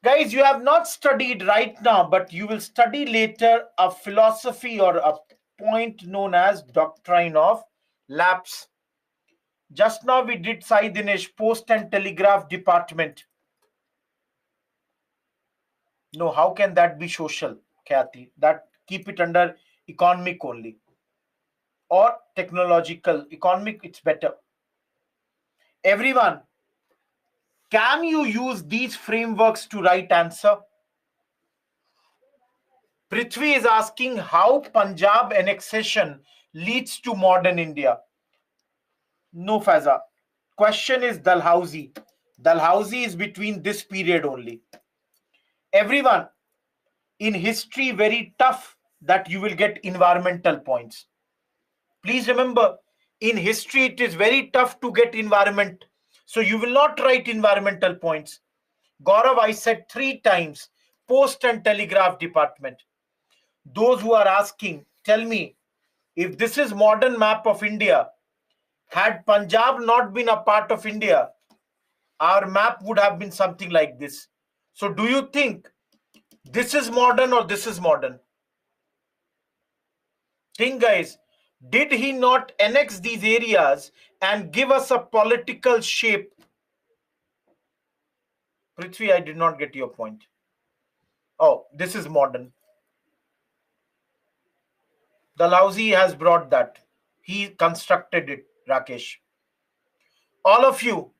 Guys, you have not studied right now, but you will study later a philosophy or a point known as doctrine of lapse. Just now we did Sai Dinesh, Post and Telegraph Department. No, how can that be social, Kathy? That keep it under economic only. Or technological. Economic, it's better. Everyone, can you use these frameworks to write answer? Prithvi is asking how Punjab annexation leads to modern India. No, Faiza. Question is Dalhousie. Dalhousie is between this period only. Everyone, in history, very tough that you will get environmental points. Please remember, in history, it is very tough to get environment. So you will not write environmental points. Gaurav, I said 3 times, Post and Telegraph Department. Those who are asking, tell me, if this is modern map of India, had Punjab not been a part of India, our map would have been something like this. So do you think this is modern or this is modern? Think, guys, did he not annex these areas and give us a political shape? Prithvi, I did not get your point. Oh, this is modern. Dalhousie has brought that. He constructed it, Rakesh. All of you,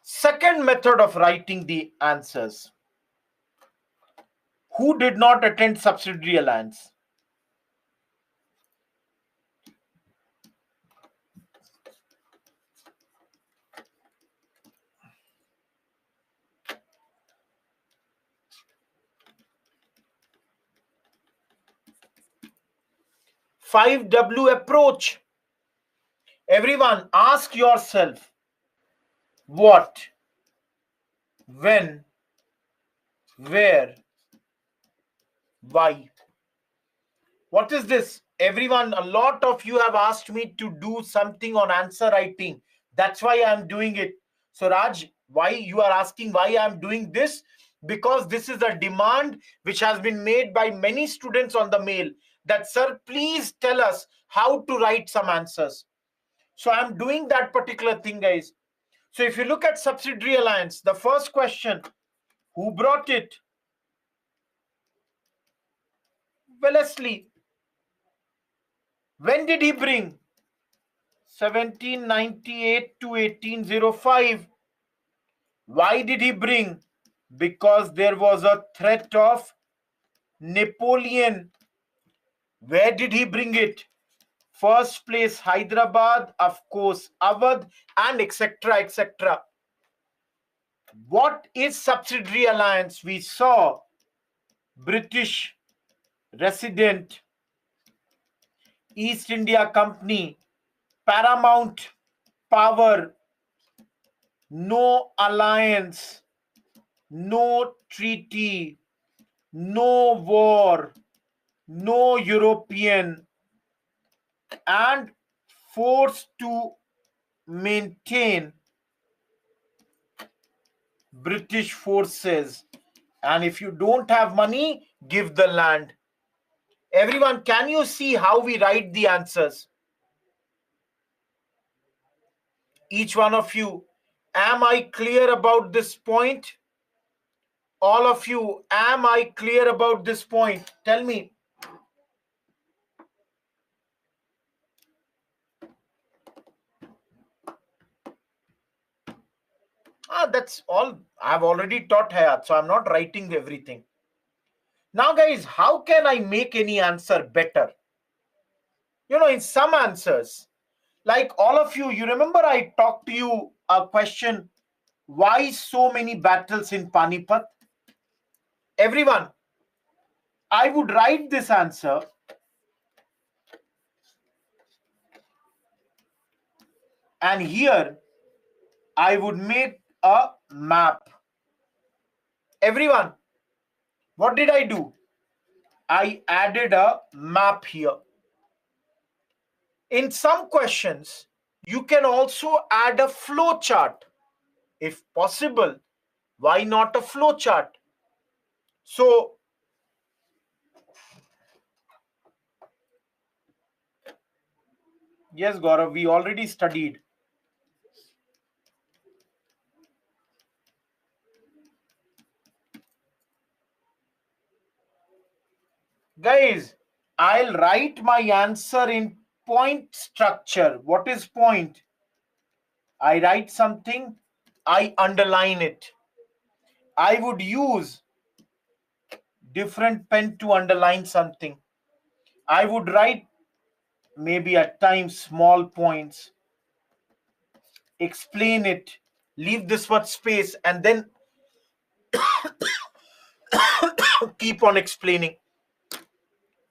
second method of writing the answers. Who did not attend subsidiary alliance? Five W approach. Everyone, ask yourself what, when, where, why. What is this? Everyone, a lot of you have asked me to do something on answer writing. That's why I'm doing it. So Raj, why you are asking why I'm doing this? Because this is a demand which has been made by many students on the mail that, sir, please tell us how to write some answers. So I'm doing that particular thing, guys. So if you look at subsidiary alliance, the first question, who brought it? Wellesley. When did he bring? 1798 to 1805. Why did he bring? Because there was a threat of Napoleon. Where did he bring it? First place Hyderabad, of course Awadh, and etc. etc. What is subsidiary alliance? We saw British resident, East India Company, paramount power, no alliance, no treaty, no war, no European, and forced to maintain British forces. And if you don't have money, give the land. Everyone, can you see how we write the answers? Each one of you, am I clear about this point? All of you, am I clear about this point? Tell me. That's all. I've already taught Hayat, so I'm not writing everything. Now, guys, how can I make any answer better? In some answers, like all of you, you remember I talked to you a question, why so many battles in Panipat? Everyone, I would write this answer and here I would make a map. Everyone, what did I do? I added a map here. In some questions, you can also add a flow chart. If possible, why not a flow chart? So, yes, Gaurav, we already studied. Guys, I'll write my answer in point structure. What is point? I write something, I underline it. I would use different pen to underline something. I would write maybe at times small points, explain it, leave this much space, and then keep on explaining.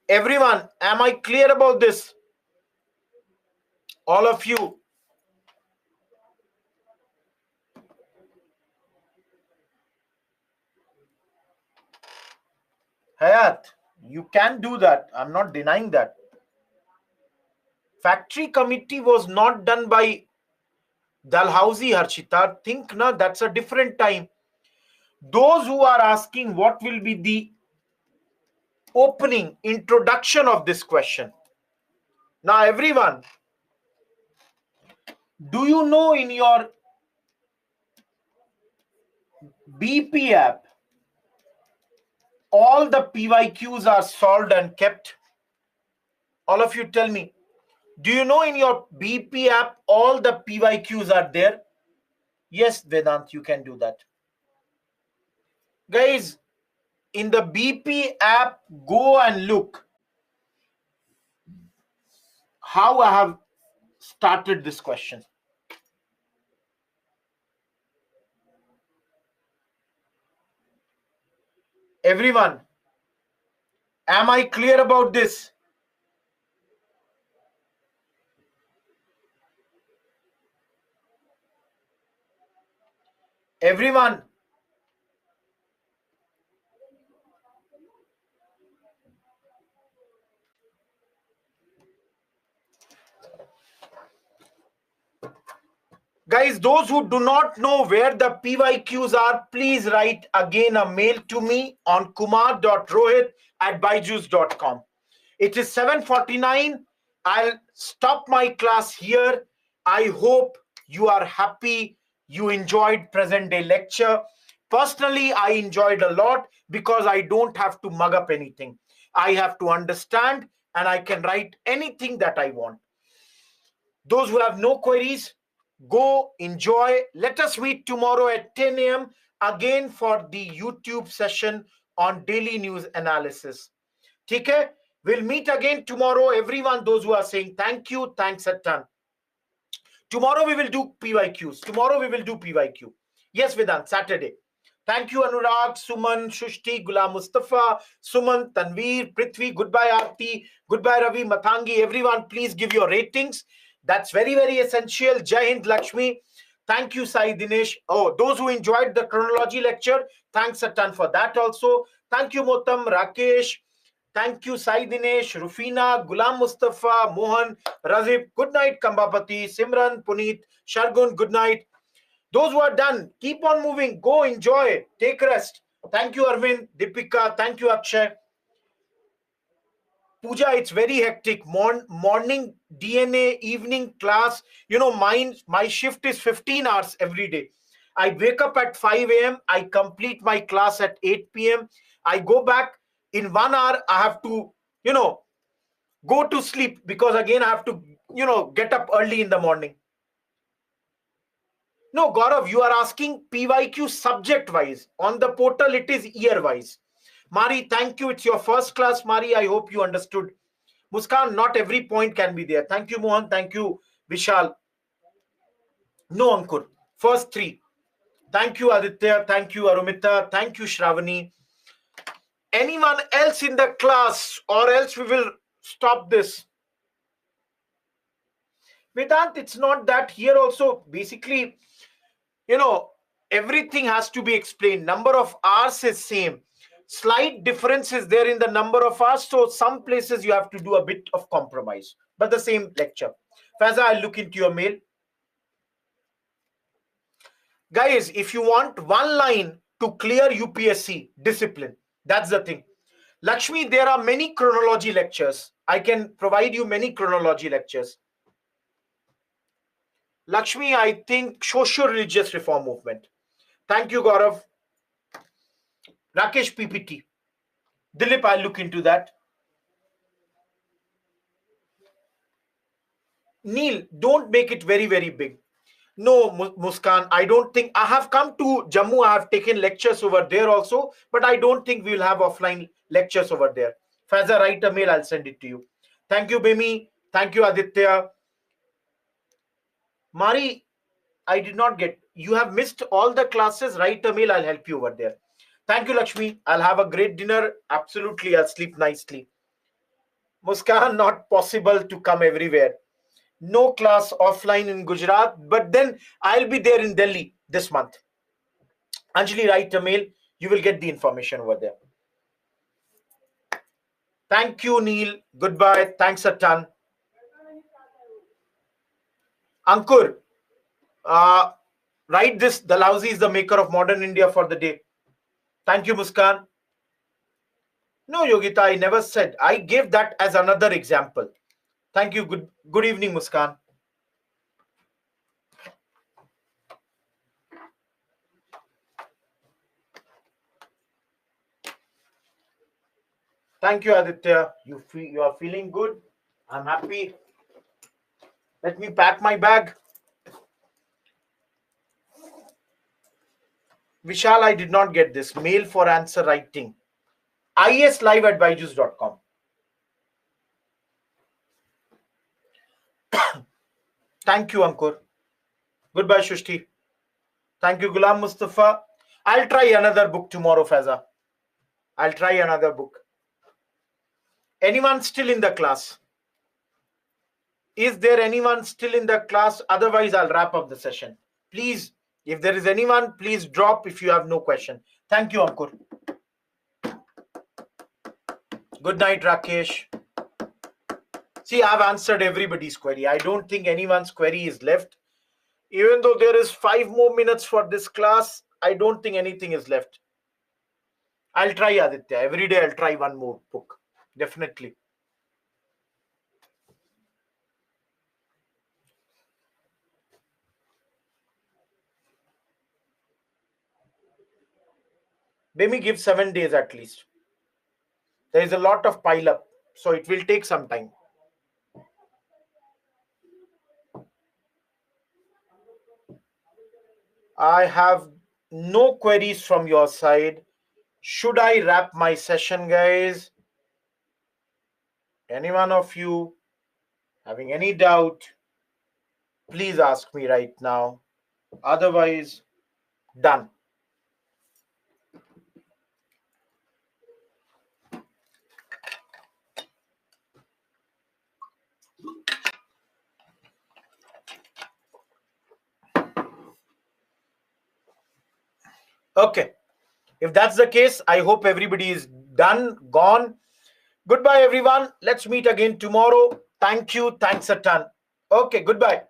Everyone, am I clear about this? All of you. Hayat, you can do that. I'm not denying that. Factory committee was not done by Dalhousie, Harshita. Think na, that's a different time. Those who are asking what will be the opening introduction of this question. Now, everyone, do you know in your BP app, all the PYQs are solved and kept? All of you tell me. Do you know in your BP app, all the PYQs are there? Yes, Vedant, you can do that. Guys, in the BP app, go and look how I have started this question. Everyone, am I clear about this? Everyone, guys, those who do not know where the PYQs are, please write again a mail to me on kumar.rohit@byju's.com. It is 7:49. I'll stop my class here. I hope you are happy. You enjoyed present day lecture. Personally, I enjoyed a lot because I don't have to mug up anything. I have to understand and I can write anything that I want. Those who have no queries, go enjoy. Let us meet tomorrow at 10 a.m. again for the YouTube session on daily news analysis. Okay? We'll meet again tomorrow. Everyone, those who are saying thank you, thanks a ton. Tomorrow we will do PYQs. Tomorrow we will do PYQ. Yes, Vedant, Saturday. Thank you, Anurag, Suman, Shushti, Ghulam Mustafa, Suman, Tanveer, Prithvi. Goodbye, Aarti. Goodbye, Ravi, Mathangi. Everyone, please give your ratings. That's very, very essential. Jai Hind, Lakshmi. Thank you, Sai Dinesh. Oh, those who enjoyed the chronology lecture, thanks a ton for that also. Thank you, Motam, Rakesh. Thank you, Sai Dinesh, Rufina, Gulam Mustafa, Mohan, Razib. Good night, Kambapati, Simran, Puneet, Shargun. Good night. Those who are done, keep on moving. Go enjoy. Take rest. Thank you, Arvind, Deepika. Thank you, Akshay. Pooja, it's very hectic. Morning DNA, evening class. My shift is 15 hours every day. I wake up at 5 a.m. I complete my class at 8 p.m. I go back in 1 hour. I have to, you know, go to sleep because again I have to, get up early in the morning. No, Gaurav, you are asking PYQ subject wise. On the portal, it is year wise. Mari, thank you. It's your first class, Mari. I hope you understood. Muskan, not every point can be there. Thank you, Mohan. Thank you, Vishal. No, Ankur. First three. Thank you, Aditya. Thank you, Arumita. Thank you, Shravani. Anyone else in the class, or else we will stop this. Vedant, it's not that. Here also, basically, everything has to be explained. Number of hours is same. Slight difference is there in the number of hours. So some places you have to do a bit of compromise, but the same lecture. Faza, I'll look into your mail. Guys, if you want one line to clear UPSC, discipline. That's the thing. Lakshmi, there are many chronology lectures. I can provide you many chronology lectures. Lakshmi, I think social religious reform movement. Thank you, Gaurav. Rakesh, PPT. Dilip, I'll look into that. Neil, don't make it very, very big. No, Muskan, I don't think. I have come to Jammu. I have taken lectures over there also, but I don't think we will have offline lectures over there. Faza, write a mail. I'll send it to you. Thank you, Bemi. Thank you, Aditya. Mari, I did not get. You have missed all the classes. Write a mail. I'll help you over there. Thank you, Lakshmi. I'll have a great dinner. Absolutely. I'll sleep nicely. Muskan, not possible to come everywhere. No class offline in Gujarat, but then I'll be there in Delhi this month. Anjali, write a mail. You will get the information over there. Thank you, Neil. Goodbye. Thanks a ton. Ankur, write this. Dalhousie is the maker of modern India for the day. Thank you, Muskan. No, Yogita, I never said. I gave that as another example. Thank you. Good evening, Muskan. Thank you, Aditya. You are feeling good. I'm happy. Let me pack my bag. Vishal, I did not get this. Mail for answer writing. islive@byju's.com. Thank you, Ankur. Goodbye, Shushti. Thank you, Gulam Mustafa. I'll try another book tomorrow, Faza. I'll try another book. Anyone still in the class? Is there anyone still in the class? Otherwise, I'll wrap up the session. Please, if there is anyone, please drop if you have no question. Thank you, Ankur. Good night, Rakesh. See, I've answered everybody's query. I don't think anyone's query is left. Even though there is 5 more minutes for this class, I don't think anything is left. I'll try, Aditya. Every day I'll try one more book. Definitely. Maybe give 7 days at least. There is a lot of pile up, so it will take some time. I have no queries from your side. Should I wrap my session, guys? Any one of you having any doubt, please ask me right now. Otherwise, done. Okay. If that's the case, I hope everybody is done, gone. Goodbye, everyone. Let's meet again tomorrow. Thank you. Thanks a ton. Okay, goodbye.